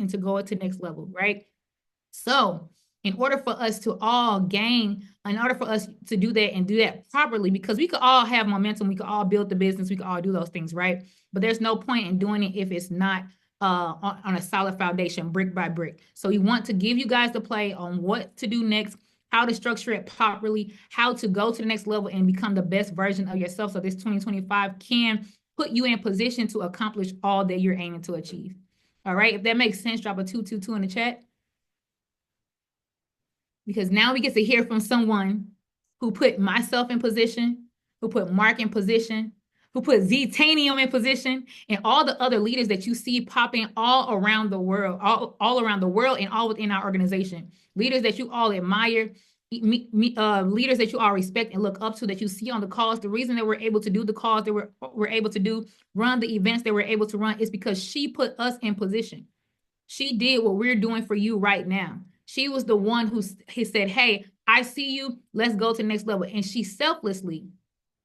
and to go to the next level, right? So in order for us to all gain, in order for us to do that and do that properly, because we could all have momentum, we could all build the business, we could all do those things, right? But there's no point in doing it if it's not on a solid foundation, brick by brick. So we want to give you guys the play on what to do next, how to structure it properly, how to go to the next level and become the best version of yourself. So this 2025 can put you in position to accomplish all that you're aiming to achieve. All right. If that makes sense, drop a 222 in the chat, because now we get to hear from someone who put myself in position, who put Mark in position, who put Ztanium in position, and all the other leaders that you see popping all around the world, all around the world and all within our organization. Leaders that you all admire, leaders that you all respect and look up to, that you see on the calls. The reason that we're able to do the calls that we're able to do, run the events that we're able to run, is because she put us in position. She did what we're doing for you right now. She was the one who said, hey, I see you. Let's go to the next level. And she selflessly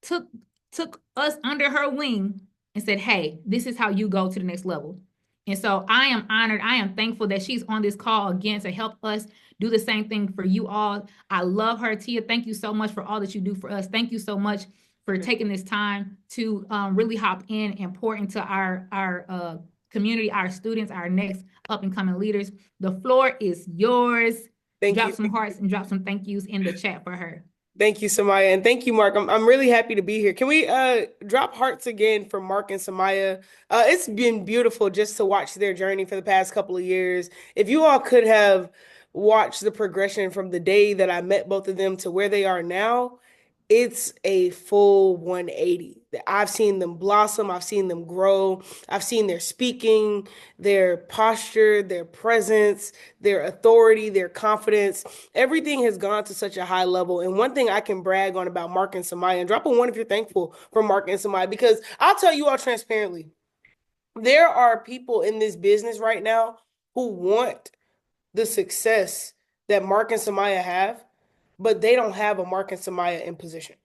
took us under her wing and said, hey, this is how you go to the next level. And so I am honored. I am thankful that she's on this call again to help us do the same thing for you all. I love her. Tia, thank you so much for all that you do for us. Thank you so much for taking this time to really hop in and pour into our community, our students, our next up and coming leaders. The floor is yours. Drop some hearts and drop some thank yous in the chat for her. Thank you, Samiyah. And thank you, Mark. I'm really happy to be here. Can we drop hearts again for Mark and Samiyah? It's been beautiful just to watch their journey for the past couple of years. If you all could have watched the progression from the day that I met both of them to where they are now, it's a full 180. I've seen them blossom. I've seen them grow. I've seen their speaking, their posture, their presence, their authority, their confidence. Everything has gone to such a high level. And one thing I can brag on about Mark and Samiyah, and drop a one if you're thankful for Mark and Samiyah, because I'll tell you all transparently, there are people in this business right now who want the success that Mark and Samiyah have, but they don't have a Mark and Samiyah in position.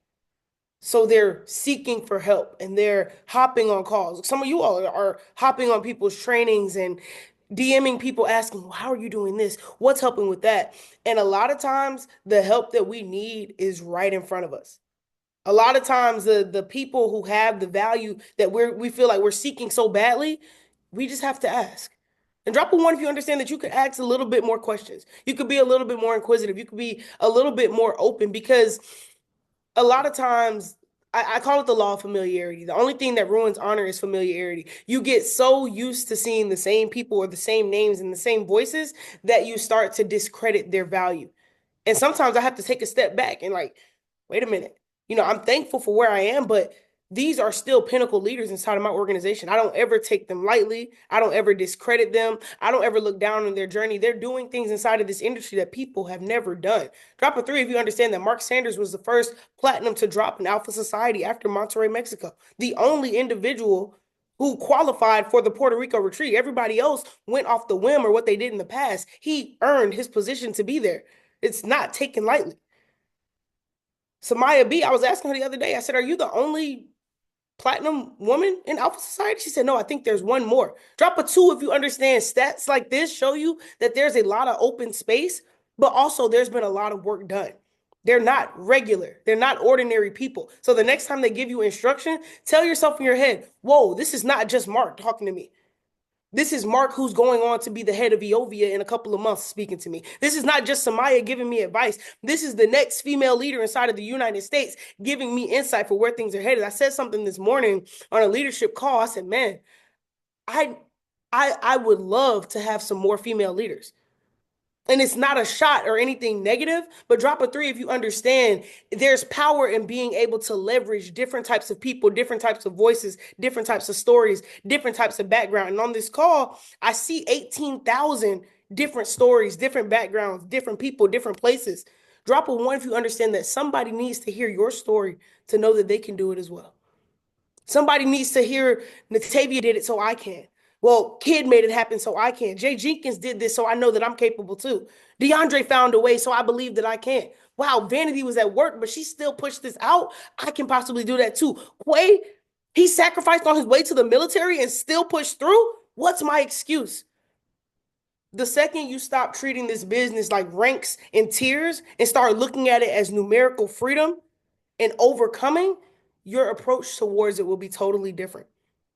So they're seeking for help and they're hopping on calls. Some of you all are hopping on people's trainings and DMing people asking, well, how are you doing this? What's helping with that? And a lot of times the help that we need is right in front of us. A lot of times the people who have the value that we feel like we're seeking so badly, we just have to ask. And drop a one if you understand that you could ask a little bit more questions. You could be a little bit more inquisitive. You could be a little bit more open, because a lot of times I call it the law of familiarity. The only thing that ruins honor is familiarity. You get so used to seeing the same people or the same names and the same voices that you start to discredit their value. And sometimes I have to take a step back and like, wait a minute. I'm thankful for where I am, but these are still pinnacle leaders inside of my organization. I don't ever take them lightly. I don't ever discredit them. I don't ever look down on their journey. They're doing things inside of this industry that people have never done. Drop a three if you understand that Mark Sanders was the first platinum to drop in Alpha Society after Monterrey, Mexico. The only individual who qualified for the Puerto Rico retreat. Everybody else went off the whim or what they did in the past. He earned his position to be there. It's not taken lightly. Samiyah B, I was asking her the other day, I said, are you the only platinum woman in Alpha Society? She said, no, I think there's one more. Drop a two if you understand stats like this show you that there's a lot of open space, but also there's been a lot of work done. They're not regular. They're not ordinary people. So the next time they give you instruction, tell yourself in your head, whoa, this is not just Mark talking to me. This is Mark who's going on to be the head of Eovia in a couple of months speaking to me. This is not just Samiyah giving me advice. This is the next female leader inside of the United States giving me insight for where things are headed. I said something this morning on a leadership call. I said, man, I would love to have some more female leaders. And it's not a shot or anything negative, but drop a three if you understand there's power in being able to leverage different types of people, different types of voices, different types of stories, different types of background. And on this call, I see 18,000 different stories, different backgrounds, different people, different places. Drop a one if you understand that somebody needs to hear your story to know that they can do it as well. Somebody needs to hear Natavia did it so I can. Well, Kid made it happen so I can. Jay Jenkins did this so I know that I'm capable too. DeAndre found a way so I believe that I can. Wow, Vanity was at work, but she still pushed this out. I can possibly do that too. Quay, he sacrificed on his way to the military and still pushed through. What's my excuse? The second you stop treating this business like ranks and tiers and start looking at it as numerical freedom and overcoming, your approach towards it will be totally different.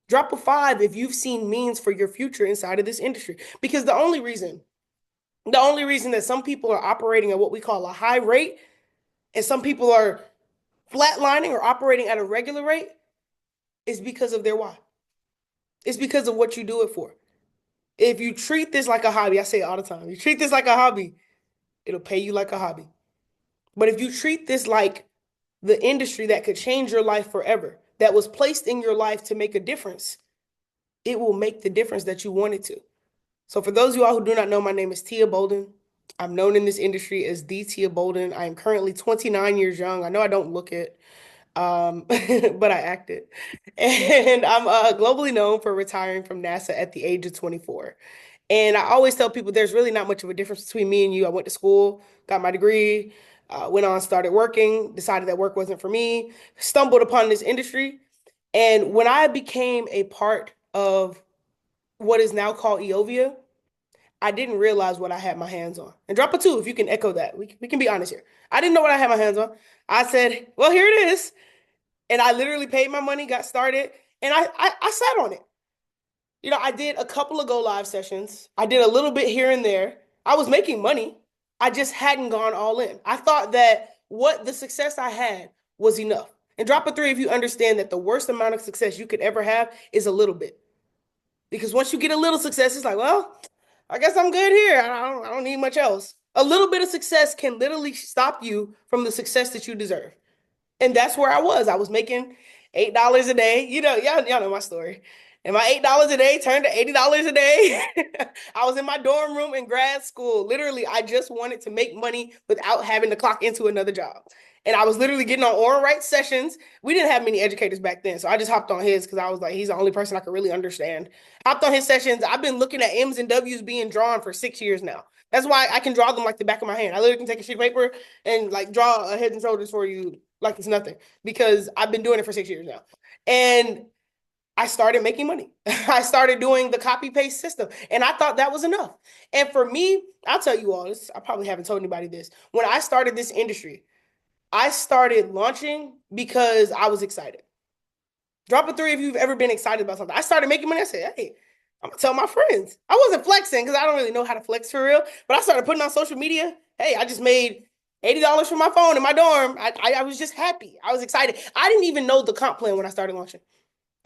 Drop a 5 if you've seen means for your future inside of this industry. Because the only reason that some people are operating at what we call a high rate and some people are flatlining or operating at a regular rate is because of their why. It's because of what you do it for. If you treat this like a hobby, I say it all the time, you treat this like a hobby, it'll pay you like a hobby. But if you treat this like the industry that could change your life forever, that was placed in your life to make a difference, it will make the difference that you want it to. So for those of you all who do not know, my name is Tia Bolden. I'm known in this industry as the Tia Bolden. I am currently 29 years young. I know I don't look it, but I act it. And I'm globally known for retiring from NASA at the age of 24. And I always tell people there's really not much of a difference between me and you. I went to school, got my degree, went on, started working, decided that work wasn't for me, stumbled upon this industry. And when I became a part of what is now called Eovia, I didn't realize what I had my hands on. And drop a 2 if you can echo that. We can be honest here. I didn't know what I had my hands on. I said, well, here it is. And I literally paid my money, got started, and I sat on it. I did a couple of go live sessions. I did a little bit here and there. I was making money. I just hadn't gone all in. I thought that what the success I had was enough. And drop a 3 if you understand that the worst amount of success you could ever have is a little bit. Because once you get a little success, it's like, well, I guess I'm good here. I don't need much else. A little bit of success can literally stop you from the success that you deserve. And that's where I was. I was making $8 a day. Y'all know my story. And my $8 a day turned to $80 a day. I was in my dorm room in grad school. Literally, I just wanted to make money without having to clock into another job. And I was literally getting on Oral Right sessions. We didn't have many educators back then, so I just hopped on his because I was like, he's the only person I could really understand. Hopped on his sessions. I've been looking at M's and W's being drawn for 6 years now. That's why I can draw them like the back of my hand. I literally can take a sheet of paper and like draw a head and shoulders for you like it's nothing because I've been doing it for 6 years now. And I started making money. I started doing the copy paste system and I thought that was enough. And for me, I'll tell you all this, I probably haven't told anybody this. When I started this industry, I started launching because I was excited. Drop a 3 if you've ever been excited about something. I started making money. I said, hey, I'm gonna tell my friends. I wasn't flexing because I don't really know how to flex for real, but I started putting on social media. Hey, I just made $80 from my phone in my dorm. I was just happy. I was excited. I didn't even know the comp plan when I started launching.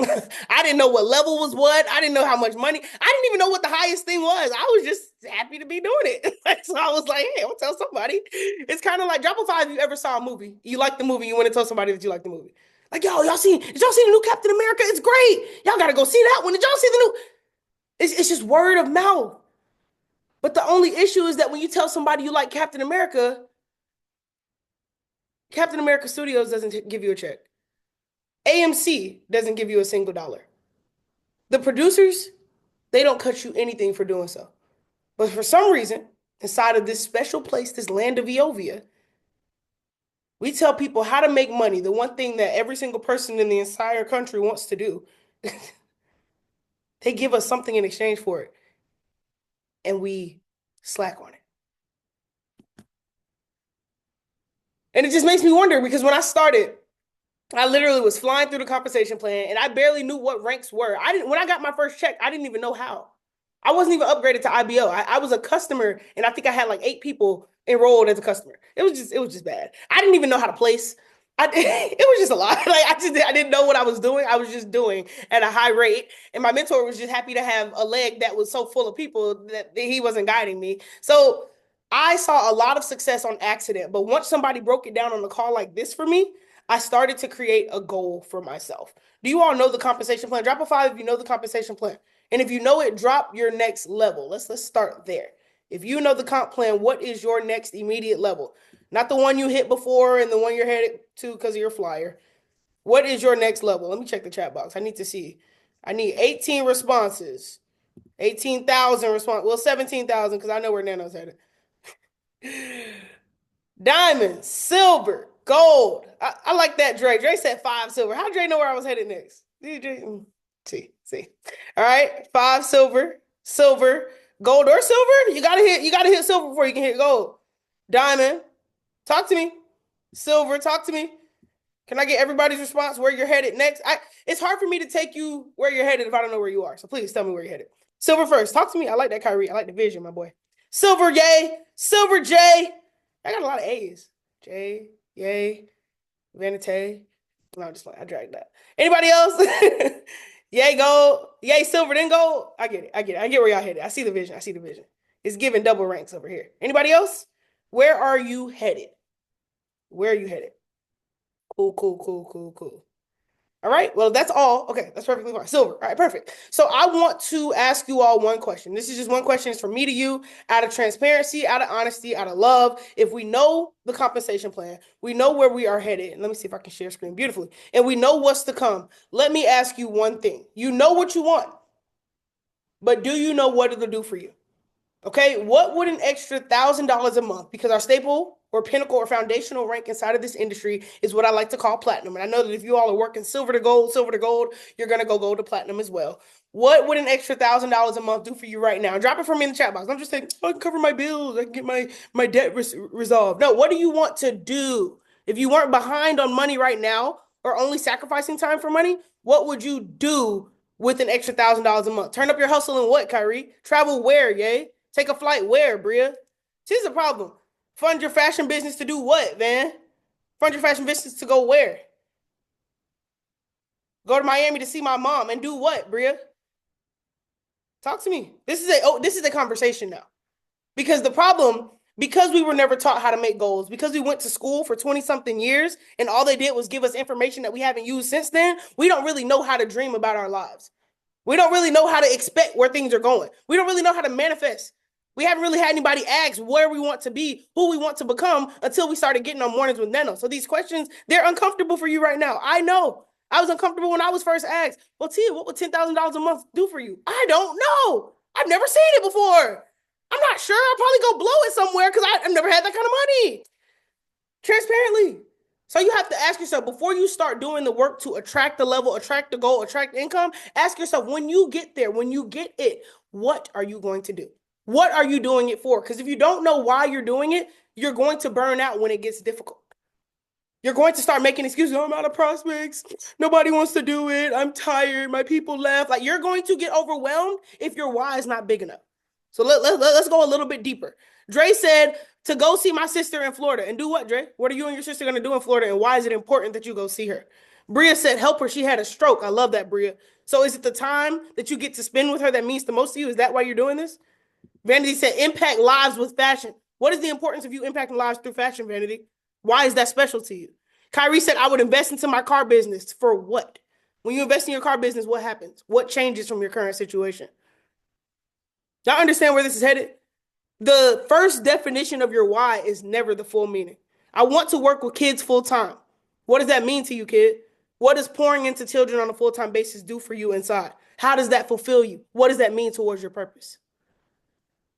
I didn't know what level was what. I didn't know how much money. I didn't even know what the highest thing was. I was just happy to be doing it. So I was like, hey, I'll tell somebody. It's kind of like drop a 5 if you ever saw a movie. You like the movie. You want to tell somebody that you like the movie. Like, yo, did y'all see the new Captain America? It's great. Y'all got to go see that one. Did y'all see the new? It's just word of mouth. But the only issue is that when you tell somebody you like Captain America Studios doesn't give you a check. AMC doesn't give you a single dollar. The producers, they don't cut you anything for doing so. But for some reason, inside of this special place, this land of Eovia, we tell people how to make money, the one thing that every single person in the entire country wants to do. They give us something in exchange for it. And we slack on it. And it just makes me wonder because when I started, I literally was flying through the compensation plan and I barely knew what ranks were. When I got my first check, I didn't even know how. I wasn't even upgraded to IBO. I was a customer and I think I had like 8 people enrolled as a customer. It was just bad. I didn't even know how to place. It was just a lot. Like I didn't know what I was doing. I was just doing at a high rate. And my mentor was just happy to have a leg that was so full of people that he wasn't guiding me. So I saw a lot of success on accident. But once somebody broke it down on the call like this for me, I started to create a goal for myself. Do you all know the compensation plan? Drop a 5 if you know the compensation plan. And if you know it, drop your next level. Let's start there. If you know the comp plan, what is your next immediate level? Not the one you hit before and the one you're headed to because of your flyer. What is your next level? Let me check the chat box. I need to see. I need 18 responses. 18,000 responses. Well, 17,000 because I know where Nano's headed. Diamond, silver, gold. I like that, Dre. Dre said 5 silver. How Dre know where I was headed next? See. All right, 5 silver, Gold or silver? You gotta hit silver before you can hit gold. Diamond, talk to me. Silver, talk to me. Can I get everybody's response where you're headed next? It's hard for me to take you where you're headed if I don't know where you are. So please tell me where you're headed. Silver first. Talk to me. I like that, Kyrie. I like the vision, my boy. Silver, yay. Silver, J. I got a lot of A's. J, yay. Vanity. No, I'm just like I dragged that. Anybody else? Yay, gold. Yay, silver, then gold. I get it. I get where y'all headed. I see the vision. I see the vision. It's giving double ranks over here. Anybody else? Where are you headed? Where are you headed? Cool, cool, cool, cool, cool. All right. Well, that's all. Okay, that's perfectly fine. Silver. All right, perfect. So I want to ask you all one question. This is just one question. It's from me to you, out of transparency, out of honesty, out of love. If we know the compensation plan, we know where we are headed. And let me see if I can share screen beautifully. And we know what's to come. Let me ask you one thing. You know what you want, but do you know what it'll do for you? Okay, what would an extra $1,000 a month, because our staple or pinnacle or foundational rank inside of this industry is what I like to call platinum. And I know that if you all are working silver to gold, you're going to go gold to platinum as well. What would an extra $1,000 a month do for you right now? Drop it for me in the chat box. I'm just saying, I can cover my bills. I can get my debt resolved. No, what do you want to do? If you weren't behind on money right now or only sacrificing time for money, what would you do with an extra $1,000 a month? Turn up your hustle and what, Kyrie? Travel where, yay? Take a flight where, Bria? Here's the problem. Fund your fashion business to do what, man? Fund your fashion business to go where? Go to Miami to see my mom and do what, Bria? Talk to me. This is a conversation now. Because the problem, because we were never taught how to make goals, because we went to school for 20 something years and all they did was give us information that we haven't used since then, we don't really know how to dream about our lives. We don't really know how to expect where things are going. We don't really know how to manifest. We haven't really had anybody ask where we want to be, who we want to become until we started getting on Mornings with Neno. So these questions, they're uncomfortable for you right now. I know. I was uncomfortable when I was first asked, well, Tia, what would $10,000 a month do for you? I don't know. I've never seen it before. I'm not sure. I'll probably go blow it somewhere because I've never had that kind of money. Transparently. So you have to ask yourself, before you start doing the work to attract the level, attract the goal, attract income, ask yourself, when you get there, when you get it, what are you going to do? What are you doing it for? Because if you don't know why you're doing it, you're going to burn out when it gets difficult. You're going to start making excuses. Oh, I'm out of prospects. Nobody wants to do it. I'm tired. My people left. Like, you're going to get overwhelmed if your why is not big enough. So let's go a little bit deeper. Dre said to go see my sister in Florida. And do what, Dre? What are you and your sister going to do in Florida? And why is it important that you go see her? Bria said, help her. She had a stroke. I love that, Bria. So is it the time that you get to spend with her that means the most to you? Is that why you're doing this? Vanity said, impact lives with fashion. What is the importance of you impacting lives through fashion, Vanity? Why is that special to you? Kyrie said, I would invest into my car business. For what? When you invest in your car business, what happens? What changes from your current situation? Y'all understand where this is headed? The first definition of your why is never the full meaning. I want to work with kids full time. What does that mean to you, kid? What does pouring into children on a full-time basis do for you inside? How does that fulfill you? What does that mean towards your purpose?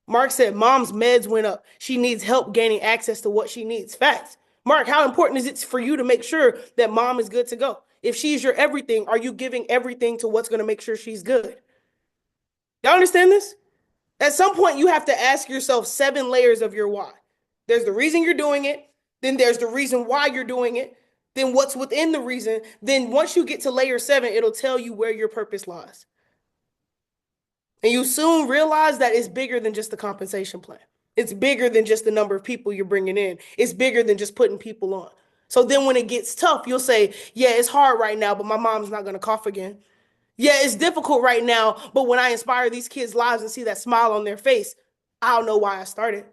Mark said, mom's meds went up. She needs help gaining access to what she needs. Facts. Mark, how important is it for you to make sure that mom is good to go? If she's your everything, are you giving everything to what's going to make sure she's good? Y'all understand this? At some point, you have to ask yourself 7 layers of your why. There's the reason you're doing it. Then there's the reason why you're doing it. Then what's within the reason. Then once you get to layer 7, it'll tell you where your purpose lies. And you soon realize that it's bigger than just the compensation plan. It's bigger than just the number of people you're bringing in. It's bigger than just putting people on. So then when it gets tough, you'll say, yeah, it's hard right now, but my mom's not going to cough again. Yeah, it's difficult right now, but when I inspire these kids' lives and see that smile on their face, I'll know why I started.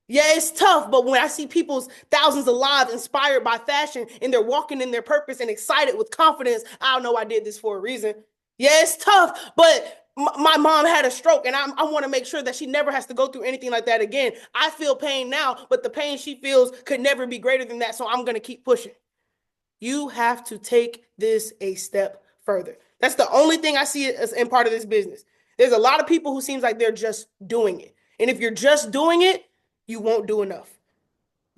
Yeah, it's tough, but when I see people's thousands of lives inspired by fashion and they're walking in their purpose and excited with confidence, I'll know I did this for a reason. Yeah, it's tough, but my mom had a stroke and I want to make sure that she never has to go through anything like that again. I feel pain now, but the pain she feels could never be greater than that, so I'm going to keep pushing. You have to take this a step further. That's the only thing I see as in part of this business. There's a lot of people who seems like they're just doing it. And if you're just doing it, you won't do enough.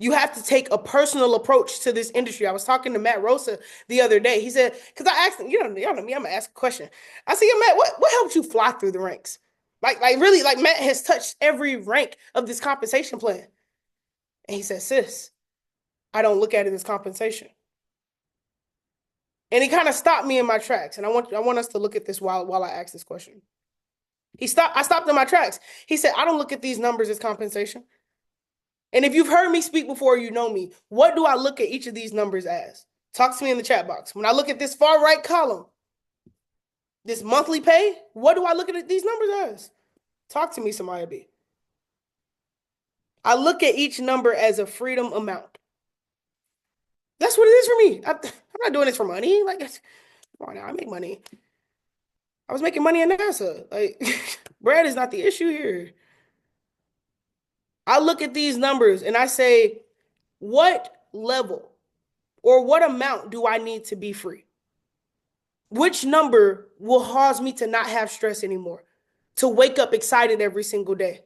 You have to take a personal approach to this industry. I was talking to Matt Rosa the other day. He said, because I asked him, y'all know me, I'm going to ask a question. I said, yeah, Matt, what helped you fly through the ranks? Like really, like Matt has touched every rank of this compensation plan. And he said, sis, I don't look at it as compensation. And he kind of stopped me in my tracks. And I want us to look at this while I ask this question. I stopped in my tracks. He said, I don't look at these numbers as compensation. And if you've heard me speak before, you know me. What do I look at each of these numbers as? Talk to me in the chat box. When I look at this far right column, this monthly pay, what do I look at these numbers as? Talk to me, Samiyah B. I look at each number as a freedom amount. That's what it is for me. I'm not doing this for money. Like, come on now, I make money. I was making money at NASA. Like, bread is not the issue here. I look at these numbers and I say, what level or what amount do I need to be free? Which number will cause me to not have stress anymore? To wake up excited every single day?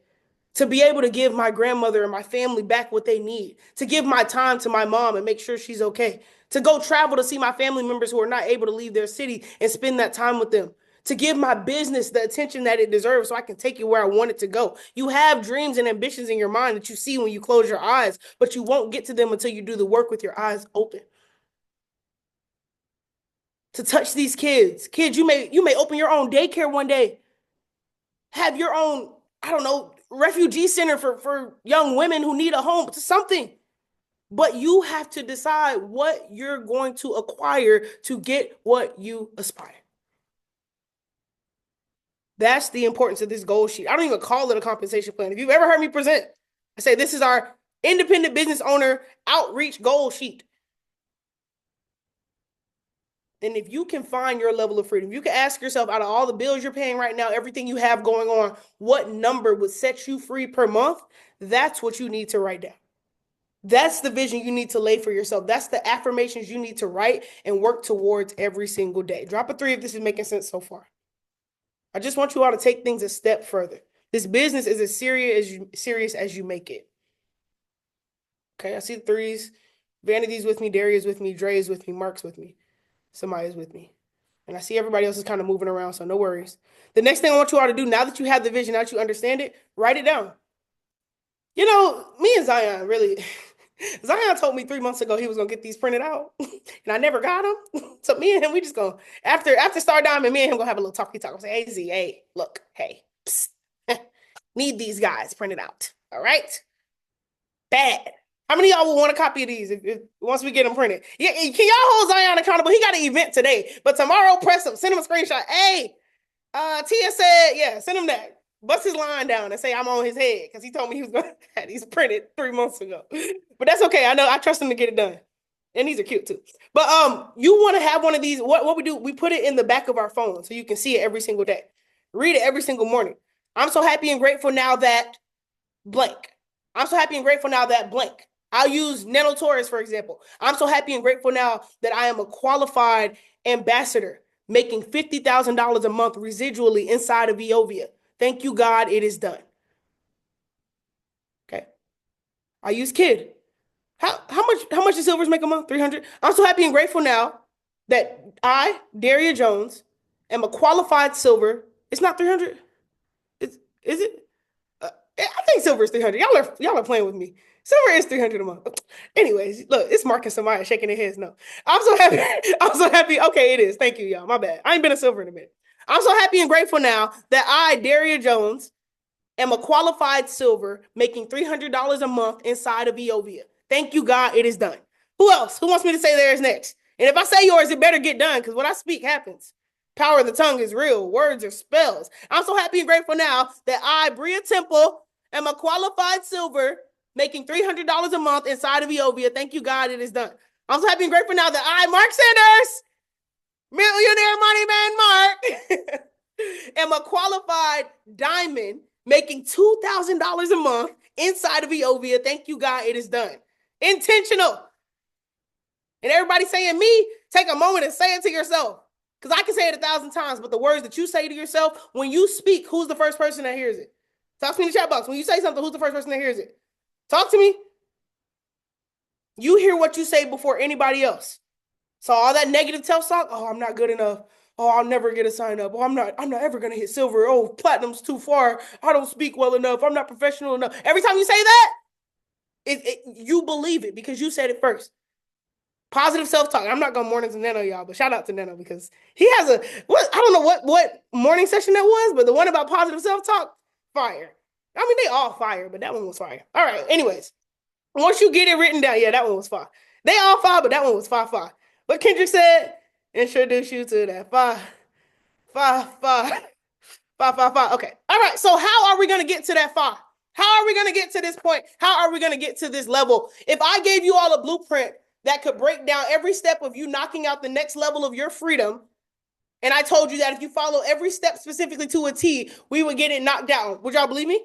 To be able to give my grandmother and my family back what they need, to give my time to my mom and make sure she's okay, to go travel to see my family members who are not able to leave their city and spend that time with them, to give my business the attention that it deserves so I can take it where I want it to go. You have dreams and ambitions in your mind that you see when you close your eyes, but you won't get to them until you do the work with your eyes open. To touch these kids. Kids, you may open your own daycare one day. Have your own, I don't know, refugee center for young women who need a home, something. But you have to decide what you're going to acquire to get what you aspire. That's the importance of this goal sheet. I don't even call it a compensation plan. If you've ever heard me present, I say this is our independent business owner outreach goal sheet. And if you can find your level of freedom, you can ask yourself, out of all the bills you're paying right now, everything you have going on, what number would set you free per month? That's what you need to write down. That's the vision you need to lay for yourself. That's the affirmations you need to write and work towards every single day. Drop a 3 if this is making sense so far. I just want you all to take things a step further. This business is as serious as you make it. Okay, I see the 3s. Vanity's with me, Daria's with me, Dre is with me, Mark's with me, Samaya's with me. And I see everybody else is kind of moving around, so no worries. The next thing I want you all to do, now that you have the vision, now that you understand it, write it down. You know, me and Zion really, Zion told me 3 months ago he was gonna get these printed out, and I never got them. So me and him, we just gonna after Star Diamond, me and him gonna have a little talky talk. Say, hey Z, hey, look, hey, psst, need these guys printed out. All right, bad. How many of y'all will want a copy of these if once we get them printed? Yeah, can y'all hold Zion accountable? He got an event today, but tomorrow press him, send him a screenshot. Hey, Tia said, yeah, send him that. Bust his line down and say I'm on his head because he told me he was going to have these printed 3 months ago. But that's okay. I know I trust him to get it done. And these are cute too. But you want to have one of these. What we do, we put it in the back of our phone so you can see it every single day. Read it every single morning. I'm so happy and grateful now that blank. I'm so happy and grateful now that blank. I'll use Neno Torres, for example. I'm so happy and grateful now that I am a qualified ambassador making $50,000 a month residually inside of Eovia. Thank you, God, it is done. Okay. I use Kid. How much does Silvers make a month? 300. I'm so happy and grateful now that I, Daria Jones, am a qualified silver. It's not 300. Is it? I think silver is 300. Y'all are playing with me. Silver is 300 a month. Anyways, look, it's Mark and Samiyah shaking their heads. No, I'm so happy. I'm so happy. Okay, it is. Thank you, y'all. My bad. I ain't been a silver in a minute. I'm so happy and grateful now that I, Daria Jones, am a qualified silver making $300 a month inside of Eovia. Thank you, God. It is done. Who else? Who wants me to say theirs next? And if I say yours, it better get done because what I speak happens. Power of the tongue is real. Words are spells. I'm so happy and grateful now that I, Bria Temple, am a qualified silver making $300 a month inside of Eovia. Thank you, God. It is done. I'm so happy and grateful now that I, Mark Sanders, millionaire money man Mark, am a qualified diamond making $2,000 a month inside of Eovia. Thank you, God. It is done. Intentional. And everybody saying me, take a moment and say it to yourself. Because I can say it 1,000 times, but the words that you say to yourself, when you speak, who's the first person that hears it? Talk to me in the chat box. When you say something, who's the first person that hears it? Talk to me. You hear what you say before anybody else. So all that negative self-talk, oh, I'm not good enough. oh, I'll never get a sign up. Oh, I'm not ever gonna hit silver. Oh, platinum's too far. I don't speak well enough. I'm not professional enough. Every time you say that, you believe it because you said it first. Positive self-talk. I'm not gonna morning to Neno, y'all, but shout out to Neno because he has a what I don't know what morning session that was, but the one about positive self-talk, fire. I mean, they all fire, but that one was fire. All right, anyways. Once you get it written down, yeah, that one was fire. They all fire, but that one was fire. What Kendrick said, introduce you to that fire, fire. Okay. All right. So how are we going to get to that far? How are we going to get to this point? How are we going to get to this level? If I gave you all a blueprint that could break down every step of you knocking out the next level of your freedom, and I told you that if you follow every step specifically to a T, we would get it knocked down. Would y'all believe me?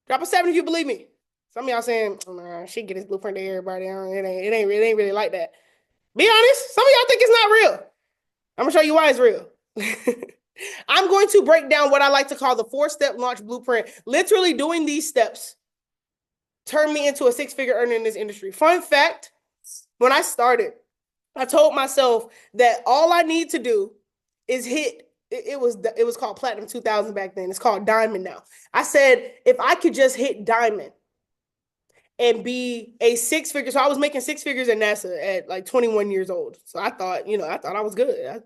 Drop a 7 if you believe me. Some of y'all saying, oh, nah, she get this blueprint to everybody. It ain't really like that. Be honest. Some of y'all think it's not real. I'm going to show you why it's real. I'm going to break down what I like to call the 4-step launch blueprint. Literally doing these steps turned me into a 6-figure earner in this industry. Fun fact, when I started, I told myself that all I need to do is hit, it was called Platinum 2000 back then. It's called Diamond now. I said, if I could just hit Diamond and be a 6-figure, so I was making 6 figures at NASA at like 21 years old. So I thought I was good.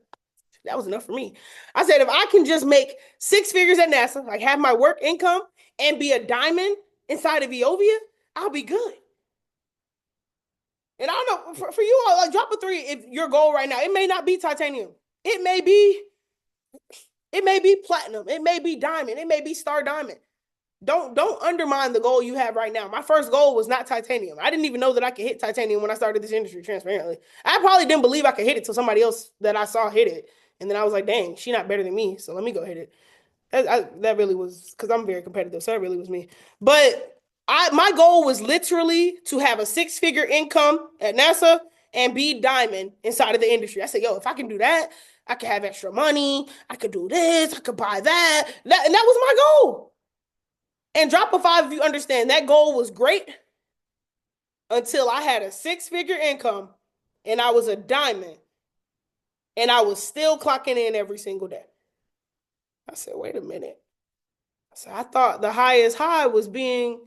That was enough for me. I said, if I can just make 6 figures at NASA, like have my work income and be a diamond inside of Eovia, I'll be good. And I don't know, for you all, like drop a 3 if your goal right now, it may not be titanium. It may be platinum. It may be diamond. It may be star diamond. Don't undermine the goal you have right now. My first goal was not titanium. I didn't even know that I could hit titanium when I started this industry, transparently. I probably didn't believe I could hit it till somebody else that I saw hit it. And then I was like, dang, she's not better than me, so let me go hit it. That really was, because I'm very competitive, so that really was me. But my goal was literally to have a 6-figure income at NASA and be diamond inside of the industry. I said, yo, if I can do that, I could have extra money. I could do this. I could buy that. And that was my goal. And drop a 5 if you understand. That goal was great until I had a 6-figure income and I was a diamond. And I was still clocking in every single day. I said, wait a minute. I thought the highest high was being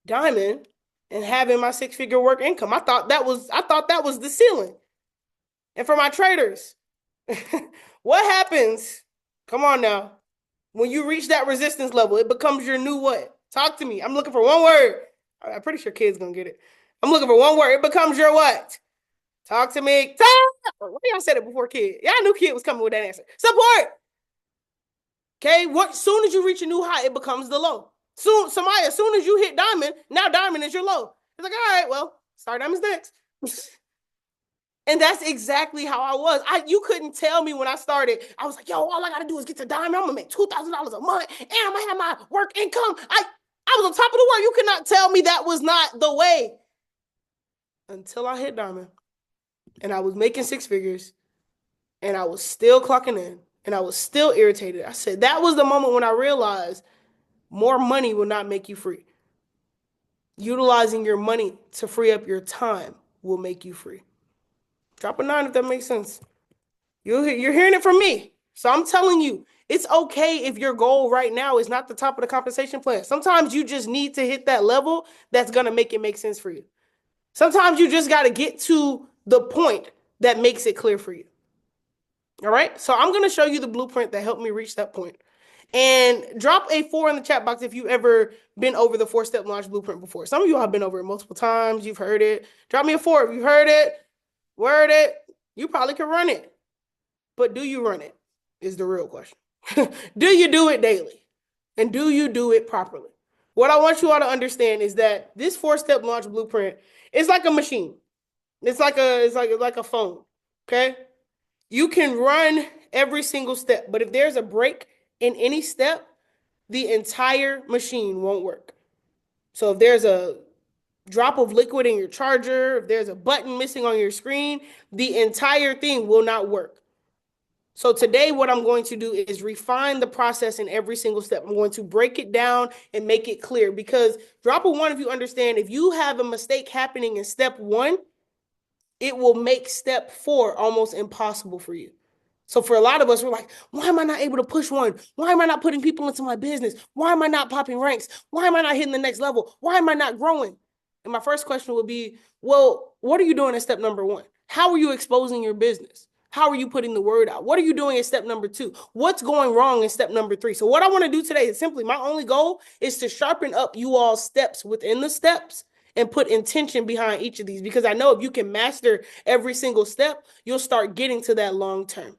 diamond and having my 6-figure work income. I thought that was the ceiling. And for my traders, what happens? Come on now. When you reach that resistance level, it becomes your new what? Talk to me. I'm looking for one word. I'm pretty sure kids gonna get it. I'm looking for one word. It becomes your what? Talk to me. Y'all said it before, kid. Y'all knew kid was coming with that answer. Support. Okay. Soon as you reach a new high, it becomes the low. Samiyah, as soon as you hit diamond, now diamond is your low. It's like, all right, well, star diamond's next. And that's exactly how I was. You couldn't tell me when I started. I was like, yo, all I gotta do is get to diamond. I'm gonna make $2,000 a month, and I'm gonna have my work income. I was on top of the world. You could not tell me that was not the way. Until I hit diamond. And I was making 6 figures, and I was still clocking in, and I was still irritated. I said, that was the moment when I realized more money will not make you free. Utilizing your money to free up your time will make you free. Drop a 9 if that makes sense. You're hearing it from me. So I'm telling you, it's okay if your goal right now is not the top of the compensation plan. Sometimes you just need to hit that level that's going to make it make sense for you. Sometimes you just got to get to the point that makes it clear for you. All right. So I'm going to show you the blueprint that helped me reach that point. And drop a 4 in the chat box if you've ever been over the 4-step launch blueprint before. Some of you have been over it multiple times. You've heard it. Drop me a 4 if you've heard it, word it. You probably can run it. But do you run it is the real question. Do you do it daily? And do you do it properly? What I want you all to understand is that this 4-step launch blueprint is like a machine. It's like a phone. Okay? You can run every single step, but if there's a break in any step, the entire machine won't work. So if there's a drop of liquid in your charger, if there's a button missing on your screen, the entire thing will not work. So today what I'm going to do is refine the process in every single step. I'm going to break it down and make it clear, because drop a 1 if you understand, if you have a mistake happening in step 1, it will make step 4 almost impossible for you. So for a lot of us, we're like, why am I not able to push one? Why am I not putting people into my business? Why am I not popping ranks? Why am I not hitting the next level? Why am I not growing? And my first question would be, well, what are you doing at step number one? How are you exposing your business? How are you putting the word out? What are you doing at step number two? What's going wrong in step number three? So what I want to do today is simply, my only goal is to sharpen up you all's steps within the steps and put intention behind each of these, because I know if you can master every single step, you'll start getting to that long term.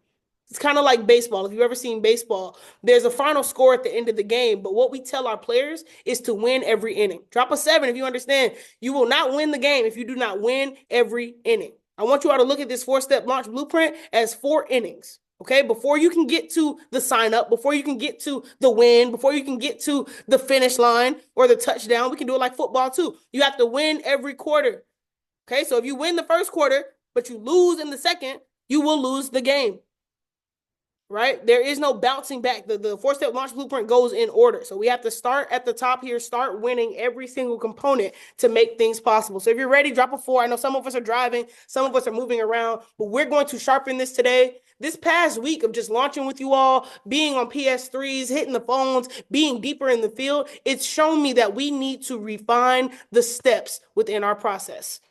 It's kind of like baseball. If you've ever seen baseball, there's a final score at the end of the game, but what we tell our players is to win every inning. Drop a 7 if you understand. You will not win the game if you do not win every inning. I want you all to look at this 4-step launch blueprint as 4 innings. Okay, before you can get to the sign up, before you can get to the win, before you can get to the finish line or the touchdown, we can do it like football too. You have to win every quarter. Okay, so if you win the first quarter, but you lose in the second, you will lose the game. Right? There is no bouncing back. The 4-step launch blueprint goes in order. So we have to start at the top here, start winning every single component to make things possible. So if you're ready, drop a 4. I know some of us are driving, some of us are moving around, but we're going to sharpen this today. This past week of just launching with you all, being on PS3s, hitting the phones, being deeper in the field, it's shown me that we need to refine the steps within our process.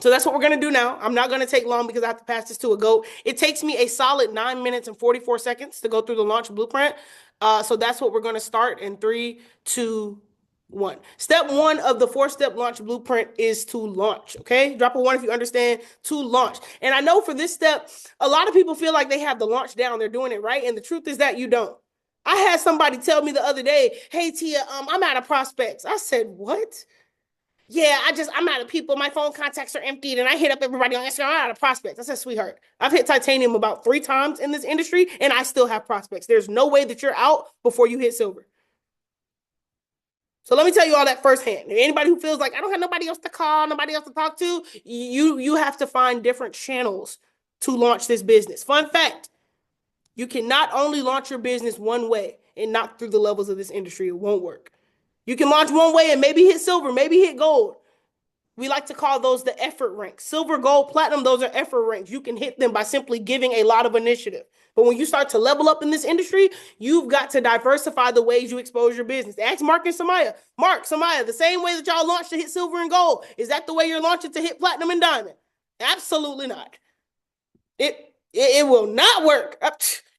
So that's what we're going to do now. I'm not going to take long because I have to pass this to a GOAT. It takes me a solid 9 minutes and 44 seconds to go through the launch blueprint. So that's what we're going to start in 3, 2, 1. Step 1 of the 4-step launch blueprint is to launch. Okay. Drop a 1 if you understand, to launch. And I know for this step, a lot of people feel like they have the launch down. They're doing it right. And the truth is that you don't. I had somebody tell me the other day, hey, Tia, I'm out of prospects. I said, what? Yeah, I'm out of people. My phone contacts are emptied, and I hit up everybody on Instagram. I'm out of prospects. I said, sweetheart, I've hit titanium about 3 times in this industry, and I still have prospects. There's no way that you're out before you hit silver. So let me tell you all that firsthand. Anybody who feels like I don't have nobody else to call, nobody else to talk to, you have to find different channels to launch this business. Fun fact, you can not only launch your business one way and not through the levels of this industry. It won't work. You can launch one way and maybe hit silver, maybe hit gold. We like to call those the effort ranks. Silver, gold, platinum, those are effort ranks. You can hit them by simply giving a lot of initiative. But when you start to level up in this industry, you've got to diversify the ways you expose your business. Ask Mark and Samiyah. Mark, Samiyah, the same way that y'all launched to hit silver and gold, is that the way you're launching to hit platinum and diamond? Absolutely not. It will not work.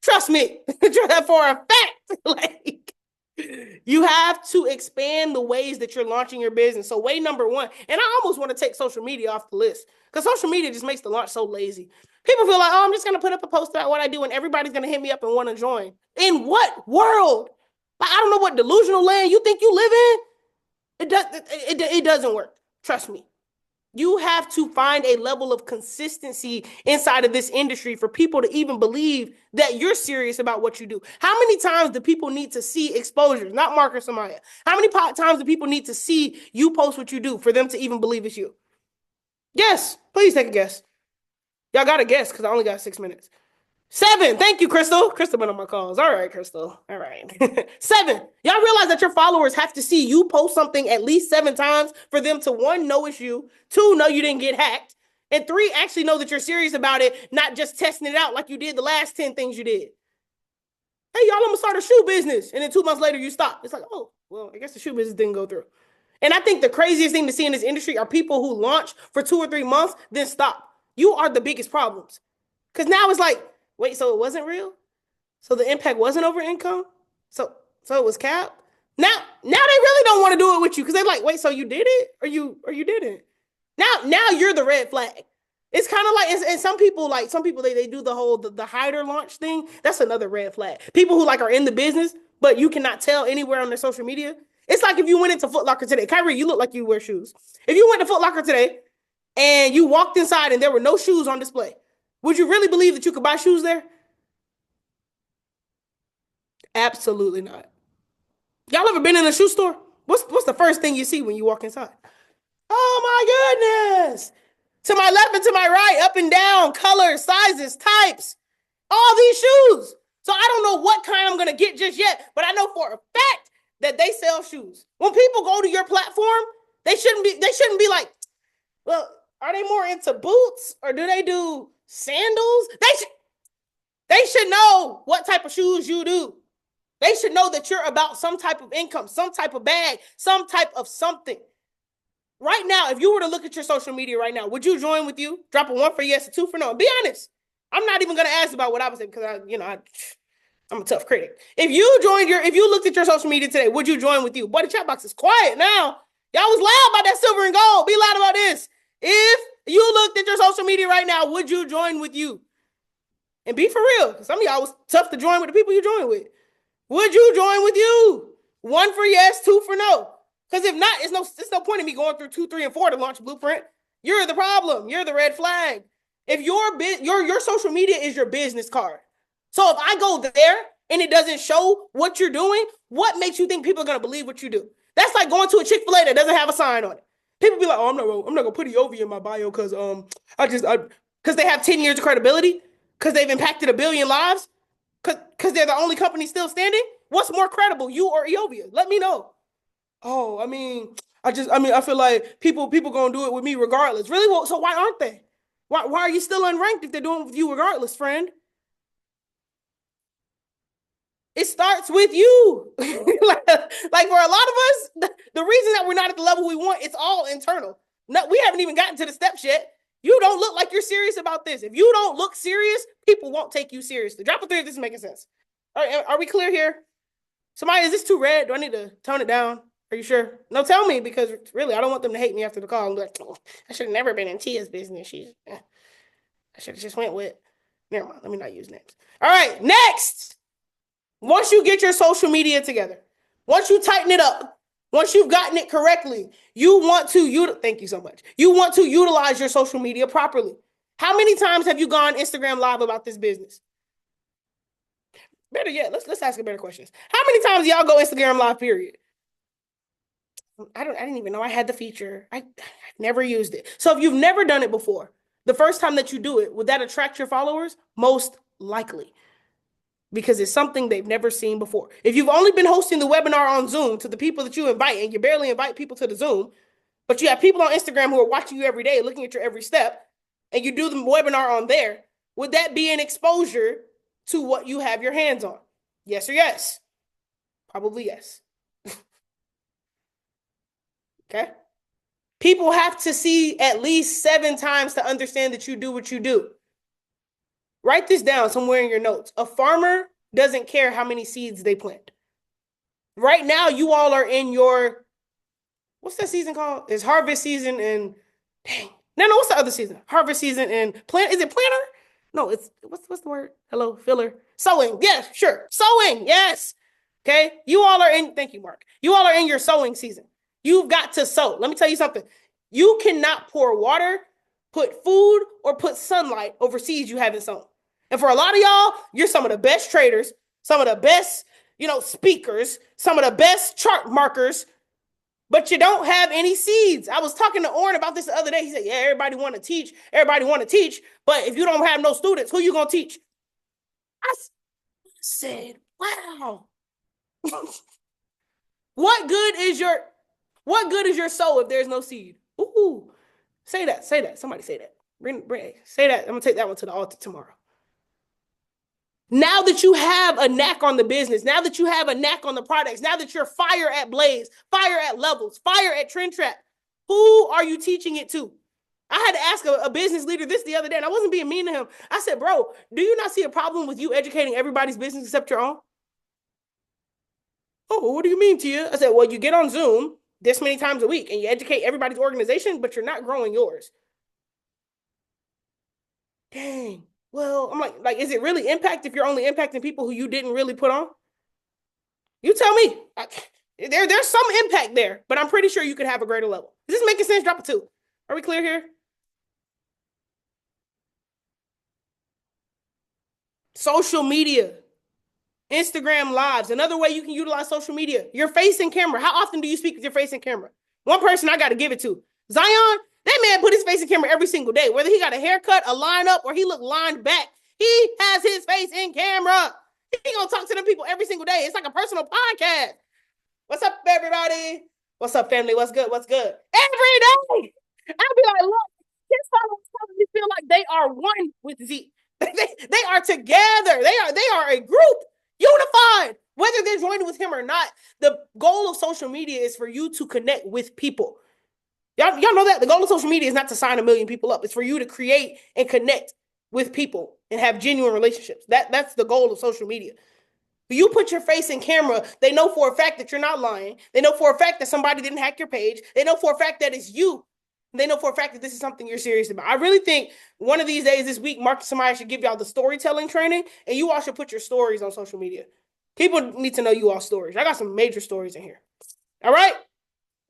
Trust me. For a fact. Like, you have to expand the ways that you're launching your business. So way number 1, and I almost want to take social media off the list because social media just makes the launch so lazy. People feel like, oh, I'm just going to put up a post about what I do and everybody's going to hit me up and want to join. In what world? Like, I don't know what delusional land you think you live in. It doesn't work. Trust me. You have to find a level of consistency inside of this industry for people to even believe that you're serious about what you do. How many times do people need to see exposures? Not Mark or Samiyah. How many times do people need to see you post what you do for them to even believe it's you? Yes, please take a guess. Y'all got to guess because I only got 6 minutes. 7. Thank you, Crystal. Crystal been on my calls. All right, Crystal. All right. 7. Y'all realize that your followers have to see you post something at least 7 times for them to, 1, know it's you, 2, know you didn't get hacked, and 3, actually know that you're serious about it, not just testing it out like you did the last 10 things you did. Hey, y'all, I'm going to start a shoe business. And then 2 months later, you stop. It's like, oh, well, I guess the shoe business didn't go through. And I think the craziest thing to see in this industry are people who launch for 2 or 3 months, then stop. You are the biggest problems. Because now it's like, wait, so it wasn't real? So the impact wasn't over income? So it was cap? Now they really don't want to do it with you because they're like, wait, so you did it or you didn't? Now you're the red flag. It's kind of like, and some people they do the whole the hider launch thing. That's another red flag. People who like are in the business, but you cannot tell anywhere on their social media. It's like if you went into Foot Locker today. Kyrie, you look like you wear shoes. If you went to Foot Locker today and you walked inside and there were no shoes on display, would you really believe that you could buy shoes there? Absolutely not. Y'all ever been in a shoe store? What's the first thing you see when you walk inside? Oh my goodness. To my left and to my right, up and down, colors, sizes, types, all these shoes. So I don't know what kind I'm going to get just yet, but I know for a fact that they sell shoes. When people go to your platform, they shouldn't be like, well, are they more into boots or do they do sandals? They should know what type of shoes you do. They should know that you're about some type of income, some type of bag, some type of something. Right now, if you were to look at your social media right now, would you join with you? Drop a 1 for yes, a 2 for no. Be honest. I'm not even going to ask about what I was saying because I'm a tough critic. If you looked at your social media today, would you join with you? Boy, the chat box is quiet now. Y'all was loud about that silver and gold. Be loud about this. If you looked at your social media right now, would you join with you? And be for real. Some of y'all was tough to join with the people you join with. Would you join with you? 1 for yes, 2 for no. Because if not, it's no point in me going through 2, 3, and 4 to launch a blueprint. You're the problem. You're the red flag. If your social media is your business card. So if I go there and it doesn't show what you're doing, what makes you think people are gonna believe what you do? That's like going to a Chick-fil-A that doesn't have a sign on it. People be like, "Oh, I'm not gonna put EOV in my bio because because they have 10 years of credibility, because they've impacted 1 billion lives, because they're the only company still standing. What's more credible, you or Eovia? Let me know." Oh, I feel like people gonna do it with me regardless. Really? Well, so why aren't they? Why are you still unranked if they're doing it with you regardless, friend? It starts with you. Like for a lot of us, the reason that we're not at the level we want, it's all internal. No, we haven't even gotten to the steps yet. You don't look like you're serious about this. If you don't look serious, people won't take you seriously. Drop a 3 if this is making sense. Are we clear here? Samiyah, is this too red? Do I need to tone it down? Are you sure? No, tell me, because really, I don't want them to hate me after the call. I'm like, oh, I should have never been in Tia's business. I should have just went with. Never mind. Let me not use names. All right, next. Once you get your social media together, once you tighten it up, once you've gotten it correctly, thank you so much. You want to utilize your social media properly. How many times have you gone Instagram live about this business? Better yet, let's ask a better questions. How many times y'all go Instagram live, period? I didn't even know I had the feature. I never used it. So if you've never done it before, the first time that you do it, would that attract your followers? Most likely. Because it's something they've never seen before. If you've only been hosting the webinar on Zoom to the people that you invite, and you barely invite people to the Zoom, but you have people on Instagram who are watching you every day, looking at your every step, and you do the webinar on there, would that be an exposure to what you have your hands on? Yes or yes? Probably yes. Okay? People have to see at least 7 times to understand that you do what you do. Write this down somewhere in your notes. A farmer doesn't care how many seeds they plant. Right now, you all are in your, what's that season called? It's harvest season and, dang. No, what's the other season? Harvest season and is it planter? No, it's, what's the word? Hello, filler. Sowing. Yes, sure. Sowing. Yes. Okay. Thank you, Mark. You all are in your sowing season. You've got to sow. Let me tell you something. You cannot pour water, put food, or put sunlight over seeds you haven't sown. And for a lot of y'all, you're some of the best traders, some of the best, speakers, some of the best chart markers, but you don't have any seeds. I was talking to Orrin about this the other day. He said, yeah, everybody want to teach, but if you don't have no students, who you going to teach? I said, wow. What good is your soul if there's no seed? Ooh, say that. Somebody say that. Say that. I'm going to take that one to the altar tomorrow. Now that you have a knack on the business, now that you have a knack on the products, now that you're fire at Blaze, fire at Levels, fire at Trend Trap, who are you teaching it to? I had to ask a business leader this the other day, and I wasn't being mean to him. I said, bro, do you not see a problem with you educating everybody's business except your own? Oh, what do you mean, Tia? I said, well, you get on Zoom this many times a week, and you educate everybody's organization, but you're not growing yours. Dang. Well, I'm like, is it really impact if you're only impacting people who you didn't really put on? You tell me. There's some impact there, but I'm pretty sure you could have a greater level. Is this making sense? Drop a 2. Are we clear here? Social media, Instagram lives. Another way you can utilize social media, your face and camera. How often do you speak with your face and camera? One person I got to give it to. Zion, that man put his face in camera every single day. Whether he got a haircut, a lineup, or he looked lined back, he has his face in camera. He gonna talk to them people every single day. It's like a personal podcast. What's up, everybody? What's up, family? What's good? Every day. I'll be like, look, his followers me feel like they are one with Z. They are together. They are a group, unified. Whether they're joining with him or not, the goal of social media is for you to connect with people. Y'all know that the goal of social media is not to sign 1 million people up. It's for you to create and connect with people and have genuine relationships. That's the goal of social media. You put your face in camera, they know for a fact that you're not lying. They know for a fact that somebody didn't hack your page. They know for a fact that it's you. They know for a fact that this is something you're serious about. I really think one of these days this week, Mark and Samiyah should give y'all the storytelling training, and you all should put your stories on social media. People need to know you all stories. I got some major stories in here. All right?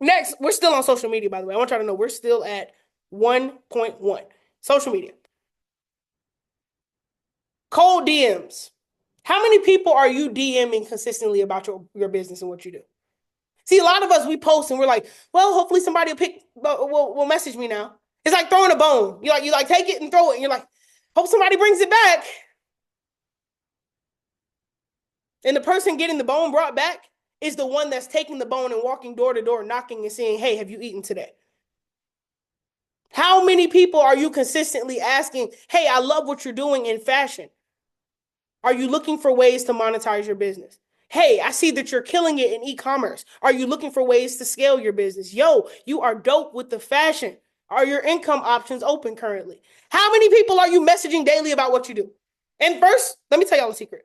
Next, we're still on social media, by the way. I want y'all to know we're still at 1.1. Social media. Cold DMs. How many people are you DMing consistently about your business and what you do? See, a lot of us, we post and we're like, well, hopefully somebody will message me now. It's like throwing a bone. You like take it and throw it, and you're like, hope somebody brings it back. And the person getting the bone brought back is the one that's taking the bone and walking door to door, knocking and saying, hey, have you eaten today? How many people are you consistently asking, hey, I love what you're doing in fashion? Are you looking for ways to monetize your business? Hey, I see that you're killing it in e-commerce. Are you looking for ways to scale your business? Yo, you are dope with the fashion. Are your income options open currently? How many people are you messaging daily about what you do? And first, let me tell y'all a secret.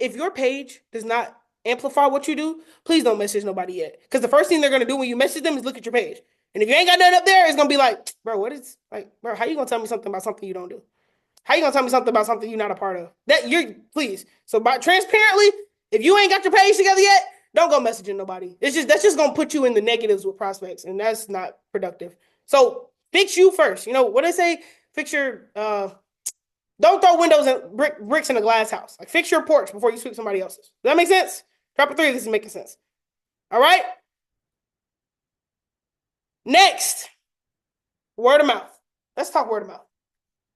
If your page does not amplify what you do, please don't message nobody yet. Because the first thing they're going to do when you message them is look at your page. And if you ain't got nothing up there, it's going to be like, bro, how you going to tell me something about something you don't do? How you gonna tell me something about something you're not a part of? Please. So by transparently, if you ain't got your page together yet, don't go messaging nobody. That's just gonna put you in the negatives with prospects, and that's not productive. So fix you first. You know what I say? Fix your don't throw windows and bricks in a glass house. Like fix your porch before you sweep somebody else's. Does that make sense? Drop a 3 if this is making sense. All right. Next, word of mouth. Let's talk word of mouth.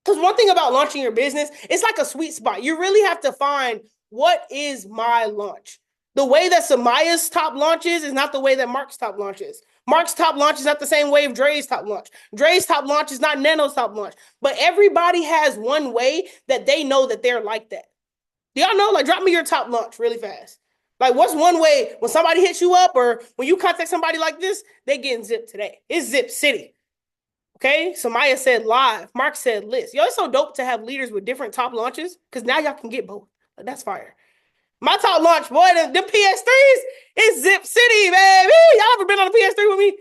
Because one thing about launching your business, it's like a sweet spot. You really have to find what is my launch. The way that Samiyah's top launches is not the way that Mark's top launches. Mark's top launch is not the same way of Dre's top launch. Dre's top launch is not Neno's top launch. But everybody has one way that they know that they're like that. Do y'all know? Like, drop me your top launch really fast. Like, what's one way when somebody hits you up or when you contact somebody like this, they getting zipped today? It's Zip City. Okay, Samiyah said live. Mark said list. Yo, it's so dope to have leaders with different top launches because now y'all can get both. That's fire. My top launch, boy, the PS3s is Zip City, baby. Y'all ever been on a PS3 with me?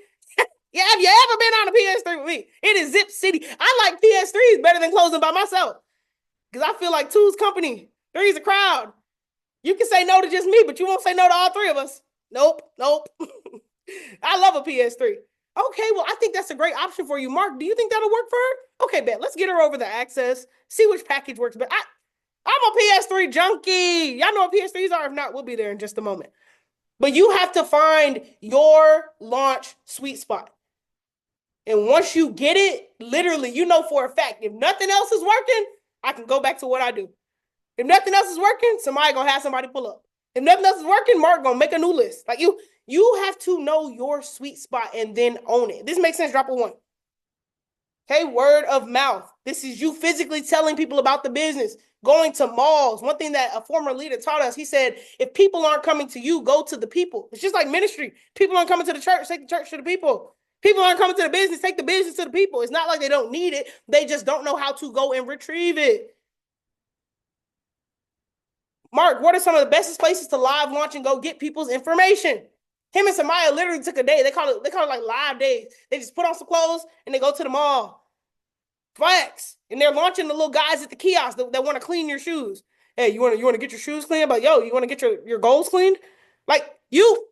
Yeah, have you ever been on a PS3 with me? It is Zip City. I like PS3s better than closing by myself because I feel like two's company, three's a crowd. You can say no to just me, but you won't say no to all 3 of us. Nope. I love a PS3. Okay, well, I think that's a great option for you. Mark, do you think that'll work for her? Okay, bet. Let's get her over the access, see which package works. But I'm a PS3 junkie. Y'all know what PS3s are? If not, we'll be there in just a moment. But you have to find your launch sweet spot. And once you get it, literally, you know for a fact, if nothing else is working, I can go back to what I do. If nothing else is working, somebody gonna have somebody pull up. If nothing else is working, Mark gonna make a new list. Like you have to know your sweet spot and then own it. This makes sense. Drop a 1. Okay, word of mouth. This is you physically telling people about the business, going to malls. One thing that a former leader taught us, he said, if people aren't coming to you, go to the people. It's just like ministry. People aren't coming to the church, take the church to the people. People aren't coming to the business, take the business to the people. It's not like they don't need it. They just don't know how to go and retrieve it. Mark, what are some of the bestest places to live launch and go get people's information? Him and Samiyah literally took a day. They call it like live days. They just put on some clothes and they go to the mall. Flex. And they're launching the little guys at the kiosk that want to clean your shoes. Hey, you want to get your shoes cleaned? But yo, you want to get your goals cleaned? Like you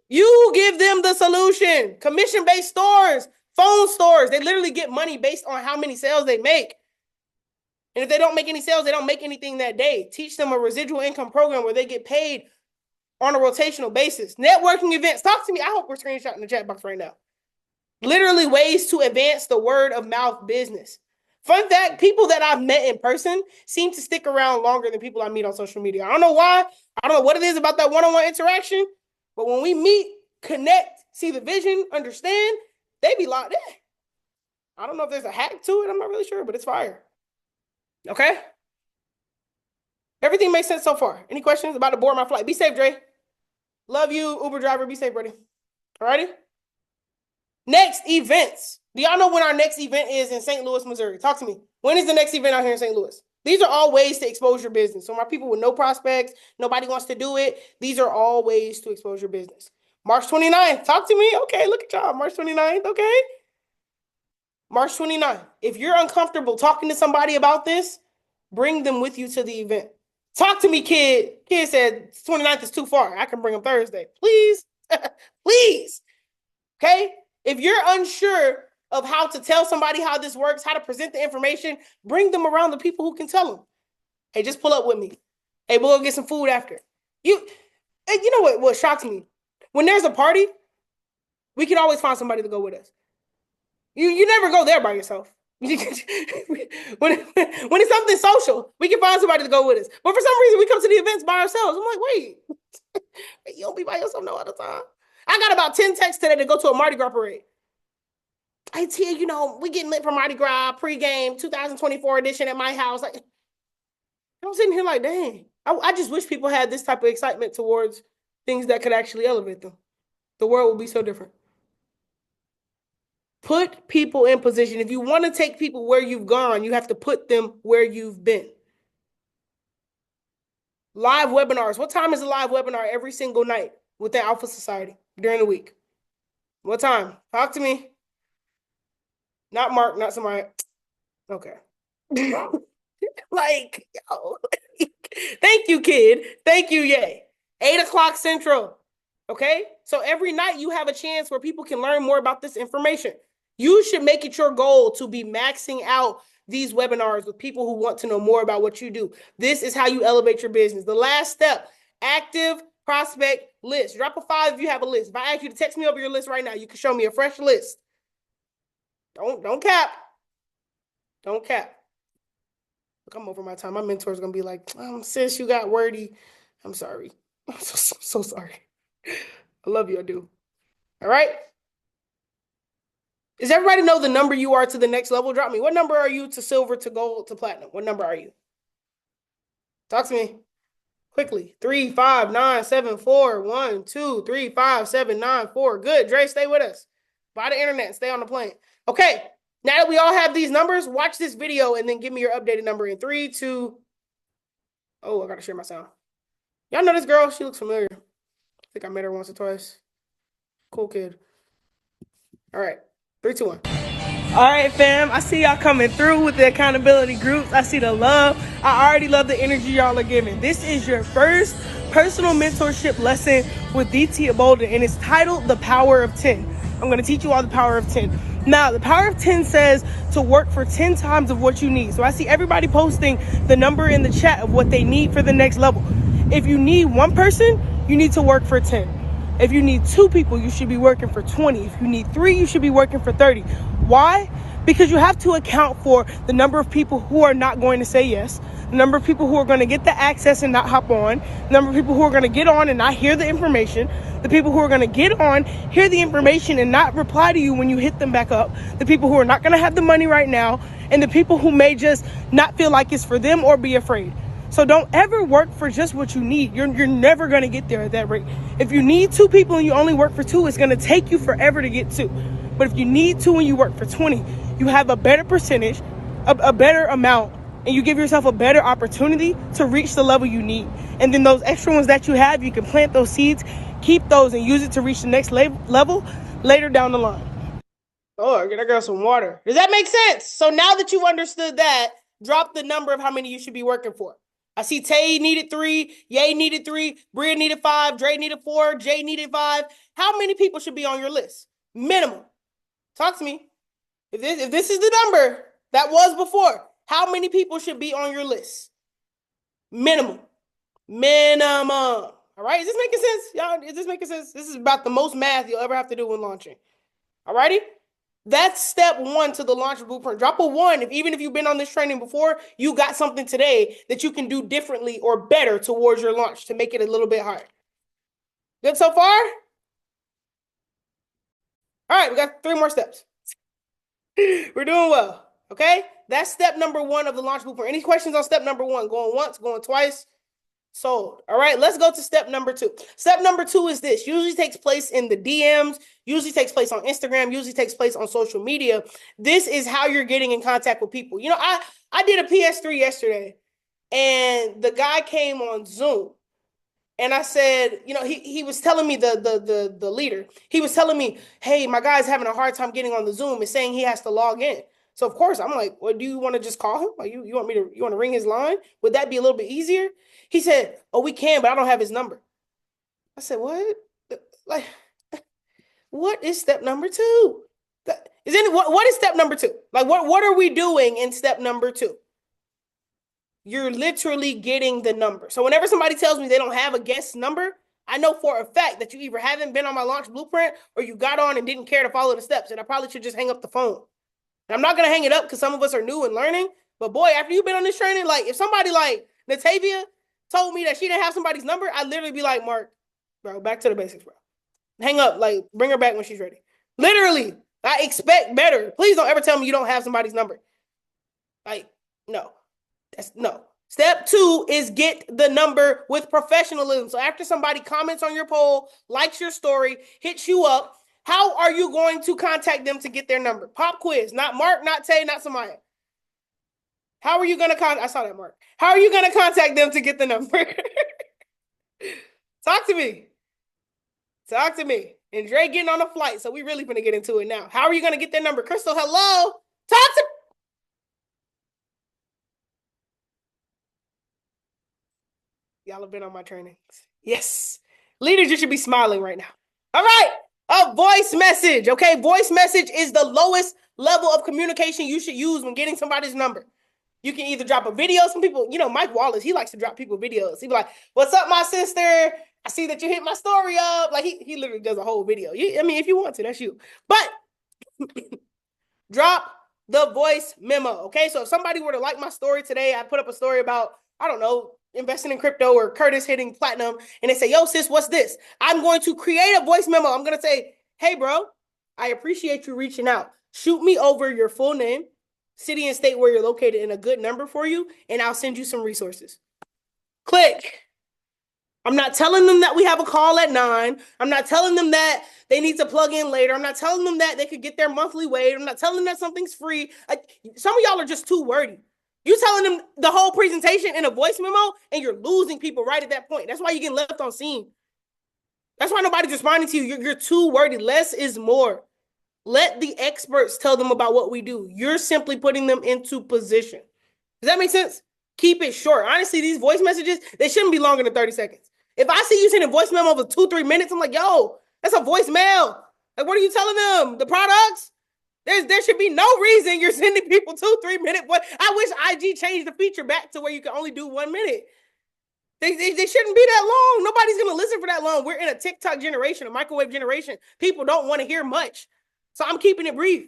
give them the solution. Commission-based stores, phone stores, they literally get money based on how many sales they make. And if they don't make any sales, they don't make anything that day. Teach them a residual income program where they get paid on a rotational basis. Networking events. Talk to me. I hope we're screenshotting the chat box right now. Literally ways to advance the word of mouth business. Fun fact, people that I've met in person seem to stick around longer than people I meet on social media. I don't know why. I don't know what it is about that one-on-one interaction. But when we meet, connect, see the vision, understand, they be locked in. I don't know if there's a hack to it. I'm not really sure, but it's fire. Okay? Everything makes sense so far. Any questions? About to board my flight. Be safe, Dre. Love you, Uber driver. Be safe, buddy. Alrighty? Next events. Do y'all know when our next event is in St. Louis, Missouri? Talk to me. When is the next event out here in St. Louis? These are all ways to expose your business. So my people with no prospects, nobody wants to do it. These are all ways to expose your business. March 29th. Talk to me. Okay, look at y'all. March 29th. Okay. March 29th. If you're uncomfortable talking to somebody about this, bring them with you to the event. Talk to me, kid. Kid said 29th is too far. I can bring them Thursday. Please. Please. Okay? If you're unsure of how to tell somebody how this works, how to present the information, bring them around the people who can tell them. Hey, just pull up with me. Hey, we'll go get some food after. You know what shocks me? When there's a party, we can always find somebody to go with us. You never go there by yourself. when it's something social, we can find somebody to go with us. But for some reason, we come to the events by ourselves. I'm like, wait, you don't be by yourself no other time. I got about 10 texts today to go to a Mardi Gras parade. Hey, Tia, we getting lit for Mardi Gras pregame 2024 edition at my house. Like, I'm sitting here like, dang. I just wish people had this type of excitement towards things that could actually elevate them. The world would be so different. Put people in position. If you want to take people where you've gone, you have to put them where you've been. Live webinars. What time is a live webinar every single night with the Alpha Society during the week? What time? Talk to me. Not Mark, not somebody. Okay. Like, yo. Thank you, kid. Thank you, yay. 8 o'clock Central. Okay? So every night you have a chance where people can learn more about this information. You should make it your goal to be maxing out these webinars with people who want to know more about what you do. This is how you elevate your business. The last step, active prospect list. Drop a 5 if you have a list. If I ask you to text me over your list right now, you can show me a fresh list. Don't cap. Don't cap. Look, I'm over my time. My mentor's going to be like, sis, you got wordy. I'm sorry. I'm so sorry. I love you. I do. All right. Does everybody know the number you are to the next level? Drop me. What number are you to silver, to gold, to platinum? What number are you? Talk to me quickly. 3, 5, 9, 7, 4, 1, 2, 3, 5, 7, 9, 4. Good. Dre, stay with us. Buy the internet and stay on the plane. Okay. Now that we all have these numbers, watch this video and then give me your updated number in 3, 2. Oh, I got to share my sound. Y'all know this girl? She looks familiar. I think I met her once or twice. Cool kid. All right. 3, 2, 1. All right, fam. I see y'all coming through with the accountability groups. I see the love. I already love the energy y'all are giving. This is your first personal mentorship lesson with Tia Bolden, and it's titled The Power of 10. I'm going to teach you all the power of 10. Now, the power of 10 says to work for 10 times of what you need. So I see everybody posting the number in the chat of what they need for the next level. If you need one person, you need to work for 10. If you need 2 people, you should be working for 20. If you need 3, you should be working for 30. Why? Because you have to account for the number of people who are not going to say yes, the number of people who are going to get the access and not hop on, the number of people who are going to get on and not hear the information, the people who are going to get on, hear the information and not reply to you when you hit them back up, the people who are not going to have the money right now, and the people who may just not feel like it's for them or be afraid. So don't ever work for just what you need. You're never going to get there at that rate. If you need 2 people and you only work for 2, it's going to take you forever to get 2. But if you need 2 and you work for 20, you have a better percentage, a better amount, and you give yourself a better opportunity to reach the level you need. And then those extra ones that you have, you can plant those seeds, keep those, and use it to reach the next level later down the line. Oh, get that girl some water. Does that make sense? So now that you've understood that, drop the number of how many you should be working for. I see Tay needed 3, Ye needed 3, Bria needed 5, Dre needed 4, Jay needed 5. How many people should be on your list? Minimum. Talk to me. If this is the number that was before, how many people should be on your list? Minimum. All right? Is this making sense? Y'all, is this making sense? This is about the most math you'll ever have to do when launching. All righty? That's step 1 to the launch blueprint. Drop a 1. Even if you've been on this training before, you got something today that you can do differently or better towards your launch to make it a little bit higher. Good so far? All right, we got 3 more steps. We're doing well, okay? That's step number 1 of the launch blueprint. Any questions on step number 1? Going once, going twice? Sold. All right, let's go to step number 2. Step number 2 is this. Usually takes place in the DMs, usually takes place on Instagram, usually takes place on social media. This is how you're getting in contact with people. You know, I did a PS3 yesterday, and the guy came on Zoom. And I said, you know, he was telling me the leader. He was telling me, hey, my guy's having a hard time getting on the Zoom and saying he has to log in. So of course I'm like, well, do you want to just call him? Like you want me to you want to ring his line? Would that be a little bit easier? He said, oh, we can, but I don't have his number. I said, what? Like, what is step number 2? Is any what is step number 2? Like what are we doing in step number 2? You're literally getting the number. So whenever somebody tells me they don't have a guest number, I know for a fact that you either haven't been on my launch blueprint or you got on and didn't care to follow the steps. And I probably should just hang up the phone. And I'm not going to hang it up because some of us are new and learning. But boy, after you've been on this training, like if somebody like Natavia told me that she didn't have somebody's number, I'd literally be like, Mark, bro, back to the basics, bro. Hang up, like bring her back when she's ready. Literally, I expect better. Please don't ever tell me you don't have somebody's number. Like, no. No. Step 2 is get the number with professionalism. So after somebody comments on your poll, likes your story, hits you up, how are you going to contact them to get their number? Pop quiz. Not Mark, not Tay, not Samiyah. How are you going to contact? I saw that, Mark. How are you going to contact them to get the number? Talk to me. Talk to me. And Dre getting on a flight, so we really going to get into it now. How are you going to get their number? Crystal, hello? Talk to me. Y'all have been on my trainings. Yes. Leaders, you should be smiling right now. All right. A voice message. Okay. Voice message is the lowest level of communication you should use when getting somebody's number. You can either drop a video. Some people, you know, Mike Wallace, he likes to drop people videos. He'd be like, what's up, my sister? I see that you hit my story up. Like he literally does a whole video. I mean, if you want to, that's you. But drop the voice memo. Okay. So if somebody were to like my story today, I put up a story about, I don't know, investing in crypto or Curtis hitting platinum, and they say, yo, sis, what's this? I'm going to create a voice memo. I'm going to say, hey, bro, I appreciate you reaching out. Shoot me over your full name, city and state where you're located, and a good number for you, and I'll send you some resources. Click. I'm not telling them that we have a call at 9. I'm not telling them that they need to plug in later. I'm not telling them that they could get their monthly wage. I'm not telling them that something's free. Some of y'all are just too wordy. You telling them the whole presentation in a voice memo, and you're losing people right at that point. That's why you're getting left on scene. That's why nobody's responding to you. You're too wordy. Less is more. Let the experts tell them about what we do. You're simply putting them into position. Does that make sense? Keep it short. Honestly, these voice messages, they shouldn't be longer than 30 seconds. If I see you sending a voice memo for 2-3 minutes, I'm like, yo, that's a voicemail. Like, what are you telling them? The products? There should be no reason you're sending people 2-3 minute. I wish IG changed the feature back to where you can only do 1 minute. They shouldn't be that long. Nobody's gonna listen for that long. We're in a TikTok generation, a microwave generation. People don't want to hear much, so I'm keeping it brief.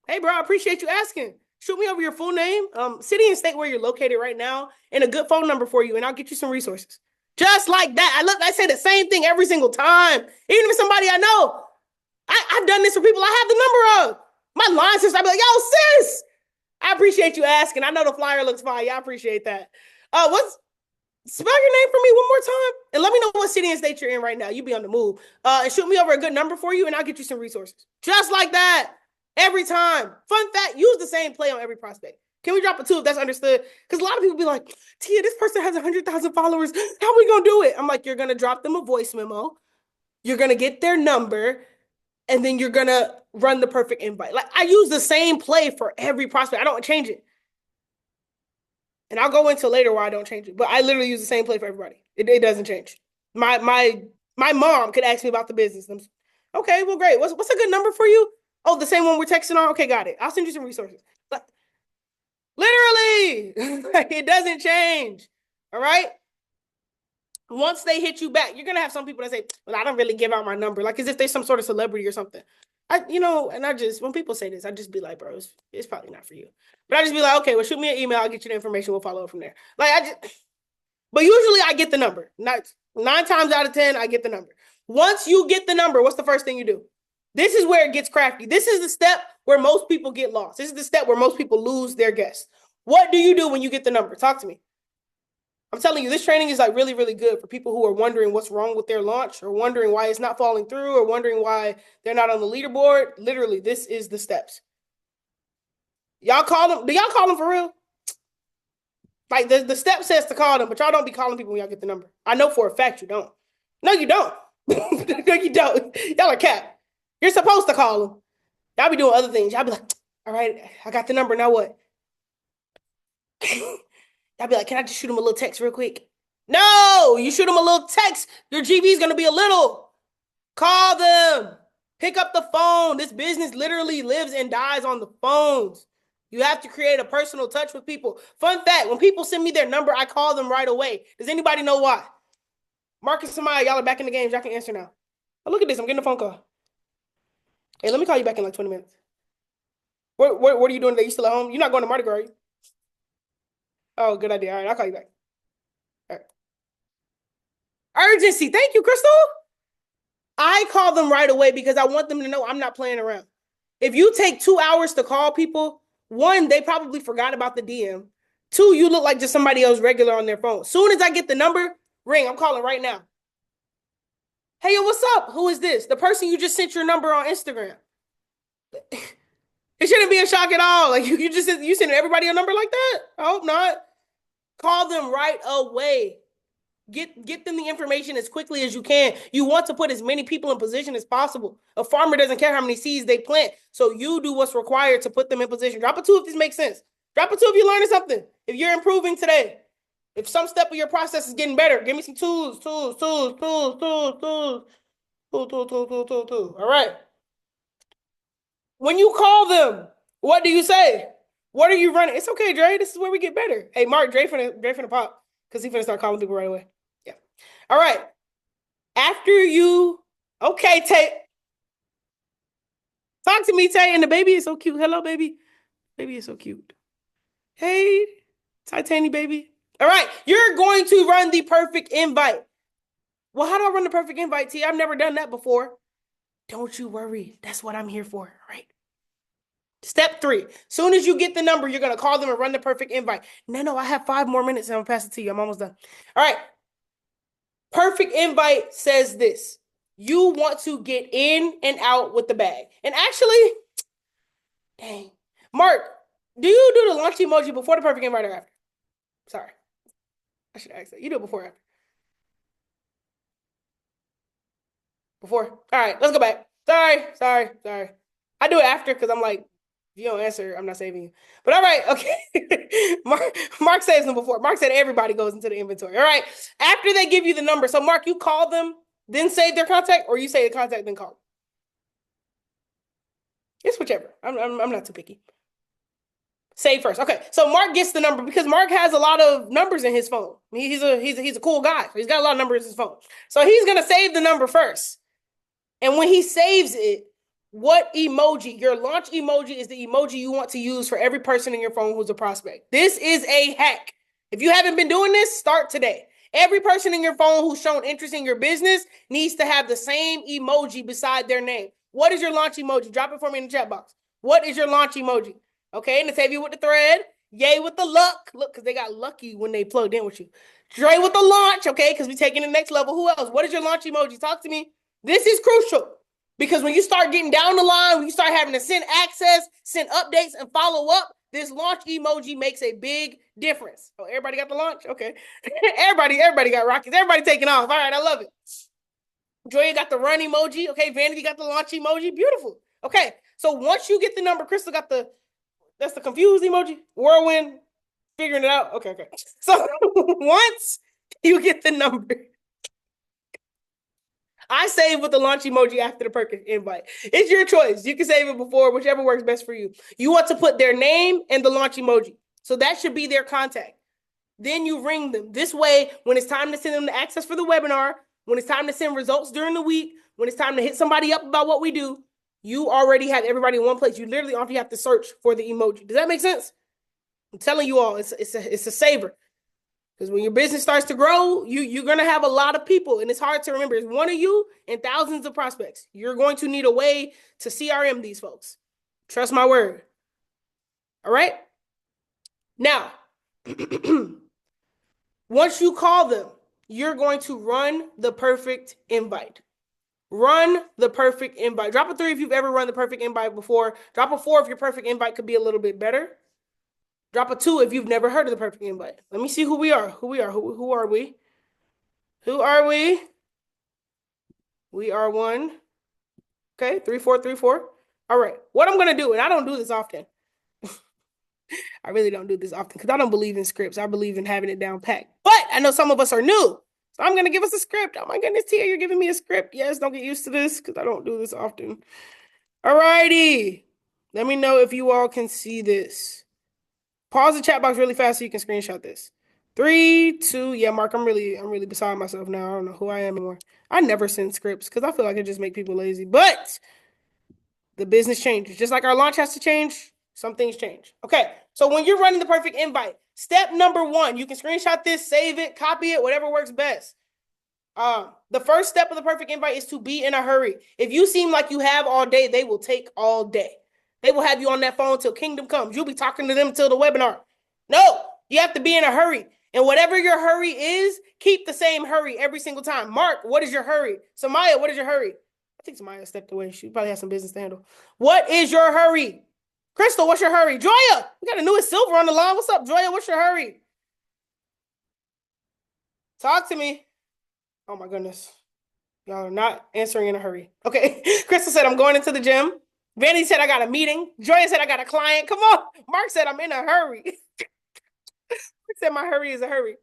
Hey, bro, I appreciate you asking. Shoot me over your full name, city and state where you're located right now, and a good phone number for you, and I'll get you some resources. Just like that. I say the same thing every single time, even if it's somebody I know. I've done this for people I have the number of. My line sister, I'd be like, yo, sis, I appreciate you asking. I know the flyer looks fine. Yeah, I appreciate that. Spell your name for me one more time, and let me know what city and state you're in right now. You be on the move. And shoot me over a good number for you, and I'll get you some resources. Just like that. Every time. Fun fact, use the same play on every prospect. Can we drop a 2 if that's understood? Because a lot of people be like, Tia, this person has 100,000 followers. How are we going to do it? I'm like, you're going to drop them a voice memo. You're going to get their number. And then you're going to run the perfect invite. Like, I use the same play for every prospect. I don't change it. And I'll go into later why I don't change it. But I literally use the same play for everybody. It doesn't change. My mom could ask me about the business. Okay, well, great. What's a good number for you? Oh, the same one we're texting on? Okay, got it. I'll send you some resources. But literally, it doesn't change. All right? Once they hit you back, you're going to have some people that say, well, I don't really give out my number. Like as if they're some sort of celebrity or something. When people say this, I just be like, bro, it's probably not for you. But I just be like, okay, well, shoot me an email. I'll get you the information. We'll follow up from there. But usually I get the number. 9 times out of 10, I get the number. Once you get the number, what's the first thing you do? This is where it gets crafty. This is the step where most people get lost. This is the step where most people lose their guests. What do you do when you get the number? Talk to me. I'm telling you, this training is like really, really good for people who are wondering what's wrong with their launch or wondering why it's not falling through or wondering why they're not on the leaderboard. Literally, this is the steps. Y'all call them. Do y'all call them for real? Like the step says to call them, but y'all don't be calling people when y'all get the number. I know for a fact you don't. No, you don't. No, you don't. Y'all are cap. You're supposed to call them. Y'all be doing other things. Y'all be like, all right, I got the number. Now what? Y'all be like, can I just shoot him a little text real quick? No, you shoot him a little text. Your GV is going to be a little. Call them. Pick up the phone. This business literally lives and dies on the phones. You have to create a personal touch with people. Fun fact, when people send me their number, I call them right away. Does anybody know why? Marcus and Samiyah, y'all are back in the game. Y'all can answer now. Oh, look at this. I'm getting a phone call. Hey, let me call you back in like 20 minutes. What are you doing today? You still at home? You're not going to Mardi Gras, are you? Oh, good idea. All right, I'll call you back. All right. Urgency. Thank you, Crystal. I call them right away because I want them to know I'm not playing around. If you take 2 hours to call people, one, they probably forgot about the DM. Two, you look like just somebody else regular on their phone. Soon as I get the number, ring. I'm calling right now. Hey, yo, what's up? Who is this? The person you just sent your number on Instagram. It shouldn't be a shock at all. Like you just you send everybody a number like that? I hope not. Call them right away. Get them the information as quickly as you can. You want to put as many people in position as possible. A farmer doesn't care how many seeds they plant. So you do what's required to put them in position. Drop a 2 if this makes sense. Drop a 2 if you're learning something. If you're improving today. If some step of your process is getting better, give me some tools. All right. When you call them, what do you say? What are you running? It's okay, Dre. This is where we get better. Hey, Mark, Dre finna pop because he finna start calling people right away. Yeah. All right. After you, okay, Tay. Talk to me, Tay. And the baby is so cute. Hello, baby. Baby is so cute. Hey, Titani, baby. All right. You're going to run the perfect invite. Well, how do I run the perfect invite, T? I've never done that before. Don't you worry. That's what I'm here for, right? Step 3. Soon as you get the number, you're going to call them and run the perfect invite. No, I have 5 more minutes and I'm going to pass it to you. I'm almost done. All right. Perfect invite says this. You want to get in and out with the bag. And actually, dang. Mark, do you do the launch emoji before the perfect invite or after? Sorry. I should ask that. You do it before or after? Before. All right, let's go back. Sorry. I do it after because I'm like, if you don't answer, I'm not saving you. But all right, okay. Mark saves them before. Mark said everybody goes into the inventory. All right. After they give you the number, so Mark, you call them, then save their contact, or you say the contact, then call them. It's whichever. I'm not too picky. Save first. Okay. So Mark gets the number because Mark has a lot of numbers in his phone. He's a cool guy. He's got a lot of numbers in his phone. So he's gonna save the number first. And when he saves it, what emoji, your launch emoji is the emoji you want to use for every person in your phone who's a prospect. This is a hack. If you haven't been doing this, start today. Every person in your phone who's shown interest in your business needs to have the same emoji beside their name. What is your launch emoji? Drop it for me in the chat box. What is your launch emoji? Okay, Natavia with the thread. Yay with the luck. Look, because they got lucky when they plugged in with you. Dre with the launch, okay, because we taking the next level. Who else? What is your launch emoji? Talk to me. This is crucial because when you start getting down the line, when you start having to send access, send updates, and follow up, this launch emoji makes a big difference. Oh, everybody got the launch? Okay. everybody got rockets. Everybody taking off. All right, I love it. Joya got the run emoji. Okay, Vanity got the launch emoji. Beautiful. Okay, so once you get the number, Crystal got that's the confused emoji. Whirlwind, figuring it out. Okay. So once you get the number, I save with the launch emoji after the perfect invite. It's your choice. You can save it before, whichever works best for you. You want to put their name and the launch emoji. So that should be their contact. Then you ring them. This way, when it's time to send them the access for the webinar, when it's time to send results during the week, when it's time to hit somebody up about what we do, you already have everybody in one place. You literally only have to search for the emoji. Does that make sense? I'm telling you all, it's a saver. Because when your business starts to grow, you're going to have a lot of people. And it's hard to remember. It's one of you and thousands of prospects. You're going to need a way to CRM these folks. Trust my word. All right? Now, Once you call them, you're going to run the perfect invite. Run the perfect invite. Drop a 3 if you've ever run the perfect invite before. Drop a 4 if your perfect invite could be a little bit better. Drop a 2 if you've never heard of the perfect invite. Let me see who we are. Who are we? Who are we? We are one. Okay, 3, 4, 3, 4. All right. What I'm gonna do, and I don't do this often. I really don't do this often because I don't believe in scripts. I believe in having it down packed. But I know some of us are new. So I'm gonna give us a script. Oh my goodness, Tia, you're giving me a script. Yes, don't get used to this because I don't do this often. All righty. Let me know if you all can see this. Pause the chat box really fast so you can screenshot this. 3, 2. Yeah, Mark, I'm really beside myself now. I don't know who I am anymore. I never send scripts because I feel like it just make people lazy. But the business changes. Just like our launch has to change, some things change. Okay, so when you're running the perfect invite, step number 1, you can screenshot this, save it, copy it, whatever works best. The first step of the perfect invite is to be in a hurry. If you seem like you have all day, they will take all day. They will have you on that phone till kingdom comes. You'll be talking to them till the webinar. No, you have to be in a hurry. And whatever your hurry is, keep the same hurry every single time. Mark, what is your hurry? Samiyah, what is your hurry? I think Samiyah stepped away. She probably has some business to handle. What is your hurry? Crystal, what's your hurry? Joya, we got a newest silver on the line. What's up, Joya? What's your hurry? Talk to me. Oh my goodness. Y'all are not answering in a hurry. Okay. Crystal said, I'm going into the gym. Vanny said, I got a meeting. Joya said, I got a client. Come on. Mark said, I'm in a hurry. Mark said, my hurry is a hurry.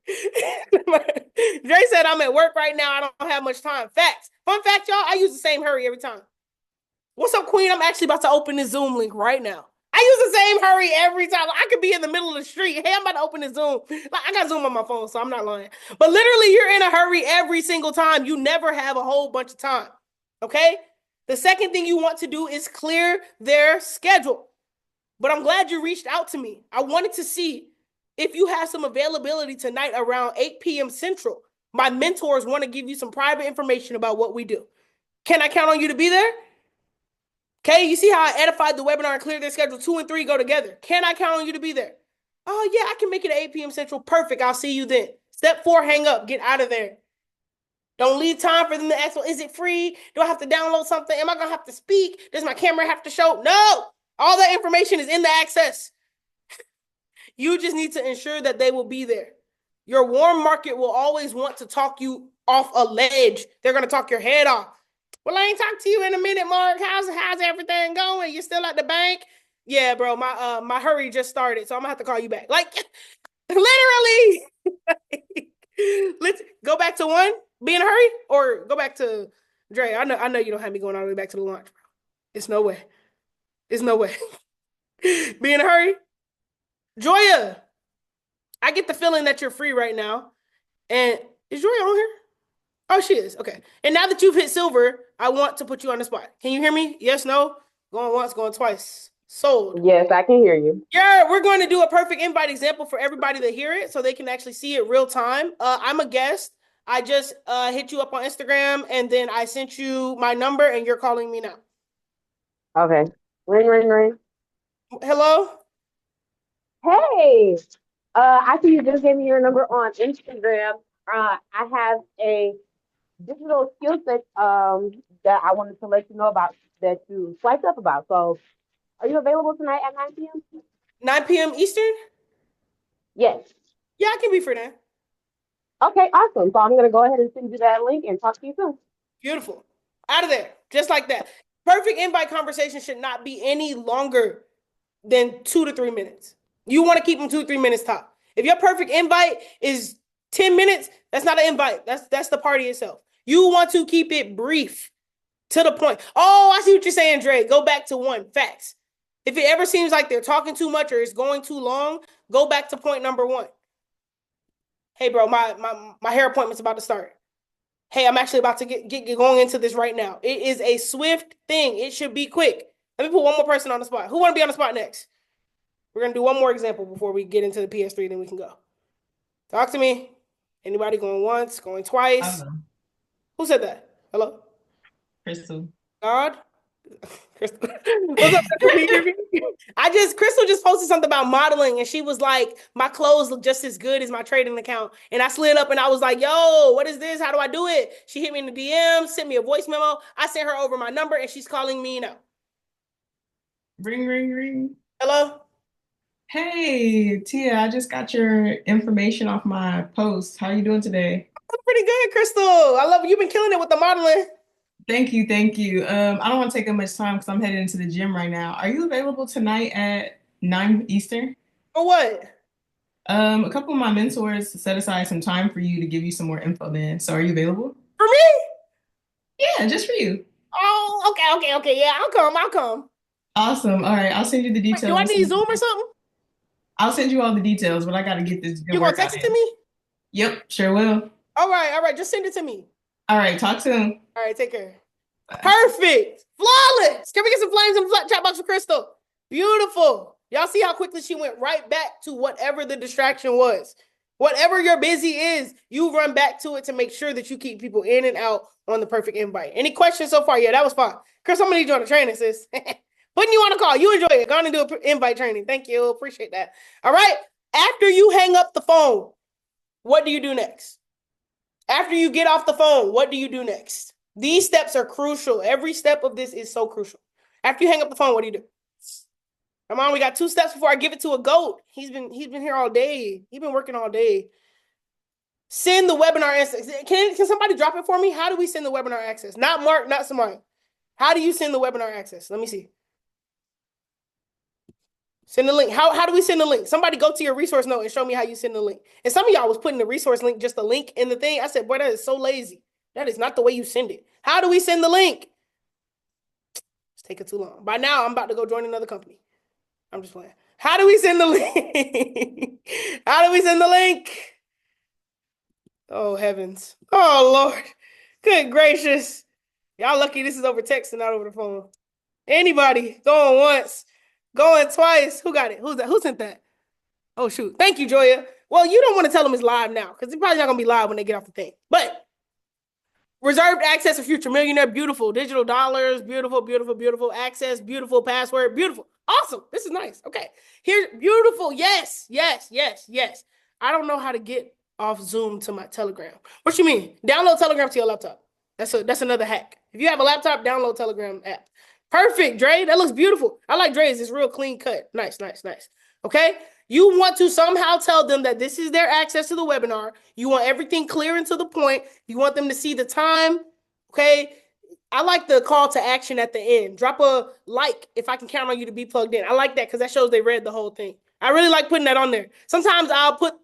Dre said, I'm at work right now. I don't have much time. Facts. Fun fact, y'all, I use the same hurry every time. What's up, Queen? I'm actually about to open this Zoom link right now. I use the same hurry every time. I could be in the middle of the street. Hey, I'm about to open this Zoom. Like, I got Zoom on my phone, so I'm not lying. But literally, you're in a hurry every single time. You never have a whole bunch of time. Okay? The second thing you want to do is clear their schedule. But I'm glad you reached out to me. I wanted to see if you have some availability tonight around 8 p.m. Central. My mentors want to give you some private information about what we do. Can I count on you to be there? Okay, you see how I edified the webinar and cleared their schedule? 2 and 3 go together. Can I count on you to be there? Oh, yeah, I can make it at 8 p.m. Central. Perfect. I'll see you then. Step 4, hang up. Get out of there. Don't leave time for them to ask, well, is it free? Do I have to download something? Am I going to have to speak? Does my camera have to show? No. All that information is in the access. You just need to ensure that they will be there. Your warm market will always want to talk you off a ledge. They're going to talk your head off. Well, I ain't talked to you in a minute, Mark. How's everything going? You still at the bank? Yeah, bro. My hurry just started, so I'm gonna have to call you back. Like, literally. Let's go back to 1. Be in a hurry, or go back to Dre. I know you don't have me going all the way back to the launch, bro. It's no way. It's no way. Be in a hurry. Joya, I get the feeling that you're free right now. And is Joya on here? Oh, she is. Okay. And now that you've hit silver, I want to put you on the spot. Can you hear me? Yes, no? Going once, going twice. Sold. Yes, I can hear you. Yeah, we're going to do a perfect invite example for everybody to hear it so they can actually see it real time. I'm a guest. I just hit you up on Instagram and then I sent you my number and you're calling me now. Okay. Ring, ring, ring. Hello? Hey, I see you just gave me your number on Instagram. I have a digital skill set that I wanted to let you know about that you swiped up about. So, are you available tonight at 9 p.m.? 9 p.m. Eastern? Yes. Yeah, I can be for that. Okay, awesome. So I'm gonna go ahead and send you that link and talk to you soon. Beautiful. Out of there. Just like that. Perfect invite conversation should not be any longer than 2 to 3 minutes. You want to keep them 2 to 3 minutes top. If your perfect invite is 10 minutes, that's not an invite. That's the party itself. You want to keep it brief to the point. Oh, I see what you're saying, Dre. Go back to 1. Facts. If it ever seems like they're talking too much or it's going too long, go back to point number 1. Hey, bro, my hair appointment's about to start. Hey, I'm actually about to get going into this right now. It is a swift thing. It should be quick. Let me put one more person on the spot. Who want to be on the spot next? We're going to do one more example before we get into the PS3, then we can go. Talk to me. Anybody going once, going twice? Hello, Who said that? Hello? Crystal. God? Crystal. What's up, Crystal? Can you hear me? Crystal just posted something about modeling, and she was like, my clothes look just as good as my trading account. And I slid up and I was like, yo, what is this? How do I do it? She hit me in the DM, sent me a voice memo. I sent her over my number, and she's calling me now. Ring, ring, ring. Hello? Hey, Tia, I just got your information off my post. How you doing today? I'm pretty good, Crystal. I love you. You've been killing it with the modeling. Thank you, thank you. I don't want to take up much time because I'm headed into the gym right now. Are you available tonight at 9 Eastern? For what? A couple of my mentors set aside some time for you to give you some more info then. So are you available? For me? Yeah, just for you. Oh, okay. Yeah, I'll come. Awesome. All right, I'll send you the Wait, details. do I need Zoom or something? I'll send you all the details, but I got to get this good You gonna workout text it to in. me? Yep, sure will. All right. Just send it to me. All right, talk soon. All right, take care. Perfect. Flawless. Can we get some flames in the chat box for Crystal? Beautiful. Y'all see how quickly she went right back to whatever the distraction was. Whatever your busy is, you run back to it to make sure that you keep people in and out on the perfect invite. Any questions so far? Yeah, that was fine. Chris, I'm gonna need you on the training, sis. Putting you on a call. You enjoy it. Go on and do an invite training. Thank you. Appreciate that. All right. After you hang up the phone, what do you do next? After you get off the phone, what do you do next? These steps are crucial. Every step of this is so crucial. After you hang up the phone, what do you do? Come on, we got 2 steps before I give it to a GOAT. He's been here all day. He's been working all day. Send the webinar access. Can somebody drop it for me? How do we send the webinar access? Not Mark, not Samiyah. How do you send the webinar access? Let me see. Send the link. How do we send the link? Somebody go to your resource note and show me how you send the link. And some of y'all was putting the resource link, just the link in the thing. I said, boy, that is so lazy. That is not the way you send it. How do we send the link? It's taking too long. By now, I'm about to go join another company. I'm just playing. How do we send the link? How do we send the link? Oh, heavens. Oh, Lord. Good gracious. Y'all lucky this is over text and not over the phone. Anybody? Going once. Going twice. Who got it? Who's that? Who sent that? Oh, shoot. Thank you, Joya. Well, you don't want to tell them it's live now because it's probably not going to be live when they get off the thing. But reserved access for future millionaire. Beautiful. Digital dollars. Beautiful, beautiful, beautiful. Access. Beautiful. Password. Beautiful. Awesome. This is nice. Okay. Here. Beautiful. Yes. I don't know how to get off Zoom to my Telegram. What you mean? Download Telegram to your laptop. That's another hack. If you have a laptop, download Telegram app. Perfect, Dre. That looks beautiful. I like Dre's. It's real clean cut. Nice. Okay? You want to somehow tell them that this is their access to the webinar. You want everything clear and to the point. You want them to see the time. Okay? I like the call to action at the end. Drop a like if I can count on you to be plugged in. I like that because that shows they read the whole thing. I really like putting that on there. Sometimes I'll put...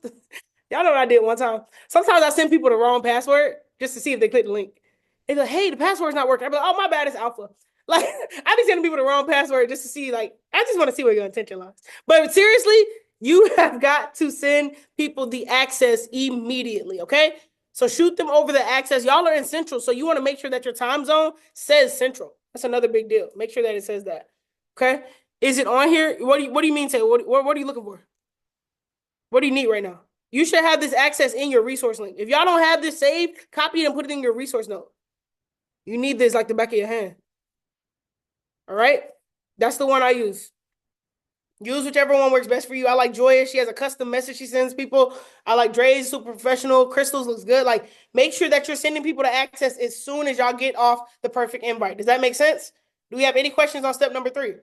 Y'all know what I did one time. Sometimes I send people the wrong password just to see if they click the link. They go, hey, the password's not working. I'm like, oh, my bad, it's alpha. Like, I be sending people the wrong password just to see, like, I just want to see where your intention lies. But seriously, you have got to send people the access immediately, okay? So shoot them over the access. Y'all are in Central, so you want to make sure that your time zone says Central. That's another big deal. Make sure that it says that, okay? Is it on here? What do you mean, Tay? What are you looking for? What do you need right now? You should have this access in your resource link. If y'all don't have this saved, copy it and put it in your resource note. You need this like the back of your hand. All right? That's the one I use. Use whichever one works best for you. I like Joya. She has a custom message she sends people. I like Dre's, super professional. Crystal's looks good. Like, make sure that you're sending people to access as soon as y'all get off the perfect invite. Does that make sense? Do we have any questions on step number 3?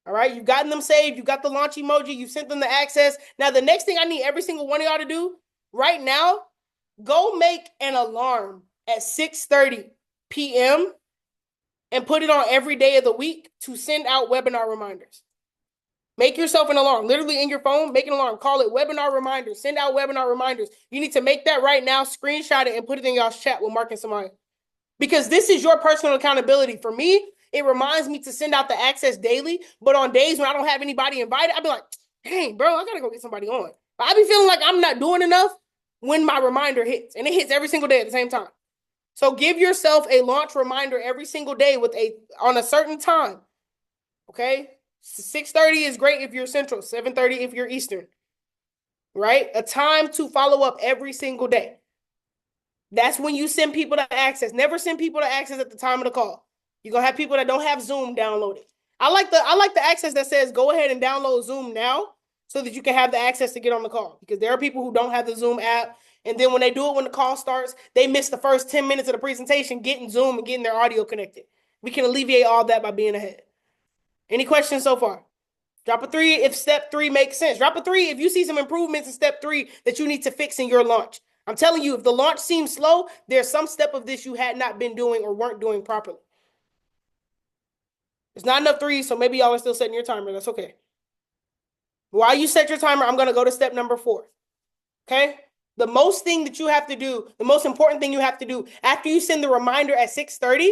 All right, you've gotten them saved. You got the launch emoji. You sent them the access. Now, the next thing I need every single one of y'all to do right now, go make an alarm at 6:30 p.m. and put it on every day of the week to send out webinar reminders. Make yourself an alarm. Literally in your phone, make an alarm. Call it webinar reminders. Send out webinar reminders. You need to make that right now, screenshot it, and put it in y'all's chat with Mark and Samiyah. Because this is your personal accountability. For me, it reminds me to send out the access daily, but on days when I don't have anybody invited, I'd be like, dang, bro, I gotta go get somebody on. But I be feeling like I'm not doing enough when my reminder hits, and it hits every single day at the same time. So give yourself a launch reminder every single day on a certain time, okay? 6:30 is great if you're Central, 7:30 if you're Eastern, right? A time to follow up every single day. That's when you send people to access. Never send people to access at the time of the call. You're gonna have people that don't have Zoom downloaded. I like the access that says go ahead and download Zoom now so that you can have the access to get on the call, because there are people who don't have the Zoom app, and then when they do it when the call starts, they miss the first 10 minutes of the presentation getting Zoom and getting their audio connected. We can alleviate all that by being ahead. Any questions so far? Drop a 3 if step 3 makes sense. Drop a 3 if you see some improvements in step 3 that you need to fix in your launch. I'm telling you, if the launch seems slow, there's some step of this you had not been doing or weren't doing properly. It's not enough 3s, so maybe y'all are still setting your timer. That's okay. While you set your timer, I'm going to go to step number 4. Okay? The most thing that you have to do, the most important thing you have to do after you send the reminder at 6:30,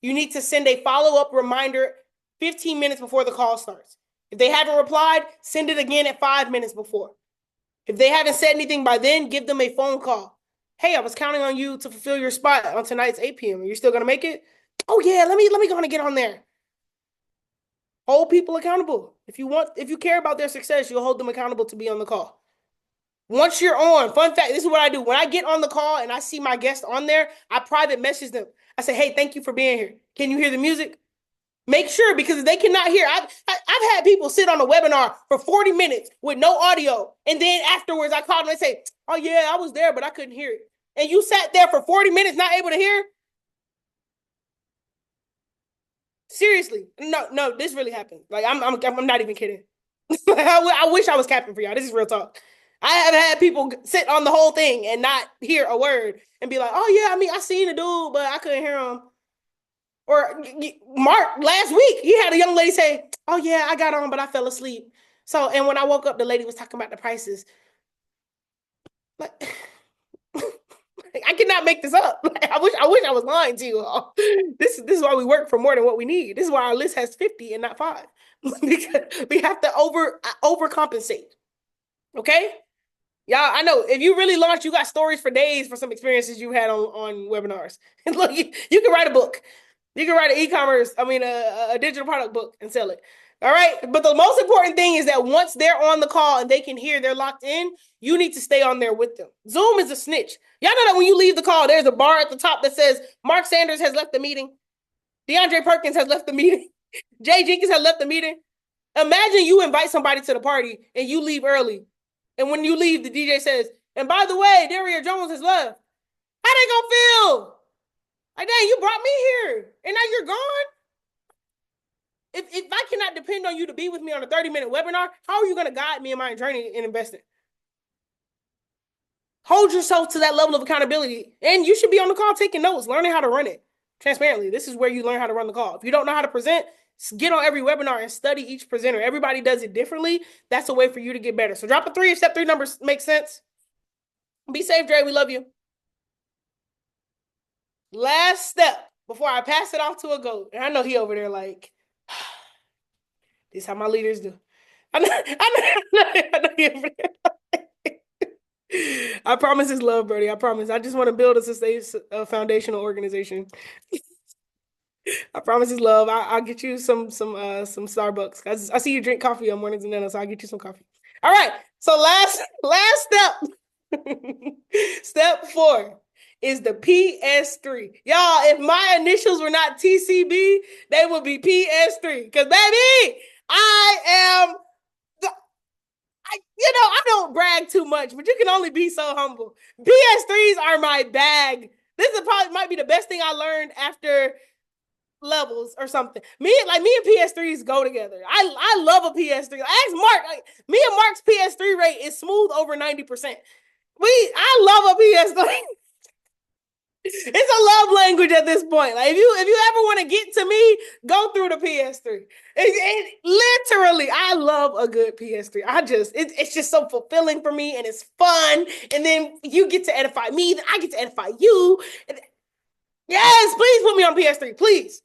you need to send a follow-up reminder 15 minutes before the call starts. If they haven't replied, send it again at 5 minutes before. If they haven't said anything by then, give them a phone call. Hey, I was counting on you to fulfill your spot on tonight's 8 p.m. Are you still going to make it? Oh, yeah, let me go and get on there. Hold people accountable. If you care about their success, you'll hold them accountable to be on the call. Once you're on, fun fact, this is what I do. When I get on the call and I see my guest on there, I private message them. I say, hey, thank you for being here. Can you hear the music? Make sure, because if they cannot hear, I've had people sit on a webinar for 40 minutes with no audio. And then afterwards I call them and say, oh yeah, I was there, but I couldn't hear it. And you sat there for 40 minutes not able to hear? Seriously. No, this really happened. Like, I'm not even kidding. I wish I was capping for y'all. This is real talk. I have had people sit on the whole thing and not hear a word and be like, oh yeah, I mean, I seen the dude, but I couldn't hear him. Or Mark, last week, he had a young lady say, oh yeah, I got on, but I fell asleep. So, and when I woke up, the lady was talking about the prices. Like, I cannot make this up. I wish I was lying to you all. This is why we work for more than what we need. This is why our list has 50 and not 5. Because we have to overcompensate. Okay? Y'all, I know if you really launch, you got stories for days for some experiences you had on webinars. Look, you can write a book. You can write an e-commerce, a digital product book and sell it. All right. But the most important thing is that once they're on the call and they can hear they're locked in, you need to stay on there with them. Zoom is a snitch. Y'all know that when you leave the call, there's a bar at the top that says Mark Sanders has left the meeting. DeAndre Perkins has left the meeting. Jay Jenkins has left the meeting. Imagine you invite somebody to the party and you leave early. And when you leave, the DJ says, and by the way, Daria Jones has left. How they gonna feel? Like, dang, you brought me here, and now you're gone? If I cannot depend on you to be with me on a 30-minute webinar, how are you going to guide me in my journey in investing? Hold yourself to that level of accountability, and you should be on the call taking notes, learning how to run it transparently. This is where you learn how to run the call. If you don't know how to present, get on every webinar and study each presenter. Everybody does it differently. That's a way for you to get better. So drop a 3 if step 3 numbers make sense. Be safe, Dre. We love you. Last step before I pass it off to a GOAT. And I know he over there like, this is how my leaders do. I know he over there. I promise it's love, Birdie. I promise. I just want to build a foundational organization. I promise it's love. I'll get you some Starbucks. I see you drink coffee on mornings and then, so I'll get you some coffee. All right. So last step. Step 4 is the PS3. Y'all, if my initials were not TCB, they would be PS3. Because, baby, I don't brag too much, but you can only be so humble. PS3s are my bag. This is probably might be the best thing I learned after levels or something. Me and PS3s go together. I love a PS3. Ask Mark. Me and Mark's PS3 rate is smooth over 90%. I love a PS3. It's a love language at this point. Like if you ever want to get to me, go through the PS3. Literally, I love a good PS3. It's just so fulfilling for me, and it's fun. And then you get to edify me, then I get to edify you. Yes, please put me on PS3, please.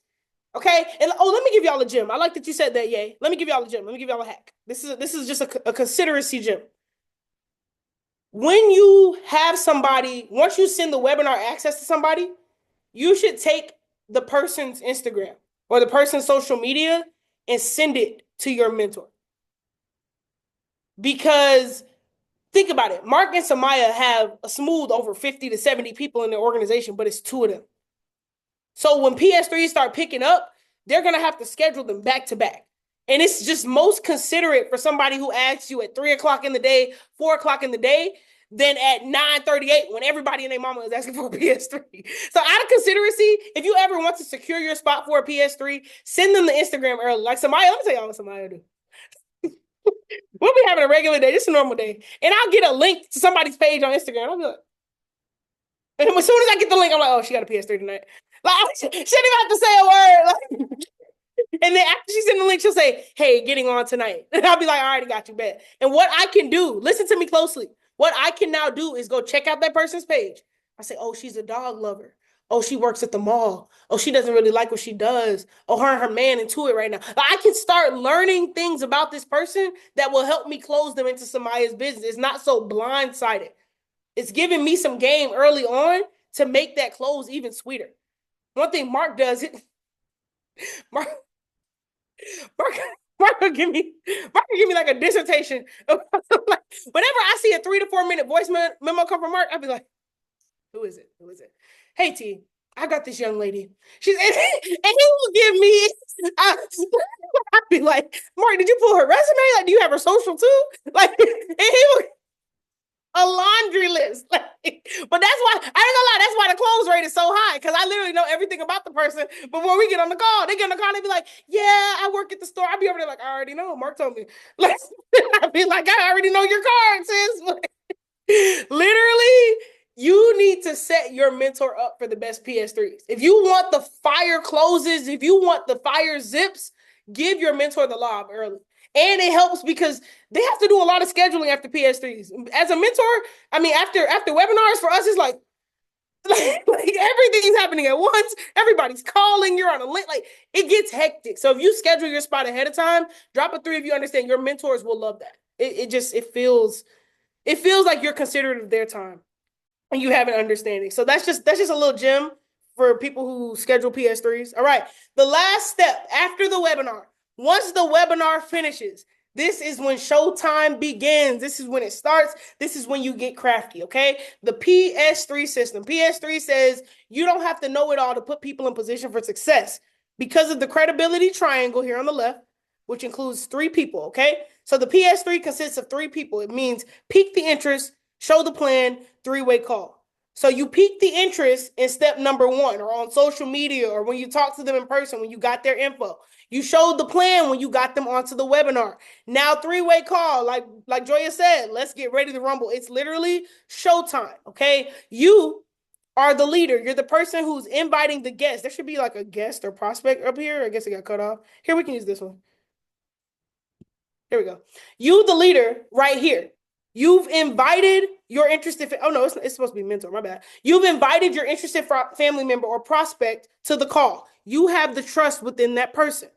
Okay. And let me give y'all a gem. I like that you said that, yay. Let me give y'all a gem. Let me give y'all a hack. This is just a consideracy gem. When you have somebody, once you send the webinar access to somebody, you should take the person's Instagram or the person's social media and send it to your mentor. Because think about it. Mark and Samiyah have a smooth over 50 to 70 people in their organization, but it's 2 of them. So when PS3s start picking up, they're going to have to schedule them back to back. And it's just most considerate for somebody who asks you at 3 o'clock in the day, 4 o'clock in the day, than at 9:38 when everybody and their mama is asking for a PS3. So out of consideracy, if you ever want to secure your spot for a PS3, send them the Instagram early. Like Samiyah, let me tell y'all what Samiyah do. We'll be having a regular day. This is a normal day. And I'll get a link to somebody's page on Instagram. I'll be like, and as soon as I get the link, I'm like, oh, she got a PS3 tonight. Like, she didn't even have to say a word. Like, and then after she sends the link, she'll say, hey, getting on tonight. And I'll be like, I already got you, bet. And what I can do, listen to me closely. What I can now do is go check out that person's page. I say, oh, she's a dog lover. Oh, she works at the mall. Oh, she doesn't really like what she does. Oh, her and her man into it right now. But I can start learning things about this person that will help me close them into Samaya's business. It's not so blindsided. It's giving me some game early on to make that close even sweeter. One thing Mark does, Mark will give me like a dissertation. Whenever I see a 3 to 4 minute voice memo come from Mark, I'll be like, who is it? Who is it? Hey, T, I got this young lady. And he will give me, I'll be like, Mark, did you pull her resume? Like, do you have her social too? Like, and he will, a laundry list. Like, but that's why, I ain't gonna lie, that's why the close rate is so high, because I literally know everything about the person before we get on the call. They get on the call and they be like, yeah, I work at the store. I'll be over there like, I already know. Mark told me. Like, I'll be like, I already know your card, sis. Literally, you need to set your mentor up for the best PS3s. If you want the fire closes, if you want the fire zips, give your mentor the lob early. And it helps because they have to do a lot of scheduling after PS3s. As a mentor, I mean, after webinars for us, it's like everything's happening at once. Everybody's calling. You're on a link. Like, it gets hectic. So if you schedule your spot ahead of time, drop a 3 if you understand. Your mentors will love that. It feels like you're considerate of their time and you have an understanding. So that's just a little gem for people who schedule PS3s. All right. The last step after the webinar. Once the webinar finishes, this is when showtime begins. This is when it starts. This is when you get crafty, okay? The PS3 system. PS3 says you don't have to know it all to put people in position for success because of the credibility triangle here on the left, which includes 3 people, okay? So the PS3 consists of 3 people. It means pique the interest, show the plan, 3-way call. So you pique the interest in step number 1 or on social media or when you talk to them in person, when you got their info. You showed the plan when you got them onto the webinar. Now 3-way call, like Joya said, let's get ready to rumble. It's literally showtime, okay? You are the leader. You're the person who's inviting the guest. There should be like a guest or prospect up here. I guess it got cut off. Here, we can use this one. Here we go. You, the leader, right here. You've invited your interested, oh no, it's supposed to be mentor, my bad. You've invited your interested family member or prospect to the call. You have the trust within that person.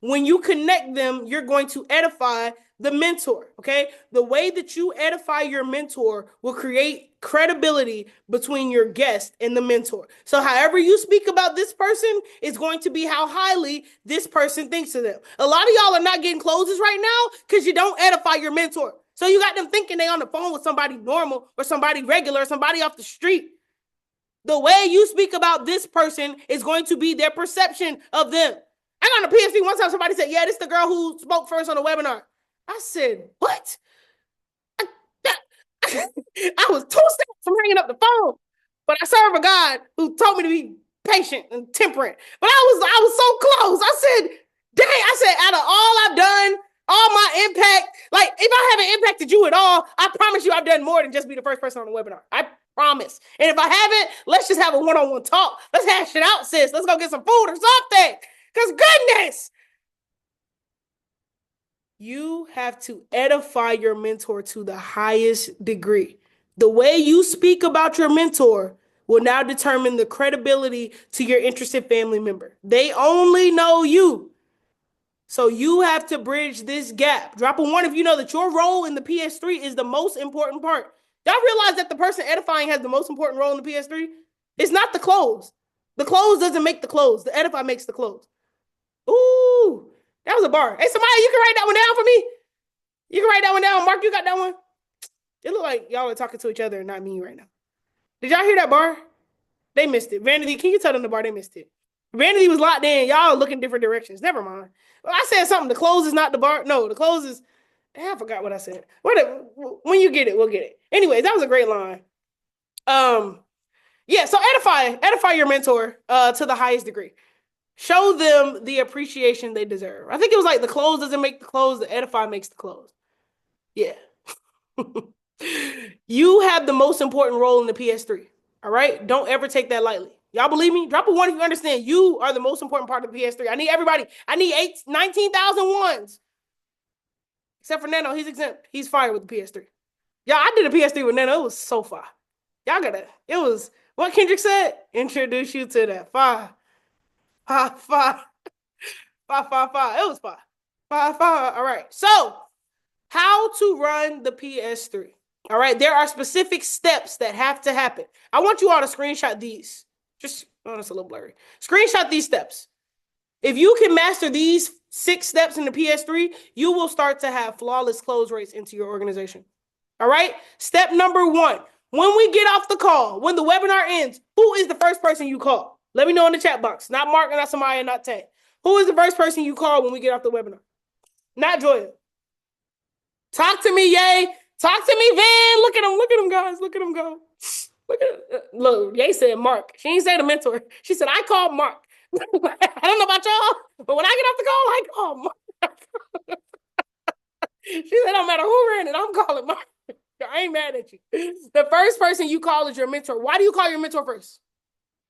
When you connect them, you're going to edify the mentor, okay? The way that you edify your mentor will create credibility between your guest and the mentor. So however you speak about this person is going to be how highly this person thinks of them. A lot of y'all are not getting closes right now because you don't edify your mentor. So you got them thinking they on the phone with somebody normal or somebody regular or somebody off the street. The way you speak about this person is going to be their perception of them. I got on a PSP one time, somebody said, yeah, this is the girl who spoke first on the webinar. I said, what? I was 2 steps from hanging up the phone, but I serve a God who told me to be patient and temperate. But I was so close. I said, dang, I said, out of all I've done, all my impact, like if I haven't impacted you at all, I promise you I've done more than just be the first person on the webinar. I promise. And if I haven't, let's just have a one-on-one talk. Let's hash it out, sis. Let's go get some food or something. Because goodness, you have to edify your mentor to the highest degree. The way you speak about your mentor will now determine the credibility to your interested family member. They only know you. So you have to bridge this gap. Drop a 1 if you know that your role in the PS3 is the most important part. Y'all realize that the person edifying has the most important role in the PS3? It's not the close. The close doesn't make the close. The edify makes the close. Ooh, that was a bar. Hey, somebody, you can write that one down for me? You can write that one down. Mark, you got that one? It looked like y'all are talking to each other and not me right now. Did y'all hear that bar? They missed it. Vanity, can you tell them the bar? They missed it. Vanity was locked in. Y'all looking different directions. Never mind. Well, I said something. The close is not the bar. No, the close is. I forgot what I said. Whatever. When you get it, we'll get it. Anyways, that was a great line. Yeah. So edify your mentor to the highest degree. Show them the appreciation they deserve. I think it was like the close doesn't make the close. The edify makes the close. Yeah. You have the most important role in the PS3. All right. Don't ever take that lightly. Y'all believe me? Drop a one if you understand. You are the most important part of the PS3. I need everybody. I need 19,000 ones. Except for Nano. He's exempt. He's fired with the PS3. Y'all, I did a PS3 with Nano. It was so far. Y'all gotta. It was what Kendrick said. Introduce you to that fire. Fire. Fire. It was fire. Fire. All right. So, how to run the PS3. All right. There are specific steps that have to happen. I want you all to screenshot these. Just, oh, it's a little blurry. Screenshot these steps. If you can master these 6 steps in the PS3, you will start to have flawless close rates into your organization. All right. Step number 1. When we get off the call, when the webinar ends, who is the first person you call? Let me know in the chat box. Not Mark, not Samiyah, not Tay. Who is the first person you call when we get off the webinar? Not Joya. Talk to me, Yay. Talk to me, Van. Look at him, guys. Look at him go. Look, Yay said Mark. She didn't say the mentor. She said, I called Mark. I don't know about y'all, but when I get off the call, I call Mark. She said, no matter who ran it, I'm calling Mark. I ain't mad at you. The first person you call is your mentor. Why do you call your mentor first?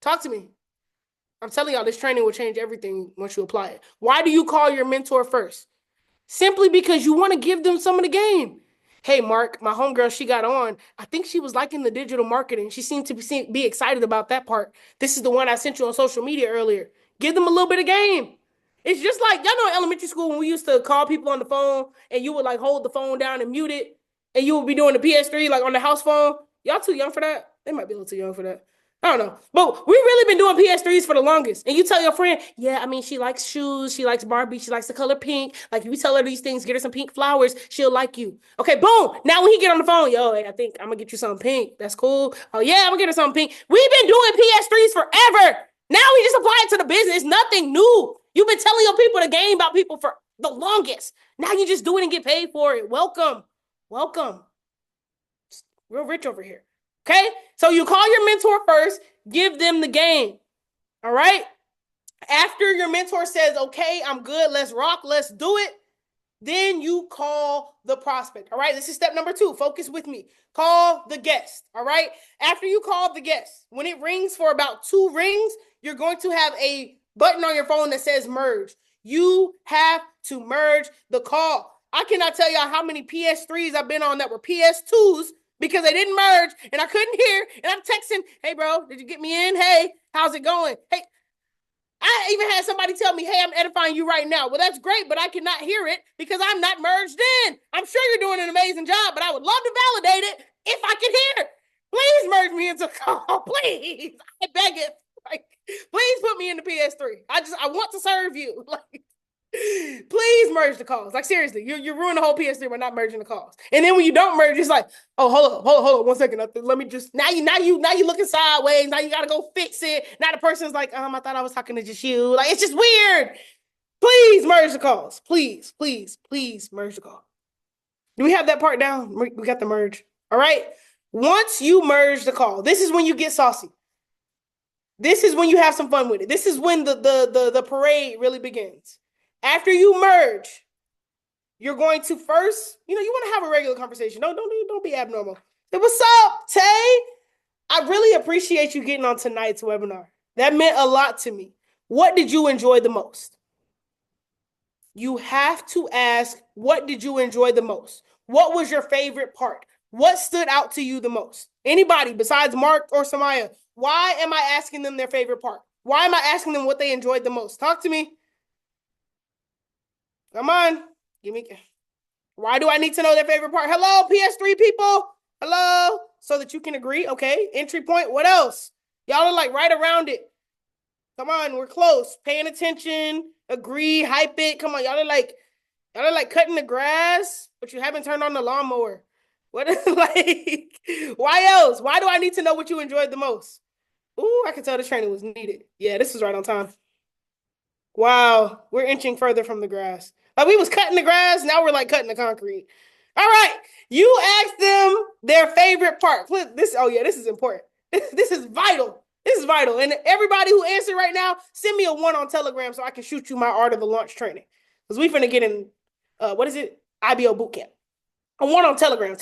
Talk to me. I'm telling y'all, this training will change everything once you apply it. Why do you call your mentor first? Simply because you want to give them some of the game. Hey, Mark, my homegirl, she got on. I think she was liking the digital marketing. She seemed to be excited about that part. This is the one I sent you on social media earlier. Give them a little bit of game. It's just like, y'all know in elementary school when we used to call people on the phone and you would like hold the phone down and mute it and you would be doing the PS3 like on the house phone. Y'all too young for that? They might be a little too young for that. I don't know. But we've really been doing PS3s for the longest. And you tell your friend, yeah, I mean, she likes shoes. She likes Barbie. She likes the color pink. Like, if you tell her these things, get her some pink flowers, she'll like you. Okay, boom. Now when he get on the phone, yo, hey, I think I'm going to get you something pink. That's cool. Oh, yeah, I'm going to get her something pink. We've been doing PS3s forever. Now we just apply it to the business. Nothing new. You've been telling your people the game about people for the longest. Now you just do it and get paid for it. Welcome. Real rich over here. Okay? So you call your mentor first, give them the game. All right? After your mentor says, okay, I'm good, let's rock, let's do it, then you call the prospect. All right? This is step number 2. Focus with me. Call the guest. All right? After you call the guest, when it rings for about 2 rings, you're going to have a button on your phone that says merge. You have to merge the call. I cannot tell y'all how many PS3s I've been on that were PS2s because they didn't merge and I couldn't hear. And I'm texting, hey, bro, did you get me in? Hey, how's it going? Hey, I even had somebody tell me, hey, I'm edifying you right now. Well, that's great, but I cannot hear it because I'm not merged in. I'm sure you're doing an amazing job, but I would love to validate it if I can hear it. Please merge me into call, please. I beg it. Like, please put me in the PS3. I want to serve you. Like, please merge the calls. Like, seriously, you ruin the whole PS3 by not merging the calls. And then when you don't merge, it's like, oh, hold on, 1 second. Let me just now you looking sideways. Now you gotta go fix it. Now the person's like, I thought I was talking to just you. Like, it's just weird. Please merge the calls. Please merge the call. Do we have that part down? We got the merge. All right. Once you merge the call, this is when you get saucy. This is when you have some fun with it. This is when the parade really begins. After you merge, you're going to first, you want to have a regular conversation. Don't be abnormal. Hey, what's up, Tay? I really appreciate you getting on tonight's webinar. That meant a lot to me. What did you enjoy the most? You have to ask, what did you enjoy the most? What was your favorite part? What stood out to you the most? Anybody besides Mark or Samiyah? Why am I asking them their favorite part? Why am I asking them what they enjoyed the most? Talk to me. Come on. Why do I need to know their favorite part? Hello, PS3 people. Hello. So that you can agree. Okay. Entry point. What else? Y'all are like right around it. Come on. We're close. Paying attention. Agree. Hype it. Come on. Y'all are like cutting the grass, but you haven't turned on the lawnmower. What like, why else? Why do I need to know what you enjoyed the most? Ooh, I can tell this training was needed. Yeah, this was right on time. Wow, we're inching further from the grass. Like we was cutting the grass, now we're like cutting the concrete. All right, you asked them their favorite part. This, oh yeah, this is important. This is vital. This is vital. And everybody who answered right now, send me a 1 on Telegram so I can shoot you my Art of the Launch training. Because we finna get in, what is it? IBO Bootcamp. A 1 on Telegram.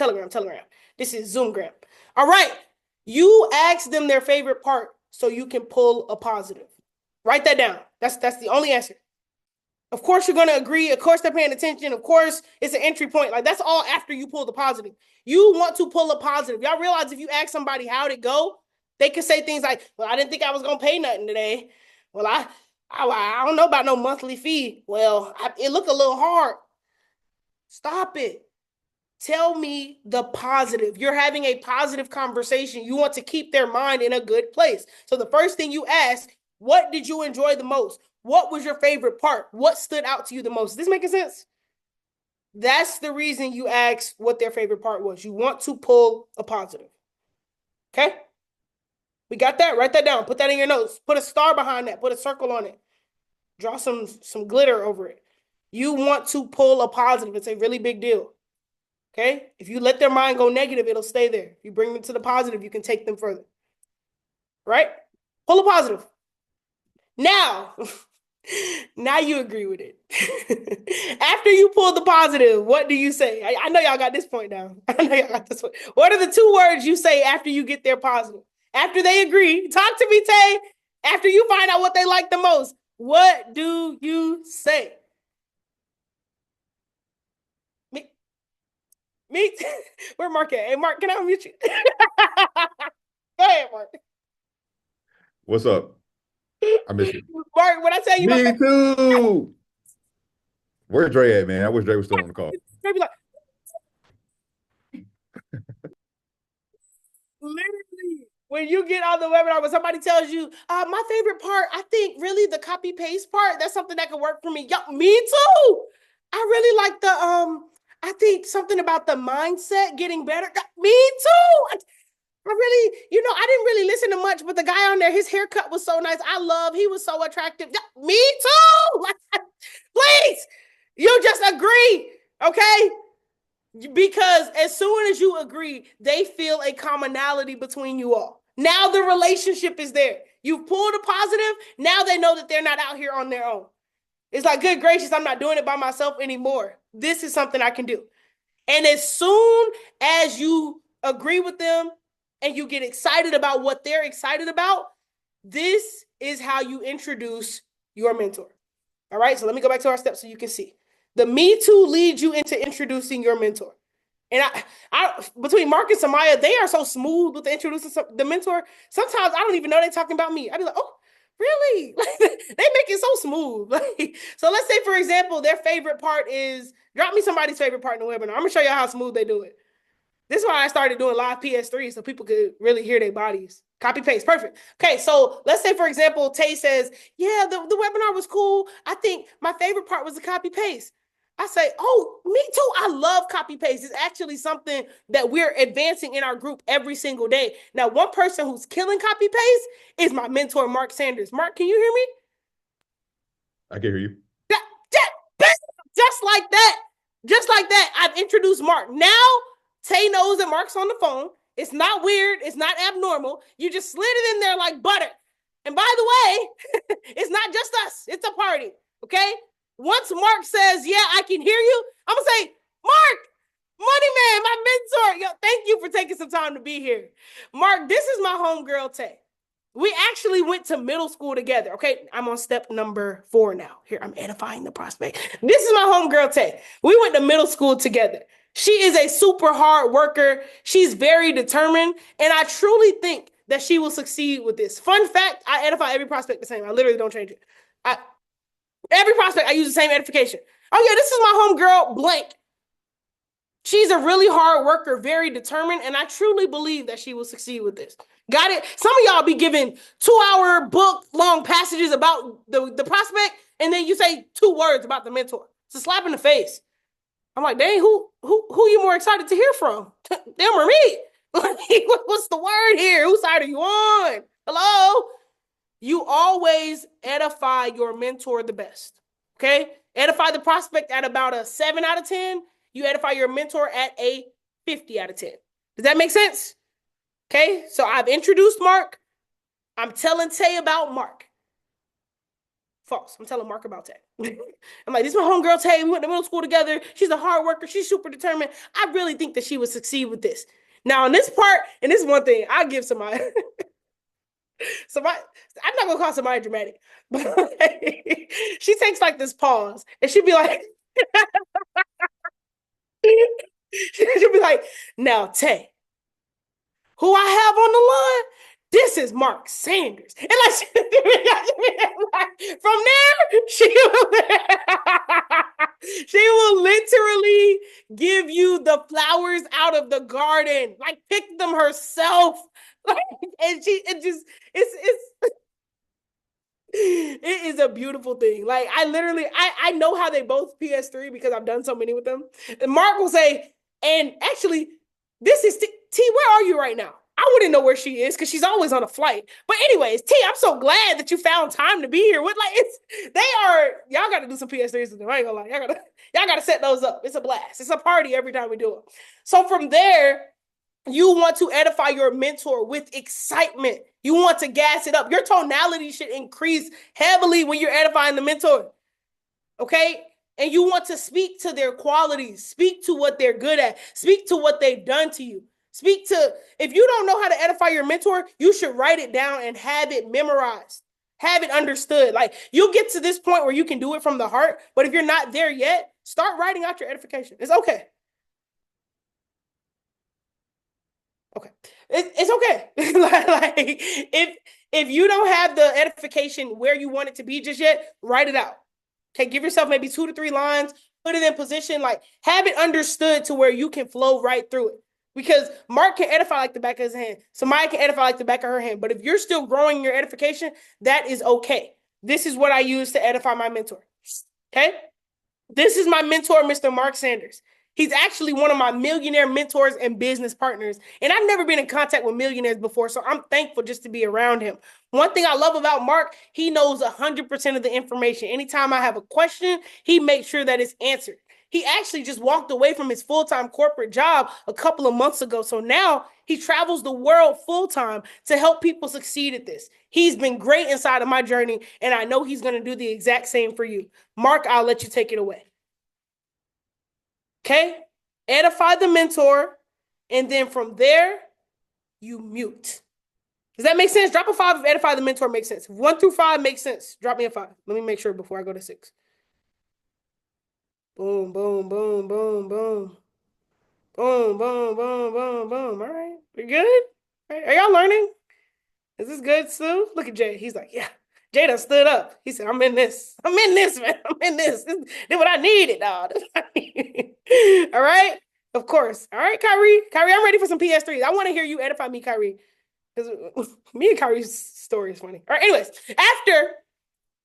This is Zoomgram. All right, you asked them their favorite part so you can pull a positive. Write that down. That's the only answer. Of course, you're going to agree. Of course, they're paying attention. Of course, it's an entry point. Like, that's all after you pull the positive. You want to pull a positive. Y'all realize if you ask somebody how'd it go, they could say things like, well, I didn't think I was going to pay nothing today. Well, I don't know about no monthly fee. Well, it looked a little hard. Stop it. Tell me the positive. You're having a positive conversation. You want to keep their mind in a good place. So the first thing you ask, what did you enjoy the most? What was your favorite part? What stood out to you the most? Is this making sense? That's the reason you ask what their favorite part was. You want to pull a positive. Okay? We got that? Write that down. Put that in your notes. Put a star behind that. Put a circle on it. Draw some glitter over it. You want to pull a positive. It's a really big deal. Okay? If you let their mind go negative, it'll stay there. If you bring them to the positive, you can take them further. Right? Pull a positive. Now you agree with it. After you pull the positive, what do you say? I know y'all got this point down. I know y'all got this one. What are the 2 words you say after you get their positive? After they agree, talk to me, Tay. After you find out what they like the most, what do you say? Me? Where Mark at? Hey, Mark, can I unmute you? Go ahead, Mark. What's up? I miss you. Mark, when I tell you Me too. Where's Dre at, man? I wish Dre was still on the call. Dre be like, literally, when you get on the webinar, when somebody tells you, my favorite part, I think really the copy paste part, that's something that could work for me. Yo, me too. I really like the, I think something about the mindset getting better. Me too. I really, I didn't really listen to much, but the guy on there, his haircut was so nice. He was so attractive. Me too. Please, you just agree, okay? Because as soon as you agree, they feel a commonality between you all. Now the relationship is there. You've pulled a positive. Now they know that they're not out here on their own. It's like, good gracious, I'm not doing it by myself anymore. This is something I can do. And as soon as you agree with them and you get excited about what they're excited about, this is how you introduce your mentor. All right, so let me go back to our steps so you can see. The Me Too leads you into introducing your mentor. And I between Mark and Samiyah, they are so smooth with introducing the mentor. Sometimes I don't even know they're talking about me. I'd be like, oh, really? They make it so smooth. So let's say, for example, their favorite part is, drop me somebody's favorite part in the webinar. I'm going to show you how smooth they do it. This is why I started doing live PS3 so people could really hear their bodies. Copy paste. Perfect. Okay, so let's say, for example, Tay says, yeah, the webinar was cool. I think my favorite part was the copy paste. I say, oh, me too. I love copy paste. It's actually something that we're advancing in our group every single day. Now, one person who's killing copy paste is my mentor, Mark Sanders. Mark, can you hear me? I can hear you. Just like that. Just like that. I've introduced Mark. Now, Tay knows that Mark's on the phone. It's not weird. It's not abnormal. You just slid it in there like butter. And by the way, it's not just us. It's a party. Okay? Once Mark says, yeah, I can hear you, I'm going to say, Mark, Money Man, my mentor. Yo, thank you for taking some time to be here. Mark, this is my homegirl, Tay. We actually went to middle school together. Okay, I'm on step number 4 now. Here, I'm edifying the prospect. This is my homegirl, Tay. We went to middle school together. She is a super hard worker. She's very determined. And I truly think that she will succeed with this. Fun fact, I edify every prospect the same. I literally don't change it. Every prospect, I use the same edification. Oh, yeah, this is my homegirl, blank. She's a really hard worker, very determined, and I truly believe that she will succeed with this. Got it? Some of y'all be giving 2-hour book-long passages about the prospect, and then you say 2 words about the mentor. It's a slap in the face. I'm like, dang, who you more excited to hear from? Them or me? What's the word here? Whose side are you on? Hello? you always edify your mentor the best. Okay? Edify the prospect at about a 7 out of 10. You edify your mentor at a 50 out of 10. Does that make sense? Okay? So I've introduced Mark. I'm telling Tay about Mark. False. I'm telling Mark about Tay. I'm like, this is my homegirl Tay. We went to middle school together. She's a hard worker. She's super determined. I really think that she would succeed with this. Now, in this part, and this is one thing, I'll give somebody. Somebody, I'm not gonna call somebody dramatic, but like, she takes like this pause and she'd be like, she'll be like, now Tay, who I have on the line, this is Mark Sanders. And like, from there, she will literally give you the flowers out of the garden, like pick them herself. And it is a beautiful thing. Like I know how they both PS3 because I've done so many with them. And Mark will say, and actually, this is T, where are you right now? I wouldn't know where she is because she's always on a flight. But anyways, T, I'm so glad that you found time to be here. Y'all got to do some PS3s with them. I ain't gonna lie. Y'all gotta set those up. It's a blast. It's a party every time we do it. So from there, you want to edify your mentor with excitement. You want to gas it up. Your tonality should increase heavily when you're edifying the mentor. Okay? And you want to speak to their qualities, speak to what they're good at, speak to what they've done to you. If you don't know how to edify your mentor, you should write it down and have it memorized, have it understood. Like, you'll get to this point where you can do it from the heart, but if you're not there yet, start writing out your edification. It's okay. Okay. It's okay. Like, if you don't have the edification where you want it to be just yet, write it out. Okay, give yourself maybe 2 to 3 lines, put it in position, like have it understood to where you can flow right through it. Because Mark can edify like the back of his hand. Samiyah can edify like the back of her hand. But if you're still growing your edification, that is okay. This is what I use to edify my mentor. Okay? This is my mentor, Mr. Mark Sanders. He's actually one of my millionaire mentors and business partners. And I've never been in contact with millionaires before, so I'm thankful just to be around him. One thing I love about Mark, he knows 100% of the information. Anytime I have a question, he makes sure that it's answered. He actually just walked away from his full-time corporate job a couple of months ago. So now he travels the world full-time to help people succeed at this. He's been great inside of my journey, and I know he's going to do the exact same for you. Mark, I'll let you take it away. Okay? Edify the mentor, and then from there, you mute. Does that make sense? Drop a 5 if edify the mentor makes sense. If 1 through 5 makes sense, drop me a 5. Let me make sure before I go to 6. Boom, boom, boom, boom, boom. Boom, boom, boom, boom, boom. All right. We good? Are y'all learning? Is this good, Stu? Look at Jay. He's like, yeah. Jay done stood up. He said, I'm in this. I'm in this, man. I'm in this. This is what I needed, dog. All right? Of course. All right, Kyrie. Kyrie, I'm ready for some PS3s. I want to hear you edify me, Kyrie. Because me and Kyrie's story is funny. All right, anyways.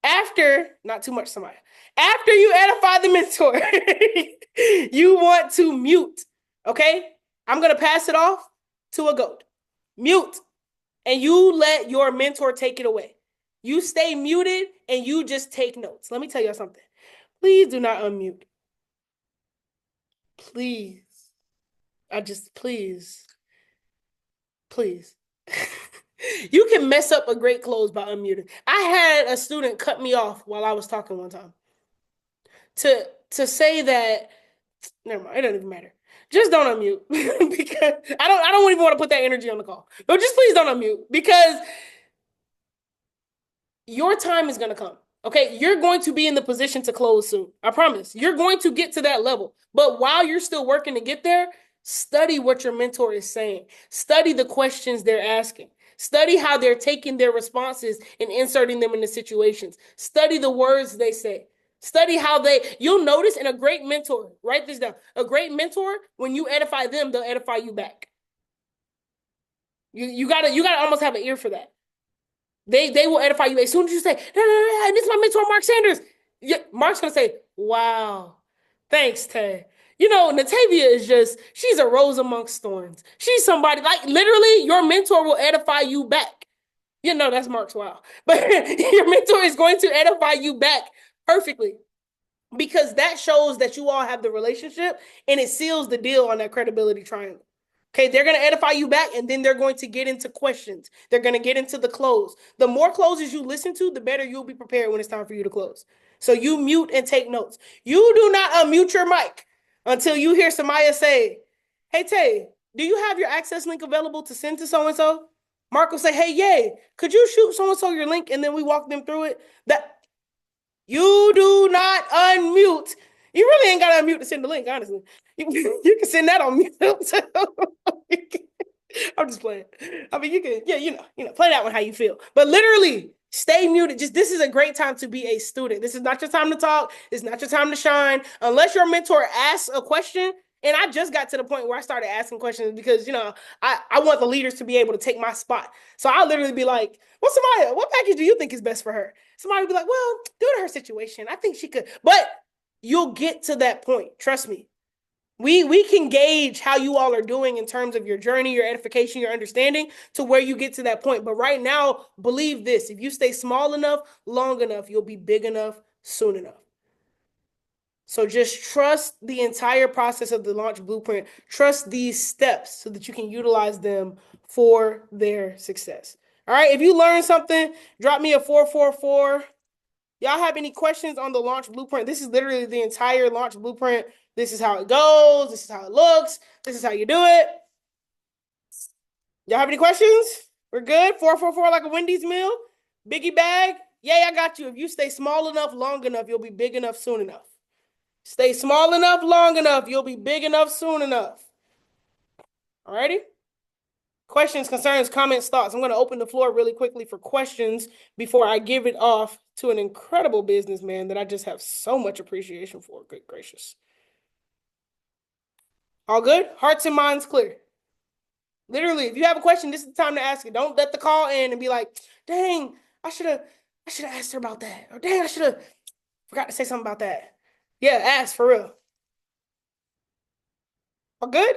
After, not too much, Samiyah. After you edify the mentor, you want to mute. Okay? I'm going to pass it off to a goat. Mute. And you let your mentor take it away. You stay muted and you just take notes. Let me tell you something. Please do not unmute. Please. Please. You can mess up a great close by unmuting. I had a student cut me off while I was talking one time. To say that, never mind, it doesn't even matter. Just don't unmute because I don't even want to put that energy on the call. But just please don't unmute because your time is going to come. Okay, you're going to be in the position to close soon. I promise. You're going to get to that level. But while you're still working to get there, study what your mentor is saying. Study the questions they're asking. Study how they're taking their responses and inserting them into situations. Study the words they say. Study how you'll notice in a great mentor, write this down. A great mentor, when you edify them, they'll edify you back. You gotta almost have an ear for that. They will edify you. As soon as you say, no, this is my mentor, Mark Sanders. Mark's going to say, wow, thanks, Tay. You know, Natavia she's a rose amongst thorns. She's somebody, like, literally, your mentor will edify you back. You know that's Mark's wow. But your mentor is going to edify you back perfectly, because that shows that you all have the relationship, and it seals the deal on that credibility triangle. Okay, they're going to edify you back, and then they're going to get into questions. They're going to get into the close. The more closes you listen to, the better you'll be prepared when it's time for you to close. So you mute and take notes. You do not unmute your mic until you hear Samiyah say, hey, Tay, do you have your access link available to send to so-and-so? Mark will say, hey, yay, could you shoot so-and-so your link, and then we walk them through it? That you do not unmute. You really ain't got to unmute to send the link, honestly. You can send that on mute. I'm just playing. I mean, you can, yeah, play that one how you feel. But literally, stay muted. Just this is a great time to be a student. This is not your time to talk. It's not your time to shine. Unless your mentor asks a question. And I just got to the point where I started asking questions because, I want the leaders to be able to take my spot. So I'll literally be like, well, Samiyah, what package do you think is best for her? Somebody will be like, well, due to her situation, I think she could. But you'll get to that point. Trust me. We can gauge how you all are doing in terms of your journey, your edification, your understanding to where you get to that point. But right now, believe this. If you stay small enough, long enough, you'll be big enough soon enough. So just trust the entire process of the launch blueprint. Trust these steps so that you can utilize them for their success. All right. If you learned something, drop me a 444. Y'all have any questions on the launch blueprint? This is literally the entire launch blueprint. This is how it goes. This is how it looks. This is how you do it. Y'all have any questions? We're good. 444 like a Wendy's meal. Biggie bag. Yeah, I got you. If you stay small enough, long enough, you'll be big enough soon enough. Stay small enough, long enough, you'll be big enough soon enough. Alrighty? Questions, concerns, comments, thoughts. I'm going to open the floor really quickly for questions before I give it off to an incredible businessman that I just have so much appreciation for. Good gracious. All good? Hearts and minds clear. Literally, if you have a question, this is the time to ask it. Don't let the call in and be like, dang, I should have asked her about that. Or dang, I should have forgot to say something about that. Yeah, ask for real. All good?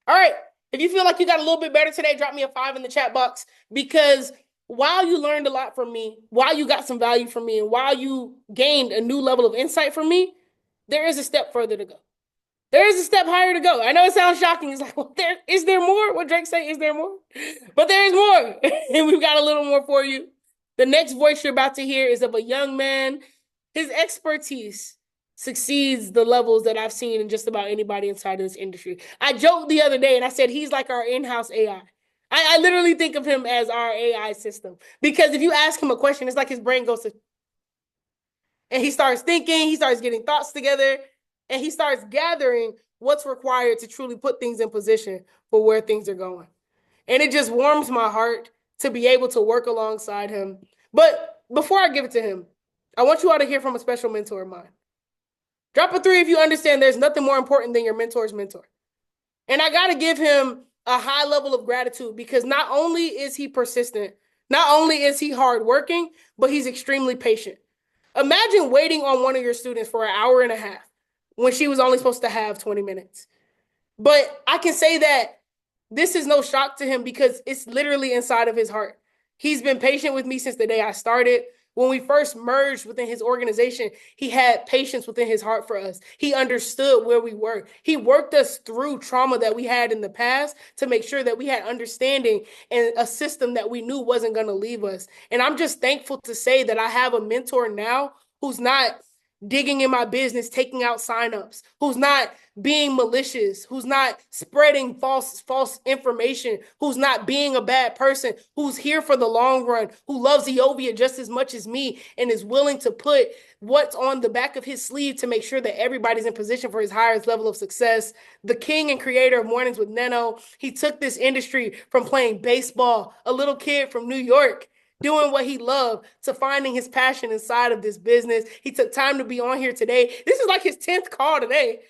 All right. If you feel like you got a little bit better today, drop me a 5 in the chat box, because while you learned a lot from me, while you got some value from me, and while you gained a new level of insight from me, there is a step further to go. There is a step higher to go. I know it sounds shocking. It's like, well, is there more? What Drake say? Is there more? But there is more. And we've got a little more for you. The next voice you're about to hear is of a young man. His expertise succeeds the levels that I've seen in just about anybody inside of this industry. I joked the other day and I said he's like our in-house AI. I literally think of him as our AI system, because if you ask him a question, it's like his brain goes to, and he starts thinking, he starts getting thoughts together, and he starts gathering what's required to truly put things in position for where things are going. And it just warms my heart to be able to work alongside him. But before I give it to him, I want you all to hear from a special mentor of mine. Drop a 3 if you understand there's nothing more important than your mentor's mentor. And I got to give him a high level of gratitude, because not only is he persistent, not only is he hardworking, but he's extremely patient. Imagine waiting on one of your students for an hour and a half when she was only supposed to have 20 minutes. But I can say that this is no shock to him, because it's literally inside of his heart. He's been patient with me since the day I started. When we first merged within his organization, he had patience within his heart for us. He understood where we were. He worked us through trauma that we had in the past to make sure that we had understanding and a system that we knew wasn't going to leave us. And I'm just thankful to say that I have a mentor now who's not digging in my business, taking out signups, who's not being malicious, who's not spreading false information, who's not being a bad person, who's here for the long run, who loves Eovia just as much as me and is willing to put what's on the back of his sleeve to make sure that everybody's in position for his highest level of success. The king and creator of Mornings with Neno. He took this industry from playing baseball, a little kid from New York, doing what he loved, to finding his passion inside of this business. He took time to be on here today. This is like his 10th call today.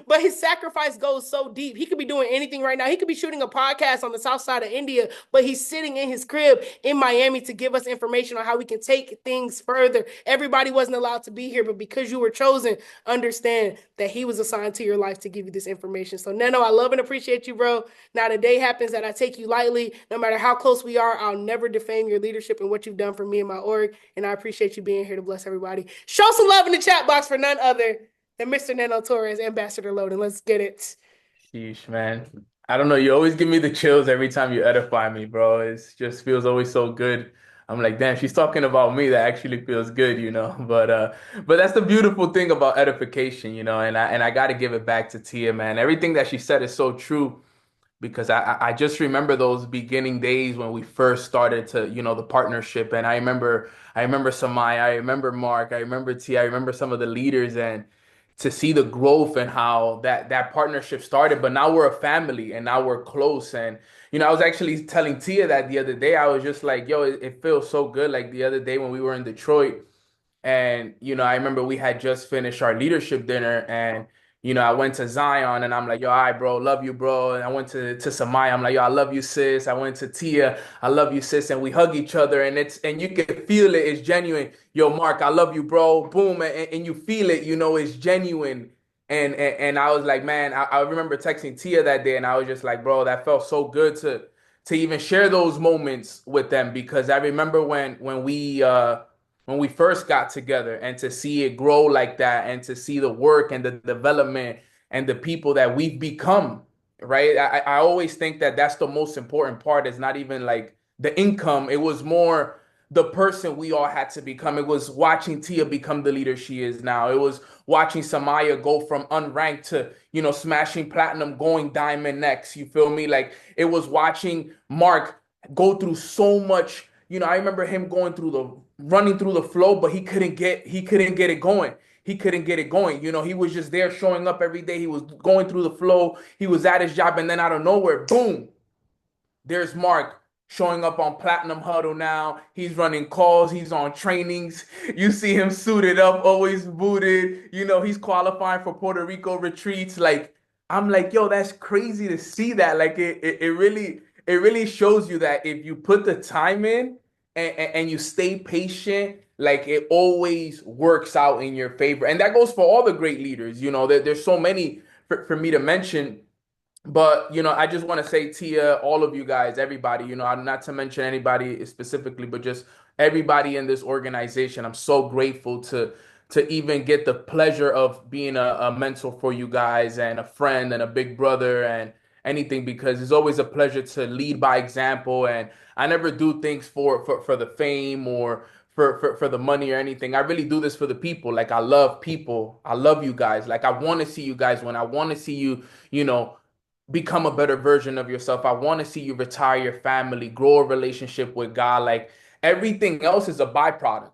But his sacrifice goes so deep. He could be doing anything right now. He could be shooting a podcast on the south side of India, but he's sitting in his crib in Miami to give us information on how we can take things further. Everybody wasn't allowed to be here, but because you were chosen, understand that he was assigned to your life to give you this information. So, Neno, I love and appreciate you, bro. Now, the day happens that I take you lightly. No matter how close we are, I'll never defame your leadership and what you've done for me and my org. And I appreciate you being here to bless everybody. Show some love in the chat box for none other than Mr. Neno Torres, Ambassador Loden. Let's get it. Sheesh, man. I don't know. You always give me the chills every time you edify me, bro. It just feels always so good. I'm like, damn, she's talking about me. That actually feels good, you know. But that's the beautiful thing about edification, you know. And I got to give it back to Tia, man. Everything that she said is so true because I just remember those beginning days when we first started to, you know, the partnership. And I remember Samiyah, I remember Mark, I remember Tia, I remember some of the leaders and to see the growth and how that partnership started. But now we're a family and now we're close. And you know, I was actually telling Tia that the other day. I was just like, yo, it feels so good. Like the other day when we were in Detroit, and you know, I remember we had just finished our leadership dinner, and you know, I went to Zion, and I'm like, yo, all right, bro, love you, bro. And I went to Samaya, I'm like, yo, I love you, sis. I went to Tia, I love you, sis, and we hug each other, and you can feel it, it's genuine. Yo, Mark, I love you, bro. Boom, and you feel it, you know, it's genuine. And I was like, man, I remember texting Tia that day, and I was just like, bro, that felt so good to even share those moments with them because I remember when we first got together and to see it grow like that and to see the work and the development and the people that we've become, right? I always think that that's the most important part. It's not even like the income. It was more the person we all had to become. It was watching Tia become the leader she is now. It was watching Samaya go from unranked to, you know, smashing platinum, going diamond next. You feel me? Like it was watching Mark go through so much. You know, I remember him going through the running through the flow, but he couldn't get it going. He couldn't get it going. You know, he was just there showing up every day. He was going through the flow. He was at his job, and then out of nowhere, boom, there's Mark showing up on Platinum Huddle now. He's running calls. He's on trainings. You see him suited up, always booted. You know, he's qualifying for Puerto Rico retreats. Like, I'm like, yo, that's crazy to see that. Like, it really shows you that if you put the time in and you stay patient, like it always works out in your favor. And that goes for all the great leaders. You know, there's so many for me to mention. But, you know, I just want to say, Tia, all of you guys, everybody, you know, I'm not to mention anybody specifically, but just everybody in this organization. I'm so grateful to even get the pleasure of being a mentor for you guys and a friend and a big brother and anything, because it's always a pleasure to lead by example. And I never do things for the fame or for the money or anything. I really do this for the people. Like I love people. I love you guys. Like I want to see you guys win. I want to see you, you know, become a better version of yourself. I want to see you retire your family, grow a relationship with God. Like everything else is a byproduct.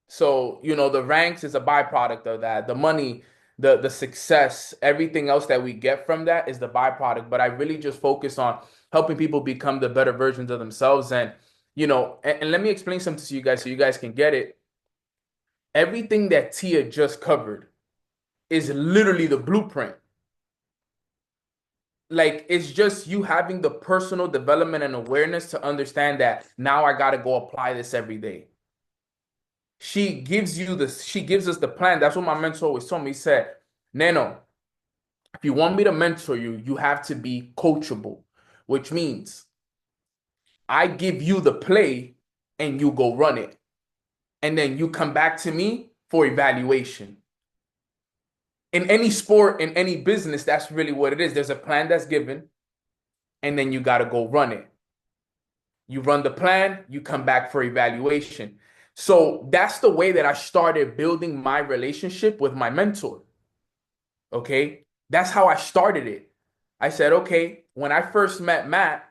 So, you know, the ranks is a byproduct of that. The money, the success, everything else that we get from that is the byproduct. But I really just focus on helping people become the better versions of themselves. And, you know, and let me explain something to you guys so you guys can get it. Everything that Tia just covered is literally the blueprint. Like it's just you having the personal development and awareness to understand that now I got to go apply this every day. She gives us the plan. That's what my mentor always told me. He said, Neno, if you want me to mentor you, you have to be coachable, which means I give you the play and you go run it. And then you come back to me for evaluation. In any sport, in any business, that's really what it is. There's a plan that's given, and then you got to go run it. You run the plan, you come back for evaluation. So that's the way that I started building my relationship with my mentor. Okay. That's how I started it. I said, okay, when I first met Matt,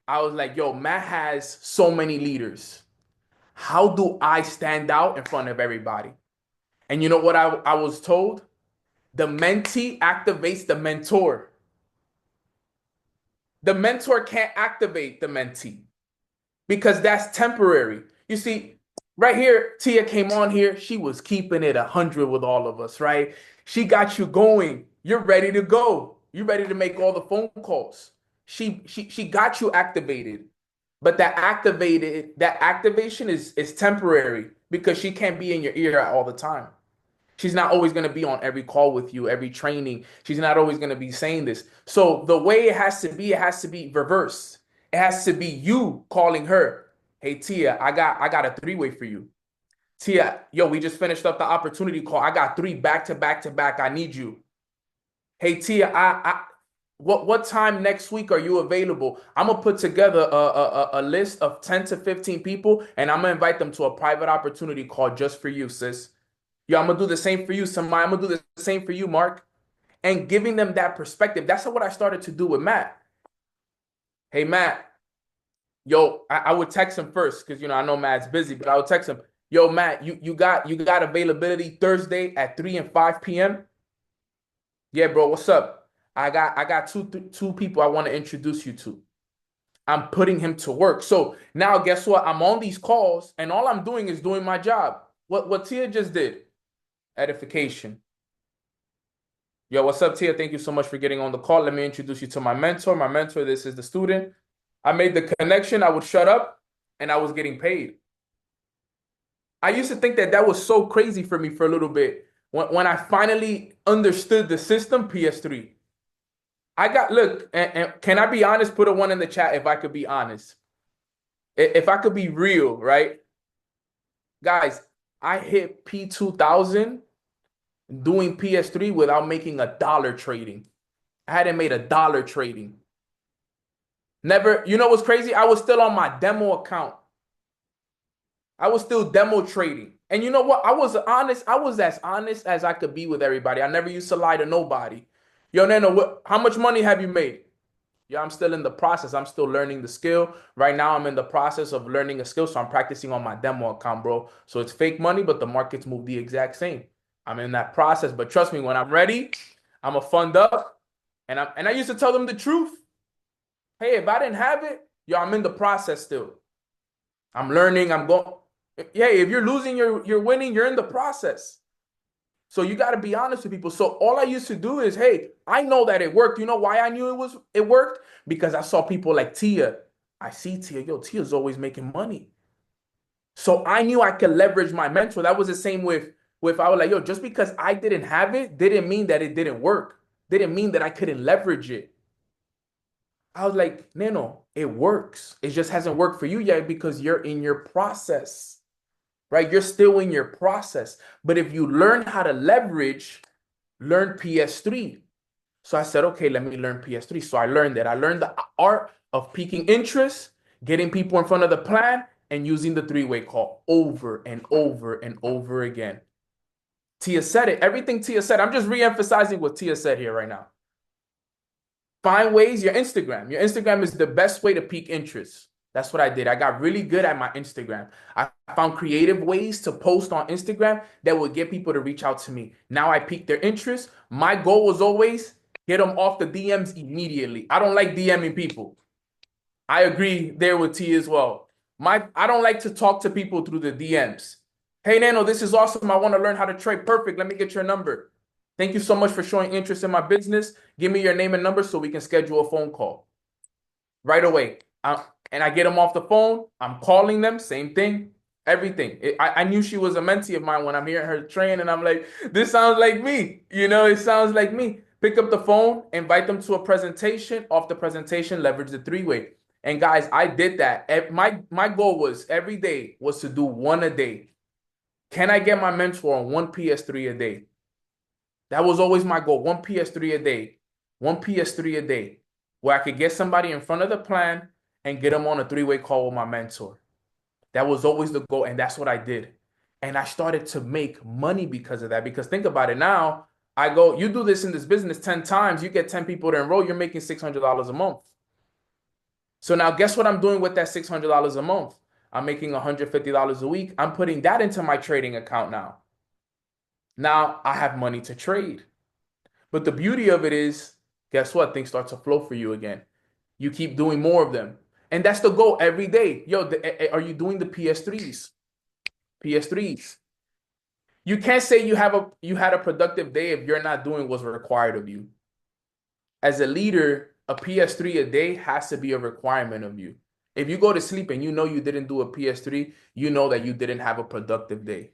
I was like, yo, Matt has so many leaders. How do I stand out in front of everybody? And you know what I was told? The mentee activates the mentor. The mentor can't activate the mentee because that's temporary. You see, right here, Tia came on here. She was keeping it 100 with all of us, right? She got you going. You're ready to go. You're ready to make all the phone calls. She got you activated. But that activation is temporary because she can't be in your ear all the time. She's not always going to be on every call with you, every training. She's not always going to be saying this. So the way it has to be reversed. It has to be you calling her. Hey Tia, I got a three-way for you. Tia, yo, we just finished up the opportunity call. I got 3 back to back to back. I need you. Hey Tia, what time next week are you available? I'm gonna put together a list of 10 to 15 people, and I'm gonna invite them to a private opportunity call just for you, sis. Yo, I'm gonna do the same for you, Samiyah. I'm gonna do the same for you, Mark. And giving them that perspective. That's what I started to do with Matt. Hey, Matt. Yo, I would text him first because I know Matt's busy, but I would text him. Yo, Matt, you got availability Thursday at 3 and 5 p.m. Yeah, bro, what's up? I got two people I want to introduce you to. I'm putting him to work. So now guess what? I'm on these calls and all I'm doing is doing my job. What Tia just did. Edification. Yo, what's up, Tia? Thank you so much for getting on the call. Let me introduce you to my mentor. My mentor, this is the student. I made the connection. I would shut up and I was getting paid. I used to think that was so crazy for me for a little bit. When I finally understood the system, PS3. Look, and can I be honest? Put a 1 in the chat if I could be honest. If I could be real, right? Guys, I hit P2000 doing PS3 without making $1 trading. I hadn't made $1 trading. Never, you know what's crazy? I was still on my demo account. I was still demo trading. And you know what? I was honest. I was as honest as I could be with everybody. I never used to lie to nobody. Yo, Neno, how much money have you made? Yeah, I'm still in the process. I'm still learning the skill. Right now, I'm in the process of learning a skill. So I'm practicing on my demo account, bro. So it's fake money, but the markets move the exact same. I'm in that process. But trust me, when I'm ready, I'm going to fund up. And I used to tell them the truth. Hey, if I didn't have it, yo, I'm in the process still. I'm learning. I'm going. Yeah, if you're losing, you're winning. You're in the process. So you got to be honest with people. So all I used to do is, hey, I know that it worked. You know why I knew it worked? Because I saw people like Tia. I see Tia. Yo, Tia's always making money. So I knew I could leverage my mentor. That was the same with I was like, yo, just because I didn't have it didn't mean that it didn't work. Didn't mean that I couldn't leverage it. I was like, Neno, it works. It just hasn't worked for you yet because you're in your process. Right? You're still in your process. But if you learn how to leverage, learn PS3. So I said, okay, let me learn PS3. So I learned that. I learned the art of piquing interest, getting people in front of the plan, and using the three-way call over and over and over again. Tia said it. Everything Tia said. I'm just re-emphasizing what Tia said here right now. Find ways, your Instagram. Your Instagram is the best way to pique interest. That's what I did. I got really good at my Instagram. I found creative ways to post on Instagram that would get people to reach out to me. Now I piqued their interest. My goal was always get them off the DMs immediately. I don't like DMing people. I agree there with T as well. I don't like to talk to people through the DMs. Hey, Nano, this is awesome. I want to learn how to trade. Perfect. Let me get your number. Thank you so much for showing interest in my business. Give me your name and number so we can schedule a phone call right away. And I get them off the phone. I'm calling them. Same thing. Everything. I knew she was a mentee of mine when I'm hearing her train. And I'm like, this sounds like me. It sounds like me. Pick up the phone, invite them to a presentation. Off the presentation, leverage the three-way. And guys, I did that. My goal was every day was to do 1 a day. Can I get my mentor on 1 PS3 a day? That was always my goal. 1 PS3 a day. 1 PS3 a day. Where I could get somebody in front of the plan and get them on a three-way call with my mentor. That was always the goal, and that's what I did. And I started to make money because of that. Because think about it now. I go, you do this in this business 10 times, you get 10 people to enroll, you're making $600 a month. So now guess what I'm doing with that $600 a month? I'm making $150 a week. I'm putting that into my trading account now. Now I have money to trade. But the beauty of it is, guess what? Things start to flow for you again. You keep doing more of them. And that's the goal every day. Yo, are you doing the PS3s? PS3s. You can't say you had a productive day if you're not doing what's required of you. As a leader, a PS3 a day has to be a requirement of you. If you go to sleep and you know you didn't do a PS3, you know that you didn't have a productive day.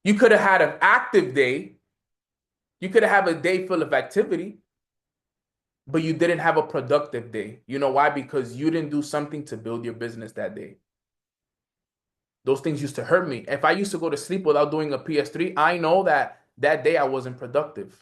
You could have had an active day. You could have a day full of activity, but you didn't have a productive day. You know why? Because you didn't do something to build your business that day. Those things used to hurt me. If I used to go to sleep without doing a PS3, I know that that day I wasn't productive.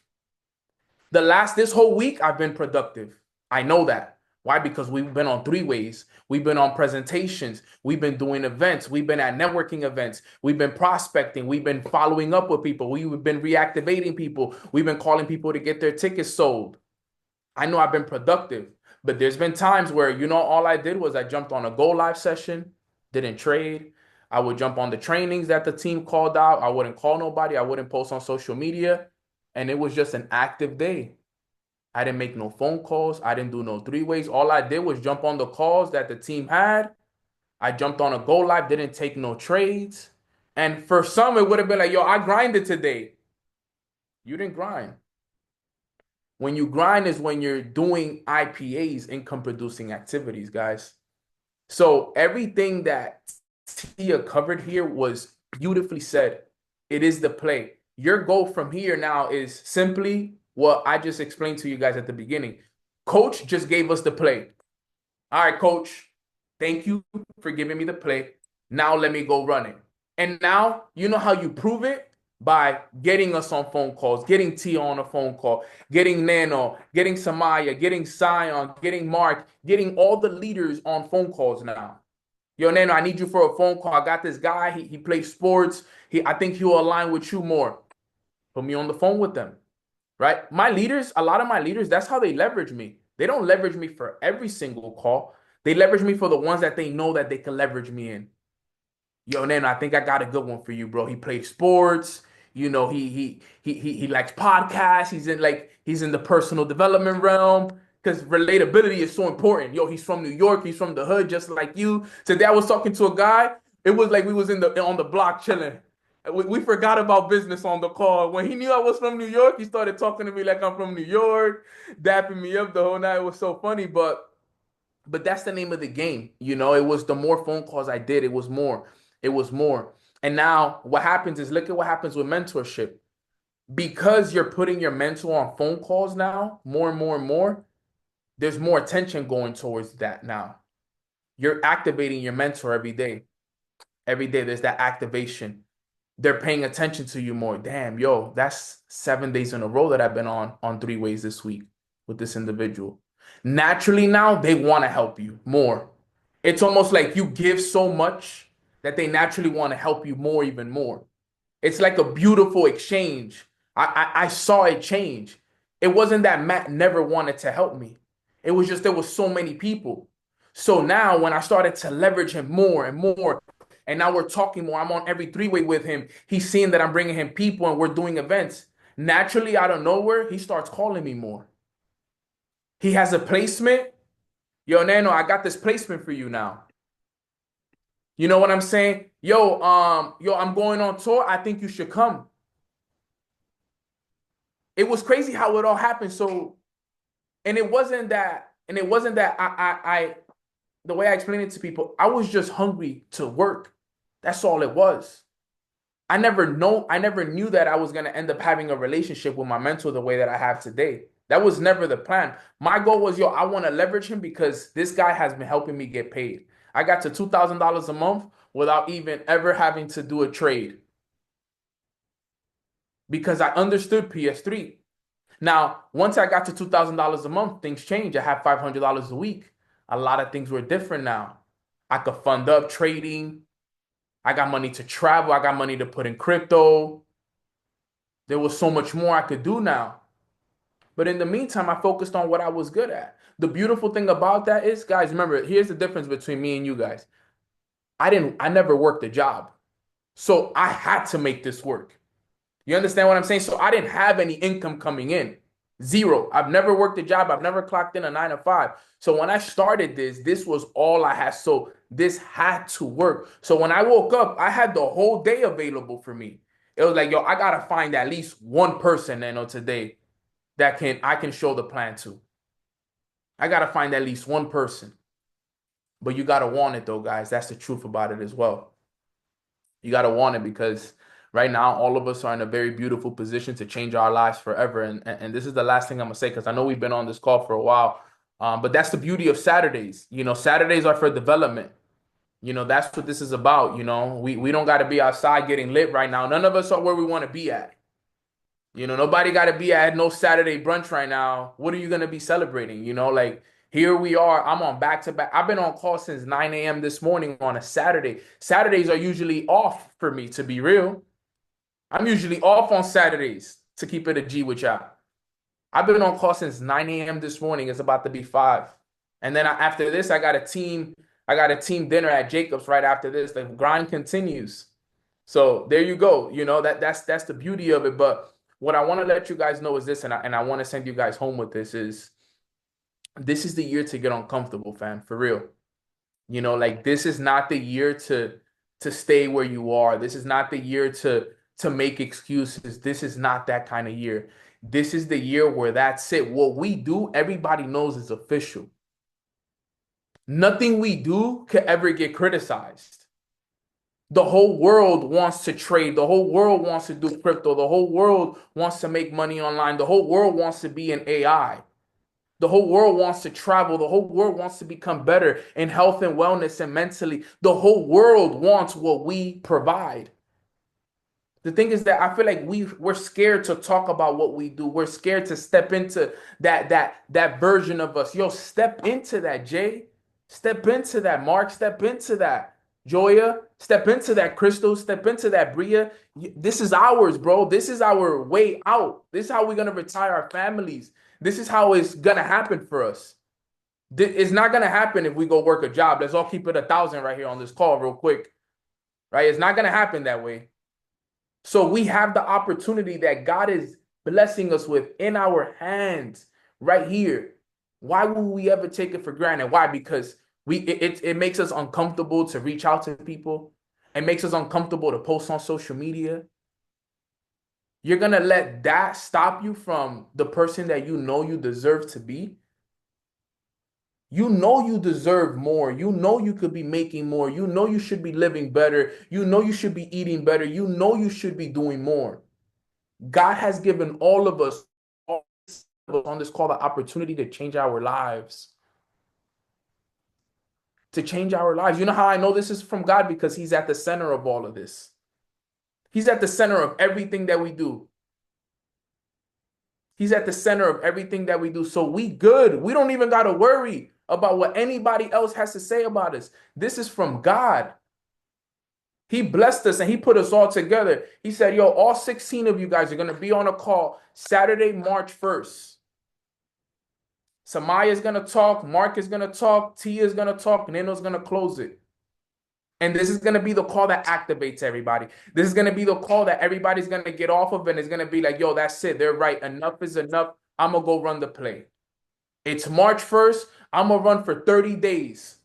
This whole week, I've been productive. I know that. Why? Because we've been on three-ways. We've been on presentations. We've been doing events. We've been at networking events. We've been prospecting. We've been following up with people. We've been reactivating people. We've been calling people to get their tickets sold. I know I've been productive, but there's been times where, all I did was I jumped on a go live session, didn't trade. I would jump on the trainings that the team called out. I wouldn't call nobody. I wouldn't post on social media. And it was just an active day. I didn't make no phone calls. I didn't do no three-ways. All I did was jump on the calls that the team had. I jumped on a go live, didn't take no trades. And for some, it would have been like, yo, I grinded today. You didn't grind. When you grind is when you're doing IPAs, income producing activities, guys. So everything that Tia covered here was beautifully said. It is the play. Your goal from here now is simply what I just explained to you guys at the beginning. Coach just gave us the play. All right, coach, thank you for giving me the play. Now let me go run it. And now, you know how you prove it? By getting us on phone calls, getting Tia on a phone call, getting Nano, getting Samiyah, getting Sion, getting Mark, getting all the leaders on phone calls now. Yo, Nano, I need you for a phone call. I got this guy. He plays sports. I think he'll align with you more. Put me on the phone with them, right? My leaders, a lot of my leaders, that's how they leverage me. They don't leverage me for every single call. They leverage me for the ones that they know that they can leverage me in. Yo, Nano, I think I got a good one for you, bro. He plays sports. He likes podcasts. He's in the personal development realm. Because relatability is so important. Yo, he's from New York. He's from the hood, just like you. Today I was talking to a guy. It was like we was on the block chilling. We forgot about business on the call. When he knew I was from New York, he started talking to me like I'm from New York, dapping me up the whole night. It was so funny, but that's the name of the game. It was the more phone calls I did, it was more. It was more. And now what happens is, look at what happens with mentorship. Because you're putting your mentor on phone calls now, more and more and more, there's more attention going towards that now. You're activating your mentor every day. Every day there's that activation. They're paying attention to you more. Damn, yo, that's 7 days in a row that I've been on three-ways this week with this individual. Naturally now, they want to help you more. It's almost like you give so much that they naturally want to help you more, even more. It's like a beautiful exchange. I saw it change. It wasn't that Matt never wanted to help me. It was just there was so many people. So now when I started to leverage him more and more, and now we're talking more, I'm on every three-way with him. He's seeing that I'm bringing him people and we're doing events. Naturally, out of nowhere, he starts calling me more. He has a placement. Yo, Nano, I got this placement for you now. You know what I'm saying? Yo, I'm going on tour. I think you should come. It was crazy how it all happened. So, and it wasn't that I the way I explain it to people, I was just hungry to work. That's all it was. I never knew that I was going to end up having a relationship with my mentor the way that I have today. That was never the plan. My goal was, I want to leverage him because this guy has been helping me get paid. I got to $2,000 a month without even ever having to do a trade because I understood PS3. Now, once I got to $2,000 a month, things changed. I had $500 a week. A lot of things were different now. I could fund up trading. I got money to travel. I got money to put in crypto. There was so much more I could do now. But in the meantime, I focused on what I was good at. The beautiful thing about that is, guys, remember, here's the difference between me and you guys. I never worked a job. So I had to make this work. You understand what I'm saying? So I didn't have any income coming in. Zero. I've never worked a job. I've never clocked in a 9 to 5. So when I started this was all I had. So this had to work. So when I woke up, I had the whole day available for me. It was like, yo, I gotta find at least one person, today that I can show the plan to. I gotta find at least one person. But you gotta want it though, guys. That's the truth about it as well. You gotta want it because right now all of us are in a very beautiful position to change our lives forever. And this is the last thing I'm gonna say because I know we've been on this call for a while. But that's the beauty of Saturdays. Saturdays are for development. That's what this is about. We don't got to be outside getting lit right now. None of us are where we want to be at. Nobody got to be at no Saturday brunch right now. What are you going to be celebrating? Like here we are. I'm on back to back. I've been on call since 9 a.m. this morning on a Saturday. Saturdays are usually off for me, to be real. I'm usually off on Saturdays to keep it a G with y'all. I've been on call since 9 a.m. this morning. It's about to be 5. And then after this, I got a team dinner at Jacob's right after this. The grind continues. So there you go. That's the beauty of it. But what I want to let you guys know is this, and I want to send you guys home with this is the year to get uncomfortable, fam, for real. Like this is not the year to stay where you are. This is not the year to make excuses. This is not that kind of year. This is the year where that's it. What we do, everybody knows is official. Nothing we do could ever get criticized. The whole world wants to trade. The whole world wants to do crypto. The whole world wants to make money online. The whole world wants to be in AI. The whole world wants to travel. The whole world wants to become better in health and wellness and mentally. The whole world wants what we provide. The thing is that I feel like we're scared to talk about what we do. We're scared to step into that version of us. Yo, step into that, Jay. Step into that, Mark. Step into that, Joya. Step into that, Crystal. Step into that, Bria. This is ours, bro. This is our way out. This is how we're going to retire our families. This is how it's going to happen for us. It's not going to happen if we go work a job. Let's all keep it 1,000 right here on this call real quick. Right? It's not going to happen that way. So we have the opportunity that God is blessing us with in our hands right here. Why would we ever take it for granted? Why? Because it makes us uncomfortable to reach out to people. It makes us uncomfortable to post on social media. You're going to let that stop you from the person that you deserve to be? You deserve more. You could be making more. You should be living better. You should be eating better. You should be doing more. God has given all of us on this call the opportunity to change our lives. To change our lives. You know how I know this is from God? Because he's at the center of all of this. He's at the center of everything that we do. He's at the center of everything that we do. So we good. We don't even got to worry about what anybody else has to say about us. This is from God. He blessed us and he put us all together. He said, yo, all 16 of you guys are going to be on a call Saturday, March 1st. Samiyah is going to talk. Mark is going to talk. Tia is going to talk. Neno's going to close it. And this is going to be the call that activates everybody. This is going to be the call that everybody's going to get off of, and it's going to be like, yo, that's it. They're right. Enough is enough. I'm going to go run the play. It's March 1st. I'm going to run for 30 days.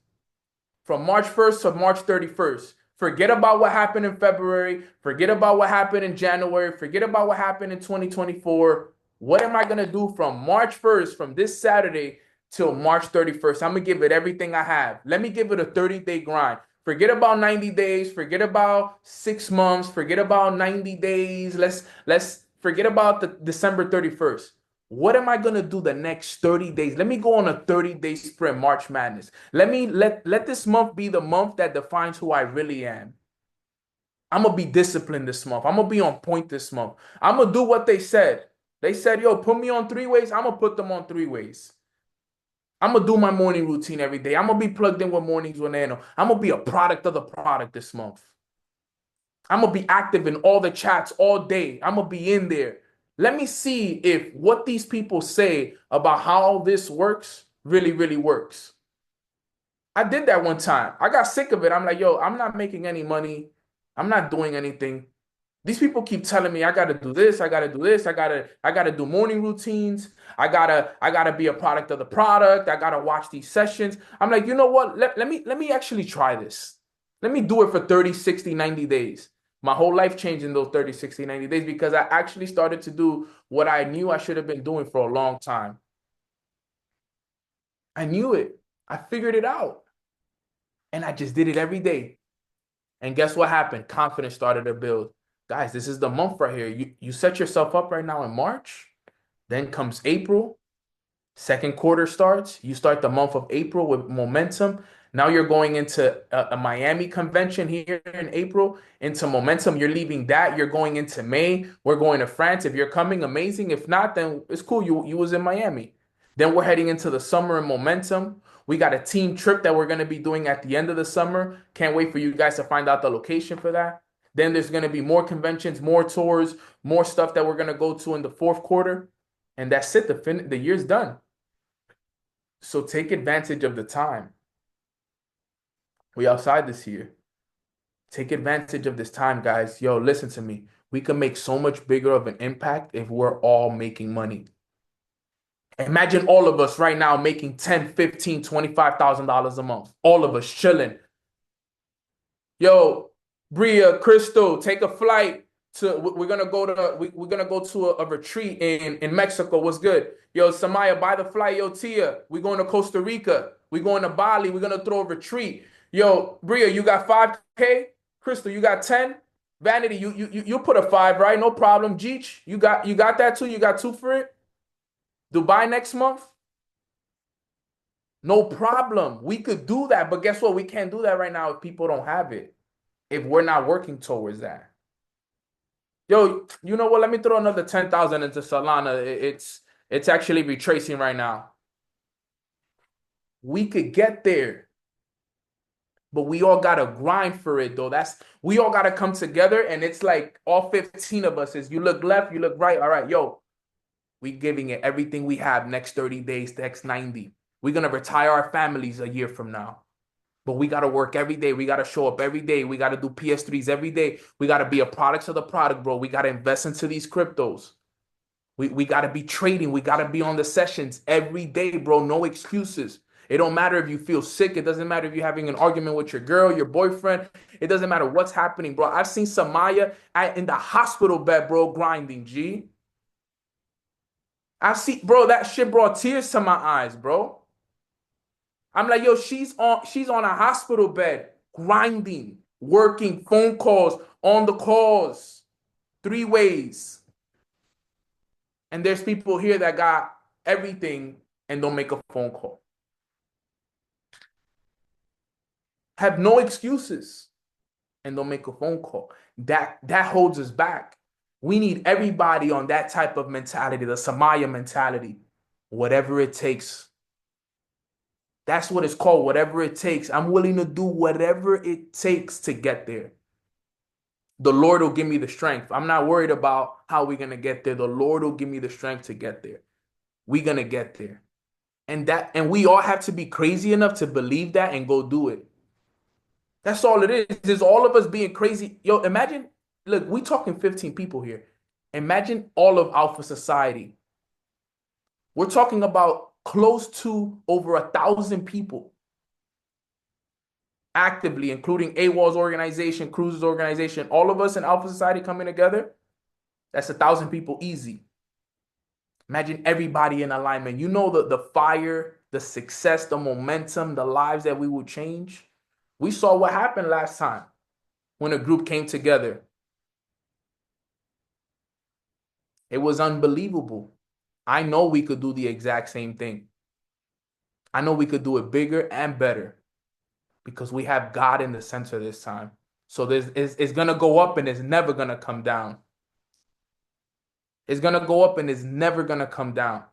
From March 1st to March 31st. Forget about what happened in February. Forget about what happened in January. Forget about what happened in 2024. What am I going to do from March 1st, from this Saturday till March 31st? I'm going to give it everything I have. Let me give it a 30-day grind. Forget about 90 days. Forget about 6 months. Forget about 90 days. Let's forget about the December 31st. What am I going to do the next 30 days? Let me go on a 30-day sprint, March Madness. Let this month be the month that defines who I really am. I'm going to be disciplined this month. I'm going to be on point this month. I'm going to do what they said. They said, yo, put me on 3 ways. I'm going to put them on 3 ways. I'm going to do my morning routine every day. I'm going to be plugged in with Mornings with Nano. I'm going to be a product of the product this month. I'm going to be active in all the chats all day. I'm going to be in there. Let me see if what these people say about how this works really, really works. I did that one time. I got sick of it. I'm like, yo, I'm not making any money. I'm not doing anything. These people keep telling me I gotta do this, I gotta do this, I gotta do morning routines, I gotta be a product of the product, I gotta watch these sessions. I'm like, you know what? Let me actually try this. Let me do it for 30, 60, 90 days. My whole life changed in those 30, 60, 90 days because I actually started to do what I knew I should have been doing for a long time. I knew it. I figured it out. And I just did it every day. And guess what happened? Confidence started to build. Guys, this is the month right here. You set yourself up right now in March. Then comes April. Second quarter starts. You start the month of April with momentum. Now you're going into a Miami convention here in April, into momentum. You're leaving that. You're going into May. We're going to France. If you're coming, amazing. If not, then it's cool. You was in Miami. Then we're heading into the summer in momentum. We got a team trip that we're going to be doing at the end of the summer. Can't wait for you guys to find out the location for that. Then there's going to be more conventions, more tours, more stuff that we're going to go to in the fourth quarter. And that's it. The year's done. So take advantage of the time. We outside this year. Take advantage of this time, guys. Yo, listen to me. We can make so much bigger of an impact if we're all making money. Imagine all of us right now making $10, $15, $25,000 a month. All of us chilling. Yo, Bria, Crystal, take a flight to. We're gonna go to a retreat in Mexico. What's good? Yo, Samiyah, buy the flight. Yo, Tia, we going to Costa Rica. We going to Bali. We're gonna throw a retreat. Yo, Bria, you got 5K. Crystal, you got 10. Vanity, you put a 5, right? No problem. Jeech, you got that too. You got 2 for it. Dubai next month? No problem. We could do that, but guess what? We can't do that right now if people don't have it. If we're not working towards that. Yo, you know what? Let me throw another 10,000 into Solana. It's actually retracing right now. We could get there. But we all gotta grind for it though. We all gotta come together, and it's like all 15 of us is you look left, you look right. All right, yo. We giving it everything we have next 30 days, next 90. We're going to retire our families a year from now. But we got to work every day. We got to show up every day. We got to do PS3s every day. We got to be a product of the product, bro. We got to invest into these cryptos. We got to be trading. We got to be on the sessions every day, bro. No excuses. It don't matter if you feel sick. It doesn't matter if you're having an argument with your girl, your boyfriend. It doesn't matter what's happening, bro. I've seen Samiyah in the hospital bed, bro, grinding, G. I see, bro, that shit brought tears to my eyes, bro. I'm like, yo, she's on a hospital bed, grinding, working, phone calls, on the calls, 3 ways. And there's people here that got everything and don't make a phone call. Have no excuses and don't make a phone call. That holds us back. We need everybody on that type of mentality, the Samiyah mentality. Whatever it takes. That's what it's called, whatever it takes. I'm willing to do whatever it takes to get there. The Lord will give me the strength. I'm not worried about how we're going to get there. The Lord will give me the strength to get there. We're going to get there. And we all have to be crazy enough to believe that and go do it. That's all it is. It's all of us being crazy. Yo, imagine. Look, we talking 15 people here. Imagine all of Alpha Society. We're talking about close to over 1,000 people actively, including AWOL's organization, Cruz's organization, all of us in Alpha Society coming together. That's 1,000 people easy. Imagine everybody in alignment. You know the fire, the success, the momentum, the lives that we will change. We saw what happened last time when a group came together. It was unbelievable. I know we could do the exact same thing. I know we could do it bigger and better because we have God in the center this time. So it's going to go up and it's never going to come down. It's going to go up and it's never going to come down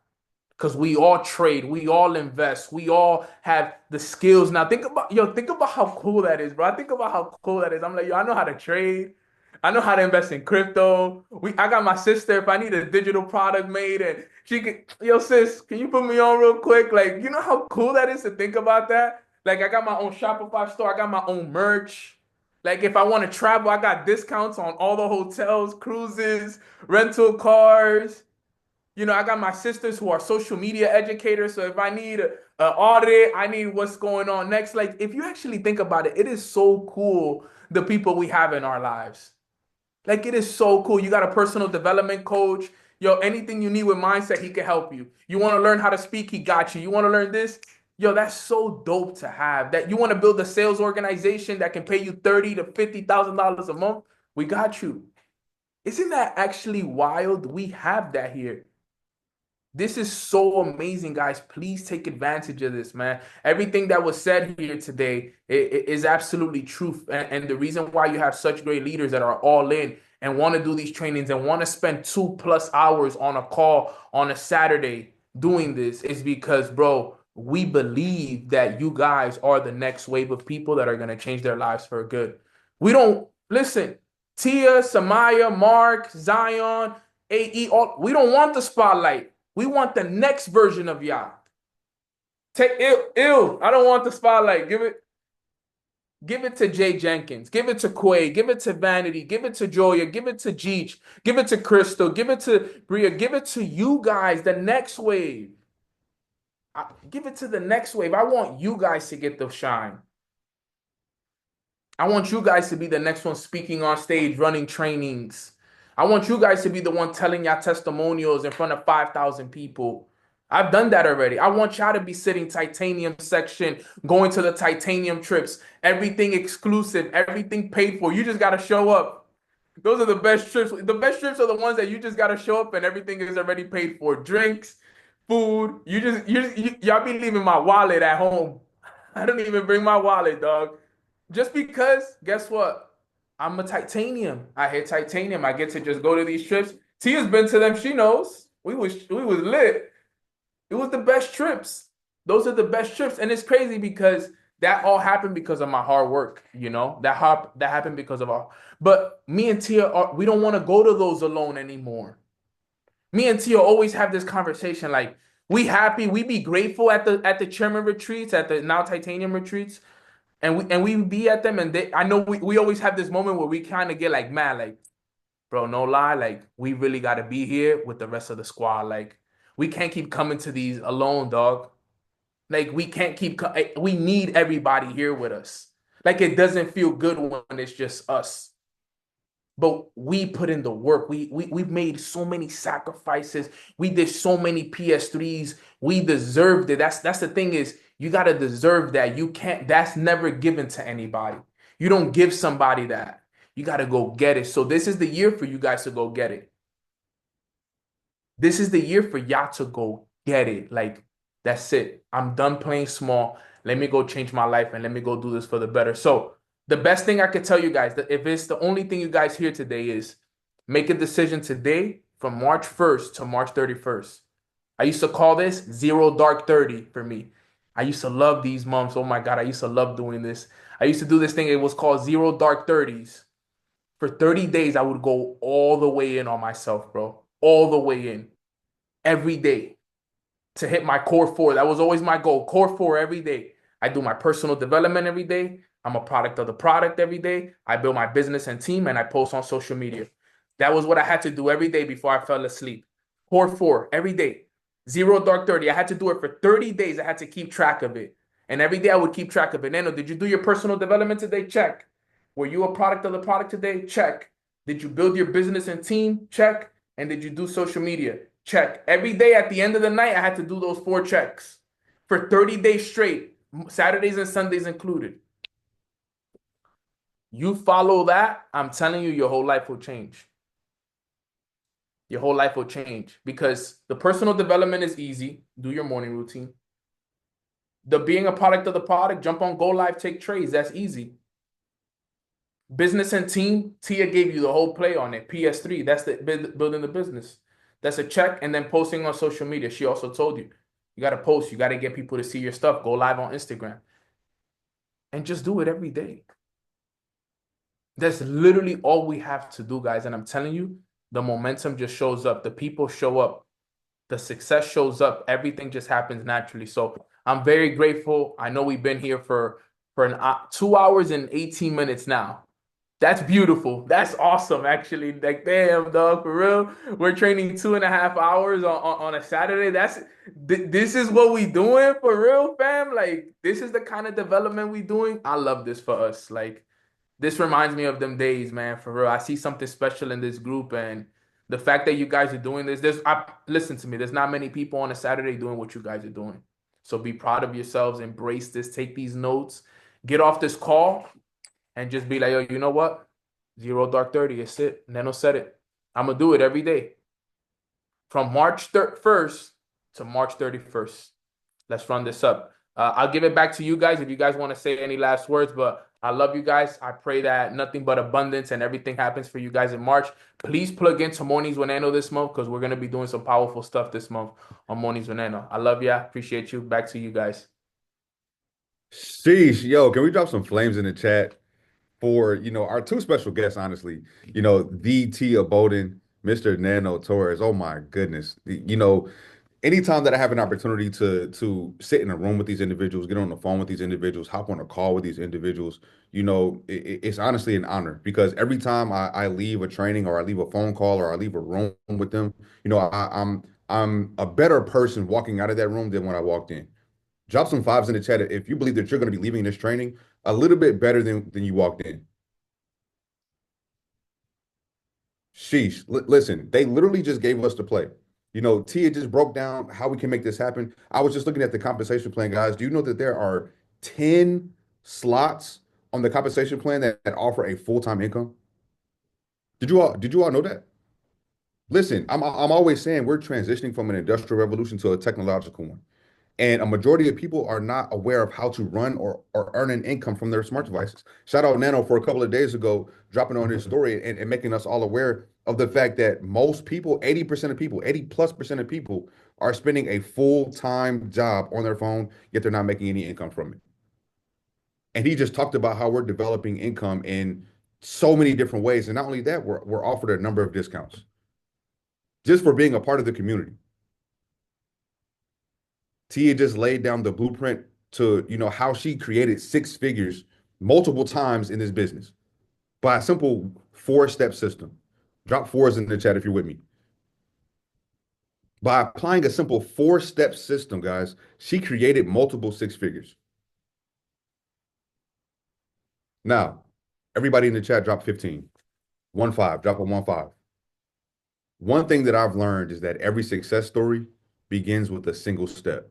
because we all trade. We all invest. We all have the skills. Now think about how cool that is, bro. Think about how cool that is. I'm like, yo, I know how to trade. I know how to invest in crypto. I got my sister. If I need a digital product made, and she could, yo, sis, can you put me on real quick? Like, you know how cool that is to think about that? Like, I got my own Shopify store. I got my own merch. Like if I want to travel, I got discounts on all the hotels, cruises, rental cars. You know, I got my sisters who are social media educators. So if I need an audit, I need what's going on next. Like if you actually think about it, it is so cool the people we have in our lives. Like it is so cool. You got a personal development coach. Yo, anything you need with mindset, he can help you. You want to learn how to speak, he got you. You want to learn this? Yo, that's so dope to have. That you want to build a sales organization that can pay you $30,000 to $50,000 a month? We got you. Isn't that actually wild? We have that here. This is so amazing, guys. Please take advantage of this, man. Everything that was said here today is absolutely truth. And the reason why you have such great leaders that are all in and want to do these trainings and want to spend 2+ hours on a call on a Saturday doing this is because, bro, we believe that you guys are the next wave of people that are going to change their lives for good. We don't, listen, Tia, Samiyah, Mark, Zion, AE, we don't want the spotlight. We want the next version of y'all. Take ill. I don't want the spotlight. Give it to Jay Jenkins. Give it to Quay. Give it to Vanity. Give it to Joya. Give it to Jeech. Give it to Crystal. Give it to Bria. Give it to you guys, the next wave. Give it to the next wave. I want you guys to get the shine. I want you guys to be the next one speaking on stage, running trainings. I want you guys to be the one telling y'all testimonials in front of 5,000 people. I've done that already. I want y'all to be sitting titanium section, going to the titanium trips, everything exclusive, everything paid for. You just got to show up. Those are the best trips. The best trips are the ones that you just got to show up and everything is already paid for. Drinks, food. Y'all be leaving my wallet at home. I don't even bring my wallet, dog. Just because, guess what? I'm a titanium. I hit titanium. I get to just go to these trips. Tia's been to them. She knows. We was lit. It was the best trips. Those are the best trips. And it's crazy because that all happened because of my hard work, you know? That happened because of our. But me and Tia, we don't want to go to those alone anymore. Me and Tia always have this conversation like, we happy, we be grateful at the chairman retreats, at the now titanium retreats. And we be at them and I know we always have this moment where we kind of get like mad, like, bro, no lie, like we really got to be here with the rest of the squad. Like we can't keep coming to these alone, dog. Like we can't keep, we need everybody here with us. Like it doesn't feel good when it's just us. But we put in the work. We've made so many sacrifices. We did so many PS3s. We deserved it. That's the thing is you got to deserve that. You can't, that's never given to anybody. You don't give somebody that. You got to go get it. So this is the year for you guys to go get it. This is the year for y'all to go get it. Like, that's it. I'm done playing small. Let me go change my life and let me go do this for the better. So the best thing I could tell you guys, that if it's the only thing you guys hear today is make a decision today from March 1st to March 31st. I used to call this 0 dark 30 for me. I used to love these months. Oh my God, I used to love doing this. I used to do this thing. It was called 0 dark 30s. For 30 days, I would go all the way in on myself, bro. All the way in. Every day. To hit my core 4. That was always my goal. Core 4 every day. I do my personal development every day. I'm a product of the product every day. I build my business and team and I post on social media. That was what I had to do every day before I fell asleep. Core 4 every day. 0 dark 30. I had to do it for 30 days. I had to keep track of it. And every day I would keep track of it. Neno, did you do your personal development today? Check. Were you a product of the product today? Check. Did you build your business and team? Check. And did you do social media? Check. Every day at the end of the night, I had to do those 4 checks for 30 days straight, Saturdays and Sundays included. You follow that, I'm telling you, your whole life will change. Your whole life will change because the personal development is easy. Do your morning routine. The being a product of the product, jump on, go live, take trades. That's easy. Business and team, Tia gave you the whole play on it. PS3, that's the building the business. That's a check. And then posting on social media. She also told you, you got to post. You got to get people to see your stuff. Go live on Instagram. And just do it every day. That's literally all we have to do, guys. And I'm telling you, the momentum just shows up. The people show up. The success shows up. Everything just happens naturally. So I'm very grateful. I know we've been here for 2 hours and 18 minutes now. That's beautiful. That's awesome, actually. Like, damn, dog, for real. We're training 2.5 hours on a Saturday. This is what we doing for real, fam. Like, this is the kind of development we doing. I love this for us. Like, this reminds me of them days, man, for real. I see something special in this group, and the fact that you guys are doing this, listen to me, there's not many people on a Saturday doing what you guys are doing. So be proud of yourselves, embrace this, take these notes, get off this call, and just be like, yo, you know what? Zero dark 30, it's it. Neno said it. I'm gonna do it every day. From March 1st to March 31st. Let's run this up. I'll give it back to you guys if you guys want to say any last words, but I love you guys. I pray that nothing but abundance and everything happens for you guys in March. Please plug into Mornings with Nano this month because we're going to be doing some powerful stuff this month on Mornings with Nano. I love ya. Appreciate you. Back to you guys. Sheesh, yo, can we drop some flames in the chat for, our two special guests, honestly, the Tia Bolden, Mr. Nano Torres. Oh my goodness. Anytime that I have an opportunity to sit in a room with these individuals, get on the phone with these individuals, hop on a call with these individuals, it's honestly an honor because every time I leave a training or I leave a phone call or I leave a room with them, I'm a better person walking out of that room than when I walked in. Drop some fives in the chat if you believe that you're going to be leaving this training a little bit better than you walked in. Sheesh. Listen, they literally just gave us the play. Tia just broke down how we can make this happen. I was just looking at the compensation plan, guys. Do you know that there are 10 slots on the compensation plan that offer a full-time income? Did you all know that? Listen, I'm always saying we're transitioning from an industrial revolution to a technological one. And a majority of people are not aware of how to run or earn an income from their smart devices. Shout out Nano for a couple of days ago, dropping on his story and making us all aware of the fact that most people, 80% of people, 80+% of people are spending a full-time job on their phone, yet they're not making any income from it. And he just talked about how we're developing income in so many different ways. And not only that, we're offered a number of discounts just for being a part of the community. Tia just laid down the blueprint to, how she created six figures multiple times in this business by a simple four-step system. Drop fours in the chat if you're with me. By applying a simple four-step system, guys, she created multiple six figures. Now, everybody in the chat, drop 15. 1-5, drop a 1-5. One thing that I've learned is that every success story begins with a single step.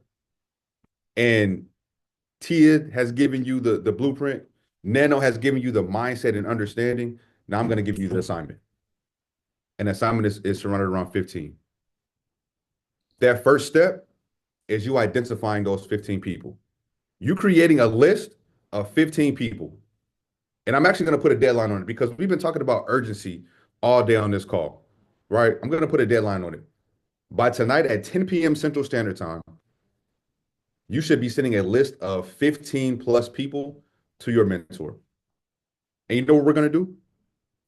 And Tia has given you the blueprint. Nano has given you the mindset and understanding. Now I'm going to give you the assignment. And the assignment is surrounded around 15. That first step is you identifying those 15 people. You creating a list of 15 people. And I'm actually going to put a deadline on it because we've been talking about urgency all day on this call, right? I'm going to put a deadline on it. By tonight at 10 p.m. Central Standard Time, you should be sending a list of 15 plus people to your mentor. And you know what we're going to do?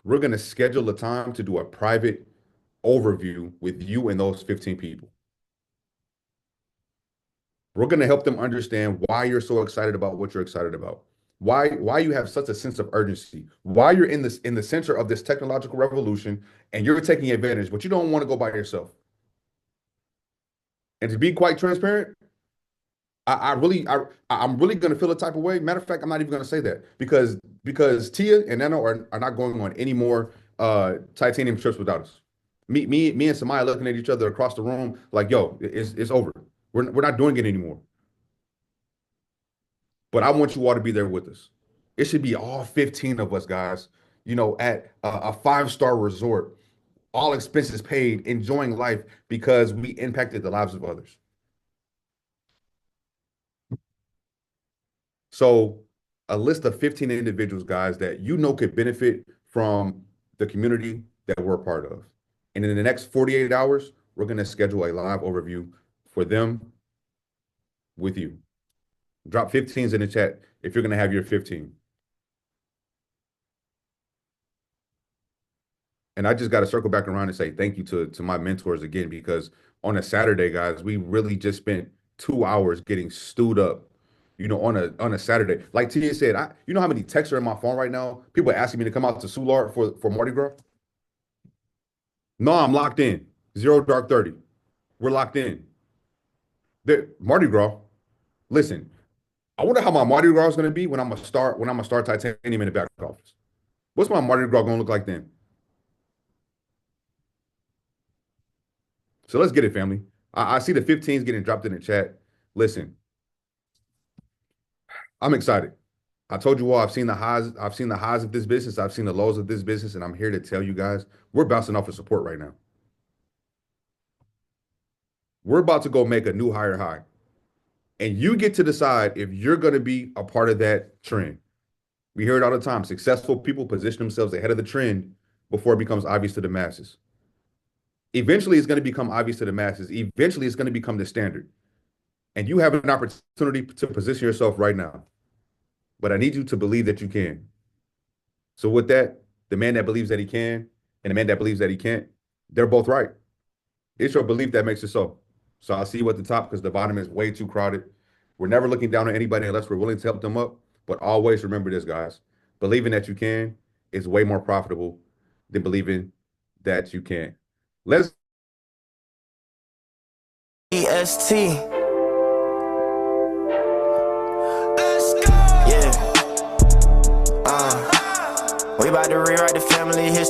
We're going to schedule a time to do a private overview with you and those 15 people. We're going to help them understand why you're so excited about what you're excited about. Why you have such a sense of urgency, why you're in the center of this technological revolution and you're taking advantage, but you don't want to go by yourself. And to be quite transparent, I'm really going to feel a type of way. Matter of fact, I'm not even going to say that because Tia and Nano are not going on any more titanium trips without us. Me and Samiyah looking at each other across the room like, yo, it's over. We're not doing it anymore. But I want you all to be there with us. It should be all 15 of us, guys, at a 5-star resort, all expenses paid, enjoying life because we impacted the lives of others. So a list of 15 individuals, guys, that could benefit from the community that we're a part of. And in the next 48 hours, we're going to schedule a live overview for them with you. Drop 15s in the chat if you're going to have your 15. And I just got to circle back around and say thank you to my mentors again, because on a Saturday, guys, we really just spent 2 hours getting stewed up on a Saturday. Like Tia said, you know how many texts are in my phone right now? People asking me to come out to Soulard for Mardi Gras. No, I'm locked in. Zero dark 30. We're locked in. Mardi Gras. Listen, I wonder how my Mardi Gras is going to be when I'm gonna start titanium in the back office. What's my Mardi Gras going to look like then? So let's get it, family. I see the 15s getting dropped in the chat. Listen, I'm excited. I told you all I've seen the highs. I've seen the highs of this business. I've seen the lows of this business, and I'm here to tell you guys we're bouncing off of support right now. We're about to go make a new higher high, and you get to decide if you're going to be a part of that trend. We hear it all the time. Successful people position themselves ahead of the trend before it becomes obvious to the masses. Eventually, it's going to become obvious to the masses. Eventually, it's going to become the standard. And you have an opportunity to position yourself right now. But I need you to believe that you can. So with that, the man that believes that he can and the man that believes that he can't, they're both right. It's your belief that makes it so. So I'll see you at the top because the bottom is way too crowded. We're never looking down on anybody unless we're willing to help them up. But always remember this, guys. Believing that you can is way more profitable than believing that you can't. Let's EST. Let's go. Yeah. We about to rewrite the family history.